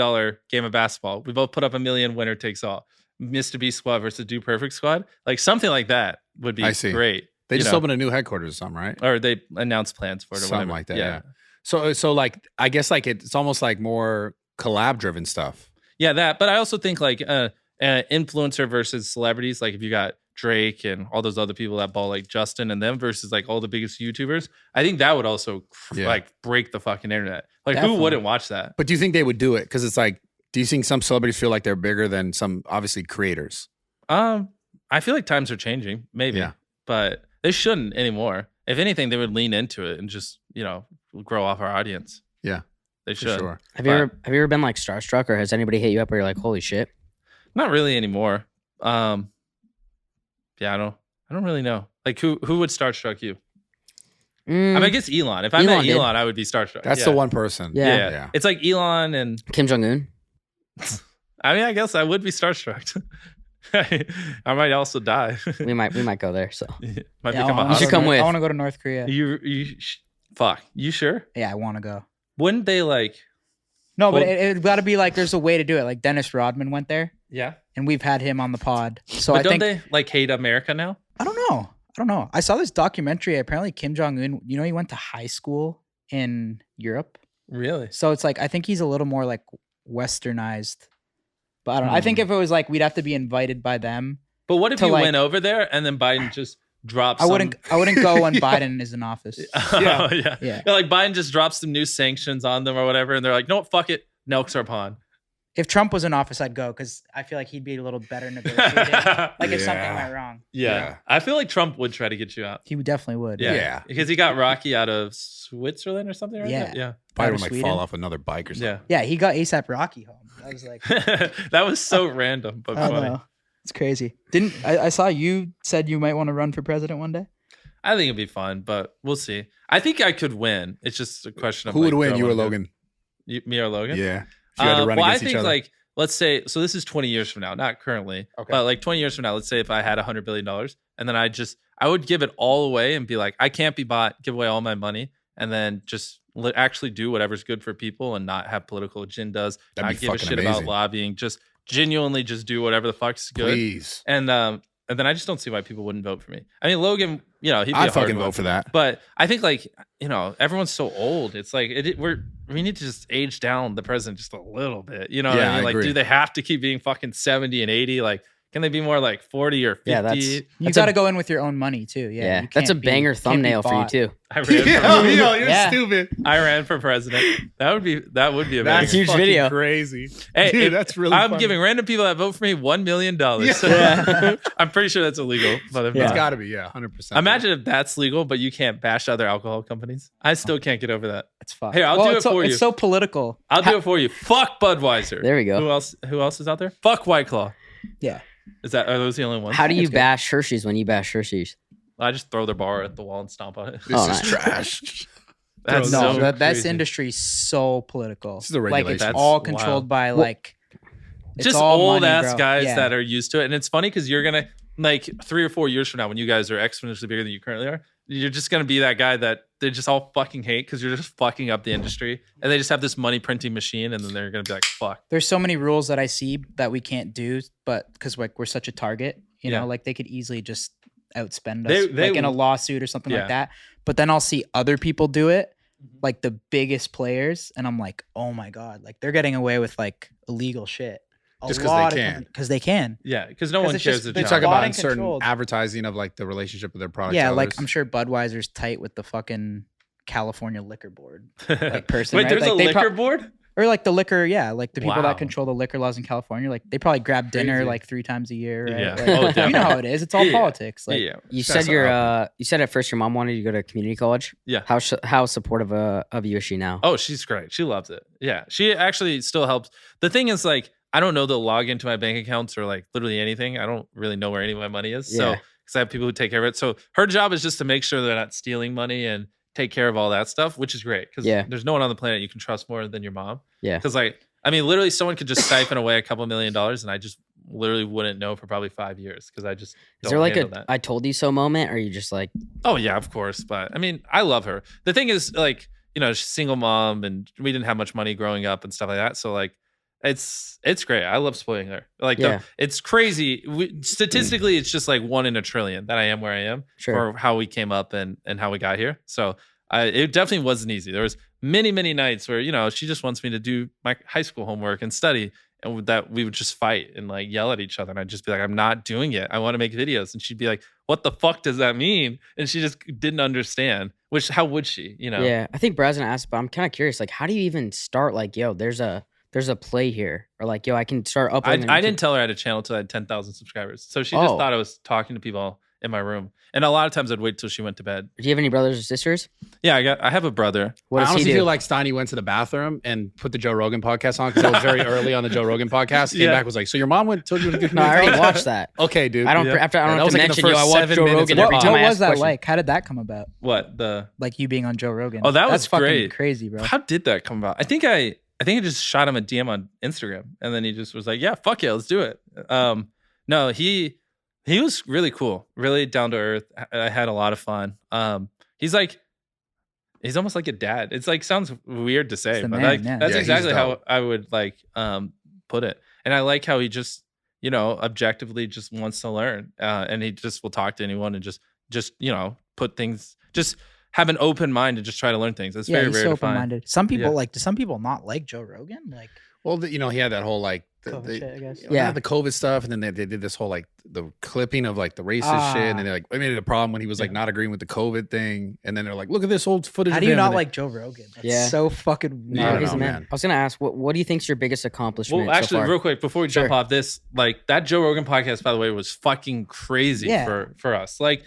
Speaker 4: game of basketball. We both put up $1 million, winner takes all. MrBeast squad versus Dude Perfect squad. Like, something like that would be great.
Speaker 2: They just opened a new headquarters or something, right?
Speaker 4: Or they announced plans for it or
Speaker 2: something
Speaker 4: whatever.
Speaker 2: like that, yeah. So like, I guess like it's almost like more collab driven stuff.
Speaker 4: Yeah, that. But I also think like influencer versus celebrities. Like, if you got Drake and all those other people that ball, like Justin and them, versus like all the biggest YouTubers, I think that would also like break the fucking internet. Like, who wouldn't watch that?
Speaker 2: But do you think they would do it? Because it's like, do you think some celebrities feel like they're bigger than some obviously creators?
Speaker 4: I feel like times are changing, maybe, but they shouldn't anymore. If anything, they would lean into it and just, you know, grow off our audience.
Speaker 2: Yeah,
Speaker 4: they should.
Speaker 2: Sure.
Speaker 3: Have you ever been like starstruck, or has anybody hit you up where you're like, holy shit?
Speaker 4: Not really anymore. Yeah, I don't really know. Like, who would starstruck you? I mean, I guess Elon. If I met Elon, I would be starstruck.
Speaker 2: That's the one person.
Speaker 4: Yeah. It's like Elon and
Speaker 3: Kim Jong-un.
Speaker 4: I mean, I guess I would be starstruck. I might also die.
Speaker 3: we might go there. So
Speaker 4: might become a
Speaker 3: you should come with.
Speaker 5: I want to go to North Korea.
Speaker 4: Fuck. You sure?
Speaker 5: Yeah, I want to go.
Speaker 4: Wouldn't they like?
Speaker 5: No, but it got to be like there's a way to do it. Like Dennis Rodman went there.
Speaker 4: Yeah.
Speaker 5: And we've had him on the pod. So
Speaker 4: but
Speaker 5: I think
Speaker 4: they like hate America now?
Speaker 5: I don't know. I saw this documentary. Apparently Kim Jong-un, you know, he went to high school in Europe.
Speaker 4: Really?
Speaker 5: So it's like I think he's a little more like westernized. But I don't know. I think if it was like we'd have to be invited by them.
Speaker 4: But what if you went over there and then Biden just drops?
Speaker 5: I wouldn't go when Biden is in office.
Speaker 4: Yeah. Like Biden just drops some new sanctions on them or whatever, and they're like, no, fuck it, Nelk's our pawn.
Speaker 5: If Trump was in office, I'd go because I feel like he'd be a little better negotiating. Like if something went wrong.
Speaker 4: Yeah. I feel like Trump would try to get you out.
Speaker 5: He definitely would.
Speaker 4: Yeah. Because he got Rocky out of Switzerland or something, right?
Speaker 5: Yeah.
Speaker 2: Biden would like fall off another bike or something.
Speaker 5: Yeah, he got ASAP Rocky home. I was like,
Speaker 4: that was so random, but funny.
Speaker 5: Know. It's crazy. I saw you said you might want to run for president one day?
Speaker 4: I think it'd be fun, but we'll see. I think I could win. It's just a question of
Speaker 2: who would win, you or Logan?
Speaker 4: Me or Logan?
Speaker 2: Yeah. If you had to run against each other.
Speaker 4: Like, let's say, so this is 20 years from now, not currently, but like 20 years from now, let's say if I had $100 billion and then I would give it all away and be like, I can't be bought, give away all my money, and then just actually do whatever's good for people and not have political agendas, not give a shit about lobbying, just genuinely just do whatever the fuck's good.
Speaker 2: Please.
Speaker 4: And then I just don't see why people wouldn't vote for me. I mean, Logan, you know, he'd be
Speaker 2: I'd fucking vote for that.
Speaker 4: But I think, like, you know, everyone's so old. It's like we need to just age down the president just a little bit. You know what I mean? Like, do they have to keep being fucking 70 and 80? Like, Can they be more like 40 or 50?
Speaker 3: Yeah, that's-
Speaker 5: You got to go in with your own money too. Yeah,
Speaker 3: Yeah,
Speaker 5: you
Speaker 3: that's a
Speaker 5: can't
Speaker 3: banger
Speaker 5: can't be
Speaker 3: thumbnail for you
Speaker 5: bought.
Speaker 3: too.
Speaker 4: I ran for,
Speaker 2: You're
Speaker 5: Yeah.
Speaker 2: stupid.
Speaker 4: I ran for president. That would be a banger.
Speaker 2: That's
Speaker 3: huge
Speaker 2: fucking
Speaker 3: video.
Speaker 2: crazy.
Speaker 4: Hey,
Speaker 2: Dude,
Speaker 4: if
Speaker 2: that's really
Speaker 4: I'm
Speaker 2: funny.
Speaker 4: giving random people that vote for me $1 million.
Speaker 3: Yeah.
Speaker 4: I'm pretty sure that's illegal. But if
Speaker 2: It's
Speaker 4: not,
Speaker 2: got to be, 100%.
Speaker 4: imagine if that's legal, but you can't bash other alcohol companies. I still can't get over that.
Speaker 5: It's fine.
Speaker 4: Here, I'll do it for you.
Speaker 5: It's so political.
Speaker 4: I'll do it for you. Fuck Budweiser.
Speaker 3: There we go.
Speaker 4: Who else is out there? Fuck White Claw.
Speaker 5: Yeah.
Speaker 4: Are those the only ones?
Speaker 3: How do you
Speaker 5: That's good.
Speaker 3: bash Hershey's when you bash Hershey's?
Speaker 4: I just throw their bar at the wall and stomp on it.
Speaker 2: This
Speaker 3: Oh,
Speaker 2: is
Speaker 3: nice.
Speaker 2: trash.
Speaker 4: That's
Speaker 5: No,
Speaker 4: so
Speaker 5: that's
Speaker 4: crazy.
Speaker 5: industry is so political.
Speaker 2: This is the
Speaker 5: like it's
Speaker 2: regulations.
Speaker 5: all
Speaker 4: That's
Speaker 5: controlled
Speaker 4: wild.
Speaker 5: by like it's
Speaker 4: Just
Speaker 5: all
Speaker 4: old
Speaker 5: money,
Speaker 4: ass
Speaker 5: bro.
Speaker 4: guys
Speaker 5: Yeah.
Speaker 4: that are used to it. And it's funny because you're gonna like 3 or 4 years from now when you guys are exponentially bigger than you currently are, you're just gonna be that guy that they just all fucking hate because you're just fucking up the industry and they just have this money printing machine and then they're gonna be like, fuck.
Speaker 5: There's so many rules that I see that we can't do, but because like we're such a target, you
Speaker 4: Yeah.
Speaker 5: know, like they could easily just outspend
Speaker 4: They-
Speaker 5: us
Speaker 4: they
Speaker 5: like in a
Speaker 4: w-
Speaker 5: lawsuit or something
Speaker 4: Yeah.
Speaker 5: like that. But then I'll see other people do it, like the biggest players, and I'm like, oh my god, like they're getting away with like illegal shit.
Speaker 2: Just 'cause they can.
Speaker 5: Because they can.
Speaker 4: Yeah, because no
Speaker 5: 'Cause
Speaker 4: one
Speaker 5: it's
Speaker 4: cares
Speaker 5: just-
Speaker 4: if
Speaker 5: they're
Speaker 2: You
Speaker 4: you
Speaker 2: talk
Speaker 5: bought
Speaker 2: about
Speaker 5: and
Speaker 2: certain
Speaker 5: controlled.
Speaker 2: advertising of like the relationship with their product.
Speaker 5: Yeah,
Speaker 2: sellers.
Speaker 5: like I'm sure Budweiser's tight with the fucking California liquor board like person.
Speaker 4: Wait,
Speaker 5: right?
Speaker 4: there's
Speaker 5: Like,
Speaker 4: a
Speaker 5: they
Speaker 4: liquor board?
Speaker 5: or like the liquor, yeah, like the people
Speaker 4: Wow.
Speaker 5: that control the liquor laws in California, like they probably grab dinner
Speaker 4: Crazy.
Speaker 5: like 3 times a year, right?
Speaker 4: Yeah.
Speaker 5: Like,
Speaker 4: Oh,
Speaker 5: you know
Speaker 4: definitely.
Speaker 5: how it is. It's all
Speaker 4: Yeah.
Speaker 5: politics. Like,
Speaker 4: Yeah.
Speaker 3: You
Speaker 2: That's
Speaker 3: said you said at first your mom wanted you to go to community college.
Speaker 4: Yeah.
Speaker 3: How supportive of you is she now?
Speaker 4: Oh, she's great. She loves it. Yeah. She actually still helps. The thing is, like, I don't know the login to my bank accounts or like literally anything. I don't really know where any of my money is. So,
Speaker 3: Yeah.
Speaker 4: because I have people who take care of it. So her job is just to make sure they're not stealing money and take care of all that stuff, which is great. Because
Speaker 3: Yeah.
Speaker 4: there's no one on the planet you can trust more than your mom.
Speaker 3: Yeah.
Speaker 4: Because, like, I mean, literally someone could just siphon away a couple $1 million and I just literally wouldn't know for probably 5 years because I just
Speaker 3: Is
Speaker 4: don't
Speaker 3: there like
Speaker 4: handle
Speaker 3: a
Speaker 4: that.
Speaker 3: I told you so moment, or are you just like,
Speaker 4: Oh yeah, of course. But I mean, I love her. The thing is, like, you know, she's a single mom, and we didn't have much money growing up and stuff like that. So like, it's great. I love spoiling her. Like,
Speaker 3: Yeah.
Speaker 4: it's crazy. Statistically, it's just like 1 in a trillion that I am where I am
Speaker 3: Sure.
Speaker 4: for how we came up and how we got here. So it definitely wasn't easy. There was many nights where, you know, she just wants me to do my high school homework and study. And that we would just fight and like yell at each other. And I'd just be like, I'm not doing it. I want to make videos. And she'd be like, what the fuck does that mean? And she just didn't understand, which how would she, you know?
Speaker 3: yeah? I think Brad's gonna ask, but I'm kind of curious. Like, how do you even start? Like, yo, there's a play here, or like, yo, I can start uploading.
Speaker 4: I
Speaker 3: on
Speaker 4: didn't
Speaker 3: YouTube.
Speaker 4: tell her I had a channel till I had 10,000 subscribers. So she just
Speaker 3: Oh.
Speaker 4: thought I was talking to people in my room. And a lot of times I'd wait till she went to bed.
Speaker 3: Do you have any brothers or sisters?
Speaker 4: Yeah, I have a brother.
Speaker 3: What
Speaker 2: I
Speaker 3: does he
Speaker 2: honestly
Speaker 3: do?
Speaker 2: feel like Steiny went to the bathroom and put the Joe Rogan podcast on because it was very early on the Joe Rogan podcast. Came
Speaker 4: Yeah.
Speaker 2: back, was like, "So your mom told you to do
Speaker 3: no, I already watched that.
Speaker 2: Okay, dude.
Speaker 3: I don't.
Speaker 4: Yeah.
Speaker 3: I don't
Speaker 2: Yeah, that
Speaker 3: have
Speaker 2: was
Speaker 3: to
Speaker 2: like in the
Speaker 3: mention. Yo, I
Speaker 2: first
Speaker 3: watch
Speaker 2: 7
Speaker 3: Joe
Speaker 2: minutes
Speaker 3: Rogan
Speaker 2: of the
Speaker 3: every
Speaker 2: pod.
Speaker 3: time
Speaker 5: what
Speaker 3: I ask
Speaker 5: was that
Speaker 3: questions.
Speaker 5: like? How did that come about?
Speaker 4: What the
Speaker 5: Like you being on Joe Rogan?
Speaker 4: Oh, that was
Speaker 5: That's fucking
Speaker 4: great.
Speaker 5: crazy, bro.
Speaker 4: How did that come about? I think I just shot him a DM on Instagram, and then he just was like, "Yeah, fuck yeah, let's do it." No, he was really cool, really down to earth. I had a lot of fun. He's almost like a dad. It's like sounds weird to say,
Speaker 5: He's the
Speaker 4: but
Speaker 5: man,
Speaker 4: like
Speaker 5: yeah.
Speaker 4: that's
Speaker 2: Yeah, he's
Speaker 4: exactly how
Speaker 2: dope.
Speaker 4: I would like put it. And I like how he just, you know, objectively just wants to learn, and he just will talk to anyone and just you know put things just. Have an open mind and just try to learn things. It's
Speaker 5: Yeah,
Speaker 4: very
Speaker 5: he's
Speaker 4: rare
Speaker 5: so
Speaker 4: to find.
Speaker 5: open-minded. Some people
Speaker 4: Yeah.
Speaker 5: like. Do some people not like Joe Rogan? Like,
Speaker 2: Well, he had that whole like
Speaker 5: COVID shit, I guess.
Speaker 3: Yeah.
Speaker 2: the COVID stuff, and then they did this whole like the clipping of like the racist shit, and they're like, I made it a problem when he was like not agreeing with the COVID thing, and then they're like, look at this old footage.
Speaker 5: How
Speaker 2: of
Speaker 5: do you
Speaker 2: him,
Speaker 5: not
Speaker 2: and
Speaker 5: like Joe Rogan? That's
Speaker 3: Yeah.
Speaker 5: so fucking
Speaker 2: Yeah, I
Speaker 3: Oh,
Speaker 2: don't
Speaker 3: he's
Speaker 2: know,
Speaker 3: the man.
Speaker 2: man.
Speaker 3: I was gonna ask, what do you think's your biggest accomplishment?
Speaker 4: Well, actually,
Speaker 3: so far?
Speaker 4: real quick before we jump
Speaker 3: Sure.
Speaker 4: off this, like that Joe Rogan podcast, by the way, was fucking crazy
Speaker 5: Yeah.
Speaker 4: for us. Like,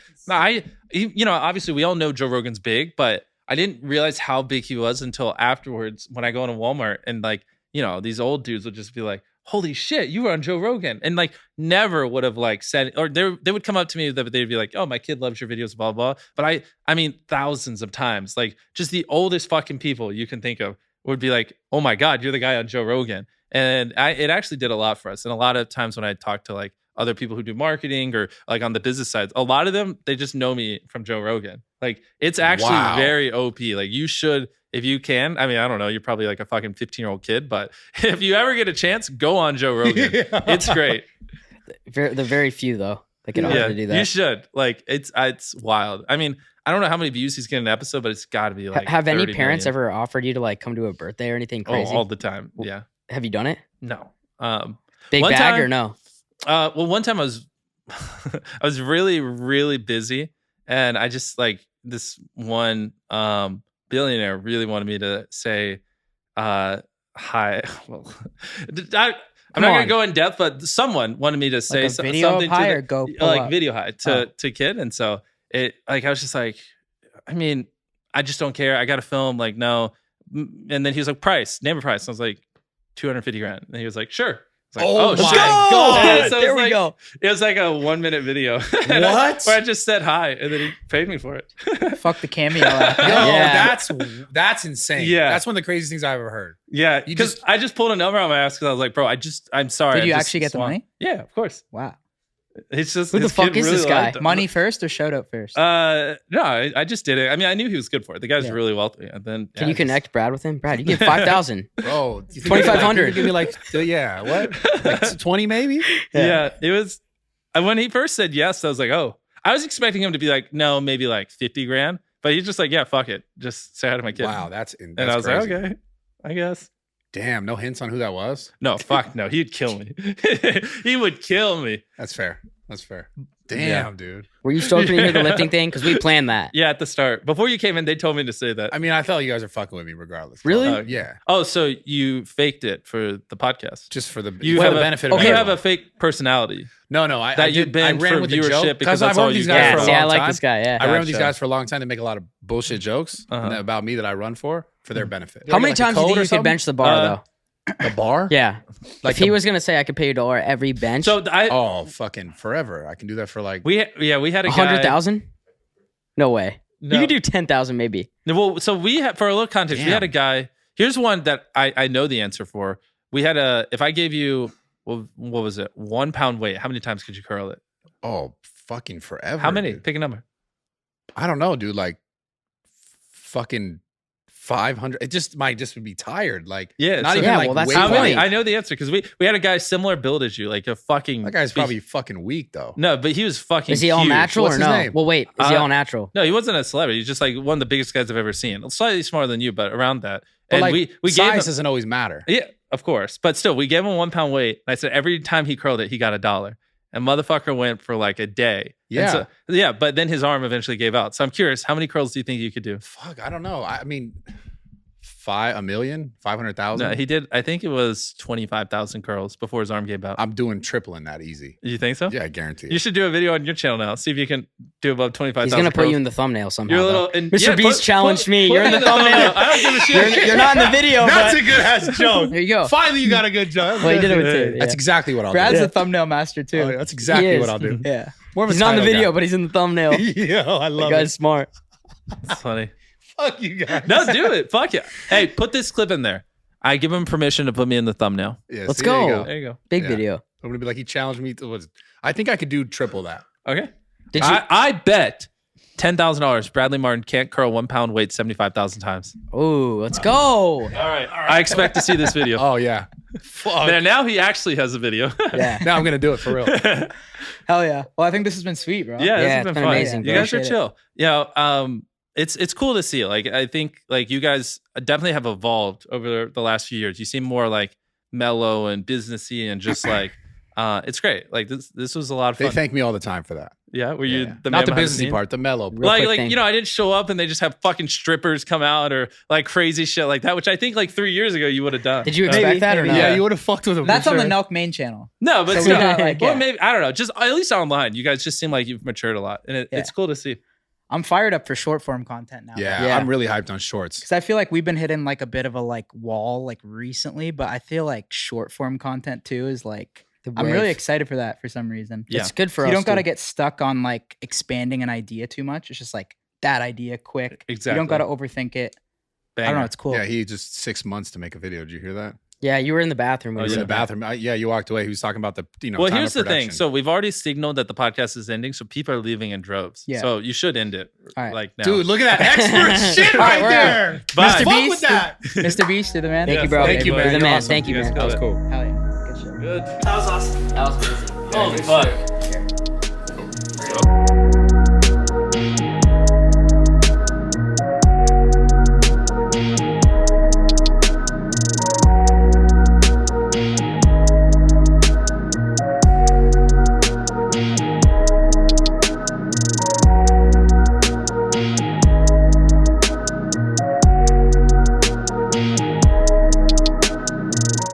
Speaker 4: you know, obviously we all know Joe Rogan's big, but I didn't realize how big he was until afterwards when I go into Walmart and like, you know, these old dudes would just be like, "Holy shit, you were on Joe Rogan," and like never would have like said, or they would come up to me, they'd be like, "Oh, my kid loves your videos," blah blah. But I mean, thousands of times, like just the oldest fucking people you can think of would be like, "Oh my god, you're the guy on Joe Rogan," and it actually did a lot for us. And a lot of times when I talk to like other people who do marketing or like on the business side, a lot of them, they just know me from Joe Rogan. Like it's actually
Speaker 2: Wow.
Speaker 4: very OP. Like you should, if you can. I mean, I don't know. You're probably like a fucking 15-year-old kid, but if you ever get a chance, go on Joe Rogan. It's great.
Speaker 3: The very few though that can offer to do that.
Speaker 4: you should. Like it's wild. I mean, I don't know how many views he's getting an episode, but it's got to be like.
Speaker 3: Have any
Speaker 4: 30
Speaker 3: parents
Speaker 4: million.
Speaker 3: ever offered you to like come to a birthday or anything
Speaker 4: Oh,
Speaker 3: crazy?
Speaker 4: all the time. Yeah.
Speaker 3: Have you done it?
Speaker 4: No.
Speaker 3: Big
Speaker 4: One
Speaker 3: bag
Speaker 4: time-
Speaker 3: or no?
Speaker 4: Well, one time I was really, really busy, and I just like this one billionaire really wanted me to say hi. Well, I'm not gonna go in depth, but someone wanted me to say
Speaker 5: video
Speaker 4: something
Speaker 5: hi
Speaker 4: to
Speaker 5: or go
Speaker 4: video hi to kid, and so it like I was just like, I mean, I just don't care. I got to film. Like no, and then he was like, price, name a price. And I was like, $250,000, and he was like, sure. Like,
Speaker 2: oh my
Speaker 4: shit.
Speaker 2: God.
Speaker 4: So
Speaker 3: there we go.
Speaker 4: It was like a 1 minute video.
Speaker 2: What?
Speaker 4: Where I just said hi, and then he paid me for it.
Speaker 5: Fuck the cameo. app.
Speaker 2: Yo,
Speaker 3: Yeah.
Speaker 2: that's insane.
Speaker 4: Yeah.
Speaker 2: That's one of the craziest things I've ever heard.
Speaker 4: Yeah, because I just pulled a number on my ass because I was like, bro, I'm sorry.
Speaker 5: Did you
Speaker 4: I just
Speaker 5: actually get the
Speaker 4: swung.
Speaker 5: money?
Speaker 4: Yeah, of course.
Speaker 5: Wow.
Speaker 4: It's just
Speaker 3: Who the
Speaker 4: his
Speaker 3: fuck
Speaker 4: kid
Speaker 3: is
Speaker 4: really
Speaker 3: this guy?
Speaker 4: liked it.
Speaker 5: Money first or shout out first?
Speaker 4: No, I just did it. I mean, I knew he was good for it. The guy's
Speaker 5: Yeah.
Speaker 4: really wealthy. And then
Speaker 3: Can you connect Brad with him? Brad, you give 5,000.
Speaker 2: Bro, you think
Speaker 3: 2,500.
Speaker 2: Give me like, yeah, what? Like 20 maybe?
Speaker 4: Yeah, it was. When he first said yes, I was like, oh. I was expecting him to be like, no, maybe like 50 grand. But he's just like, yeah, fuck it. Just say hi to my kid.
Speaker 2: Wow, that's
Speaker 4: and I was
Speaker 2: crazy.
Speaker 4: like, okay, I guess.
Speaker 2: Damn, no hints on who that was?
Speaker 4: No, fuck no. He'd kill me. He would kill me.
Speaker 2: That's fair. That's fair. Damn,
Speaker 4: Yeah.
Speaker 2: dude.
Speaker 3: Were you stoked when you heard the lifting thing? Because we planned that.
Speaker 4: Yeah, at the start. Before you came in, they told me to say that.
Speaker 2: I mean, I felt you guys are fucking with me regardless.
Speaker 3: Really?
Speaker 2: Yeah.
Speaker 4: Oh, so you faked it for the podcast.
Speaker 2: Just for the,
Speaker 4: You
Speaker 2: for
Speaker 4: have
Speaker 2: the
Speaker 4: a,
Speaker 2: benefit of
Speaker 4: you have
Speaker 2: everyone.
Speaker 4: a fake personality.
Speaker 2: No,
Speaker 4: That you've been
Speaker 2: I ran
Speaker 4: for
Speaker 2: with the joke
Speaker 4: viewership because
Speaker 2: I've
Speaker 4: that's
Speaker 2: run
Speaker 4: all
Speaker 2: with these
Speaker 4: you
Speaker 2: guys
Speaker 4: got.
Speaker 2: for a
Speaker 3: Yeah,
Speaker 2: long
Speaker 3: see, I like
Speaker 2: time.
Speaker 3: this guy. Yeah.
Speaker 2: I ran with these
Speaker 4: Gotcha.
Speaker 2: guys for a long time. They make a lot of bullshit jokes about me that I run for their benefit.
Speaker 3: How many
Speaker 2: Like a
Speaker 3: times do you
Speaker 2: code
Speaker 3: think
Speaker 2: or
Speaker 3: you could
Speaker 2: something?
Speaker 3: bench the bar, though?
Speaker 2: The bar?
Speaker 3: Yeah.
Speaker 2: Like
Speaker 3: if he
Speaker 2: the-
Speaker 3: was going to say, I could pay you $1 every bench,
Speaker 4: So
Speaker 2: Oh, fucking forever. I can do that for like.
Speaker 4: we had a guy.
Speaker 3: 100,000? No way.
Speaker 4: No.
Speaker 3: You could do 10,000 maybe.
Speaker 4: Well, so we had, for a little context, we had a guy. Here's one that I know the answer for. We had if I gave you, what was it? 1 pound weight, how many times could you curl it?
Speaker 2: Oh, fucking forever.
Speaker 4: How many?
Speaker 2: dude.
Speaker 4: Pick a number.
Speaker 2: I don't know, dude. Like fucking 500. It just might just would be tired. Like
Speaker 4: Yeah,
Speaker 2: not
Speaker 4: so-
Speaker 2: even
Speaker 3: Yeah,
Speaker 2: like
Speaker 3: well, that's
Speaker 2: weight
Speaker 3: the
Speaker 4: How many?
Speaker 3: point.
Speaker 2: wise.
Speaker 4: I know the answer because we had a guy similar build as you, like a fucking.
Speaker 2: That guy's
Speaker 4: beast.
Speaker 2: probably fucking weak though.
Speaker 4: No, but he was fucking.
Speaker 3: Is he all
Speaker 4: huge.
Speaker 3: natural
Speaker 2: What's
Speaker 3: or
Speaker 2: his
Speaker 3: no?
Speaker 2: name?
Speaker 3: Well, wait. Is he all natural?
Speaker 4: No, he wasn't a celebrity. He's just like one of the biggest guys I've ever seen. Slightly smaller than you, but around that.
Speaker 2: But
Speaker 4: And
Speaker 2: like,
Speaker 4: we gave
Speaker 2: size
Speaker 4: him.
Speaker 2: doesn't always matter.
Speaker 4: Yeah, of course. But still, we gave him 1 pound weight. And I said every time he curled it, he got $1. And motherfucker went for like a day.
Speaker 2: Yeah.
Speaker 4: And so, but then his arm eventually gave out. So I'm curious, how many curls do you think you could do?
Speaker 2: Fuck, I don't know. I mean, 500,000.
Speaker 4: No, he did. I think it was 25,000 curls before his arm gave out.
Speaker 2: I'm doing tripling that easy.
Speaker 4: You think so?
Speaker 2: Yeah, I guarantee it.
Speaker 4: You should do a video on your channel now. See if you can do above 25,000.
Speaker 3: He's going to put
Speaker 4: curls.
Speaker 3: you in the thumbnail somehow.
Speaker 4: You're a little.
Speaker 3: though.
Speaker 4: And,
Speaker 3: Mr. Beast challenged me. You're in the thumbnail.
Speaker 4: I don't give a shit.
Speaker 3: You're not in the video,
Speaker 2: That's
Speaker 3: but
Speaker 2: a good ass joke.
Speaker 3: there you go.
Speaker 2: Finally, you got a good joke.
Speaker 3: Well, he did it with two.
Speaker 2: That's
Speaker 3: Yeah.
Speaker 2: exactly what I'll
Speaker 5: Brad's
Speaker 2: do.
Speaker 5: a thumbnail master too.
Speaker 2: Oh, yeah, that's exactly
Speaker 3: He
Speaker 2: what
Speaker 3: is.
Speaker 2: I'll do.
Speaker 5: Yeah.
Speaker 2: More of a
Speaker 3: He's not in the
Speaker 2: title
Speaker 3: video,
Speaker 2: guy.
Speaker 3: but he's in the thumbnail.
Speaker 2: Yo, I
Speaker 3: The
Speaker 2: love
Speaker 3: guy's
Speaker 2: it.
Speaker 3: smart.
Speaker 4: That's funny.
Speaker 2: Fuck you guys.
Speaker 4: No, do it. Fuck yeah. Hey, put this clip in there. I give him permission to put me in the thumbnail.
Speaker 2: Yeah,
Speaker 3: Let's
Speaker 2: see, there you
Speaker 3: go.
Speaker 4: There you go.
Speaker 3: Big
Speaker 2: Yeah.
Speaker 3: video.
Speaker 2: I'm gonna be like, he challenged me to. I think I could do triple that.
Speaker 4: Okay.
Speaker 3: Did you?
Speaker 4: I bet $10,000 Bradley Martin can't curl 1 pound weight 75,000 times.
Speaker 3: Oh, let's go.
Speaker 4: All right. I expect to see this video.
Speaker 2: Oh yeah. Fuck.
Speaker 4: Now he actually has a video.
Speaker 3: Yeah.
Speaker 2: Now I'm gonna do it for real.
Speaker 5: Hell yeah. Well, I think this has been sweet, bro.
Speaker 4: Yeah, this
Speaker 3: Yeah,
Speaker 4: has
Speaker 3: it's
Speaker 4: been
Speaker 3: been
Speaker 4: fun.
Speaker 3: amazing,
Speaker 4: You
Speaker 3: bro.
Speaker 4: guys are
Speaker 5: Appreciate
Speaker 4: chill. It's cool to see. Like I think like you guys definitely have evolved over the last few years. You seem more like mellow and businessy and just like it's great. Like this was a lot of
Speaker 2: They
Speaker 4: fun.
Speaker 2: thank me all the time for that.
Speaker 4: Yeah, were you
Speaker 2: Yeah.
Speaker 4: the
Speaker 2: Not
Speaker 4: man
Speaker 2: the
Speaker 4: behind
Speaker 2: businessy
Speaker 4: scene?
Speaker 2: part, the mellow.
Speaker 3: Real
Speaker 4: Like
Speaker 3: quick thing.
Speaker 4: you know, I didn't show up and they just have fucking strippers come out or like crazy shit like that, which I think like 3 years ago you would have done.
Speaker 3: Did you expect that or
Speaker 5: maybe.
Speaker 3: not?
Speaker 2: Yeah, you would have fucked with him.
Speaker 5: That's
Speaker 2: for
Speaker 5: on the
Speaker 2: sure.
Speaker 5: Nelk main channel.
Speaker 4: No, but
Speaker 5: So
Speaker 4: still,
Speaker 5: we got, like,
Speaker 4: well,
Speaker 5: yeah.
Speaker 4: maybe I don't know. Just at least online, you guys just seem like you've matured a lot, and it's cool to see.
Speaker 5: I'm fired up for short form content now.
Speaker 2: Yeah,
Speaker 3: Yeah.
Speaker 2: I'm really hyped on shorts.
Speaker 5: Because I feel like we've been hitting like a bit of a like wall like recently, but I feel like short form content too is like
Speaker 3: The
Speaker 5: I'm
Speaker 3: wave.
Speaker 5: really excited for that for some reason.
Speaker 4: Yeah.
Speaker 3: It's good for us.
Speaker 5: You don't got to
Speaker 3: too.
Speaker 5: get stuck on like expanding an idea too much. It's just like that idea quick.
Speaker 4: Exactly.
Speaker 5: You don't got to overthink it. I don't know. It's cool.
Speaker 2: Yeah, he just 6 months to make a video. Did you hear that?
Speaker 3: Yeah, you were in the bathroom. When
Speaker 4: Oh,
Speaker 3: we
Speaker 2: He was
Speaker 3: were
Speaker 2: in the bathroom. Yeah, you walked away. He was talking about the
Speaker 4: Well,
Speaker 2: time
Speaker 4: here's
Speaker 2: of
Speaker 4: the thing.
Speaker 2: production.
Speaker 4: So we've already signaled that the podcast is ending, so people are leaving in droves.
Speaker 5: Yeah.
Speaker 4: So you should end it
Speaker 5: All right.
Speaker 4: like now.
Speaker 2: Dude, look at that expert shit
Speaker 5: All right,
Speaker 2: right
Speaker 5: we're
Speaker 2: there.
Speaker 4: Bye.
Speaker 2: Fuck
Speaker 5: Beast,
Speaker 2: with that.
Speaker 5: Mr. Beast, you're the man.
Speaker 3: Thank
Speaker 4: Yes,
Speaker 3: you, bro.
Speaker 2: thank you,
Speaker 3: You're
Speaker 2: man.
Speaker 3: the
Speaker 2: You're
Speaker 3: man.
Speaker 2: awesome.
Speaker 3: Thank you,
Speaker 4: You guys
Speaker 3: man.
Speaker 4: killed
Speaker 2: That was
Speaker 4: it.
Speaker 2: cool.
Speaker 5: Hell yeah. Good shit.
Speaker 4: Good.
Speaker 3: That was awesome. That was amazing.
Speaker 4: Holy fuck.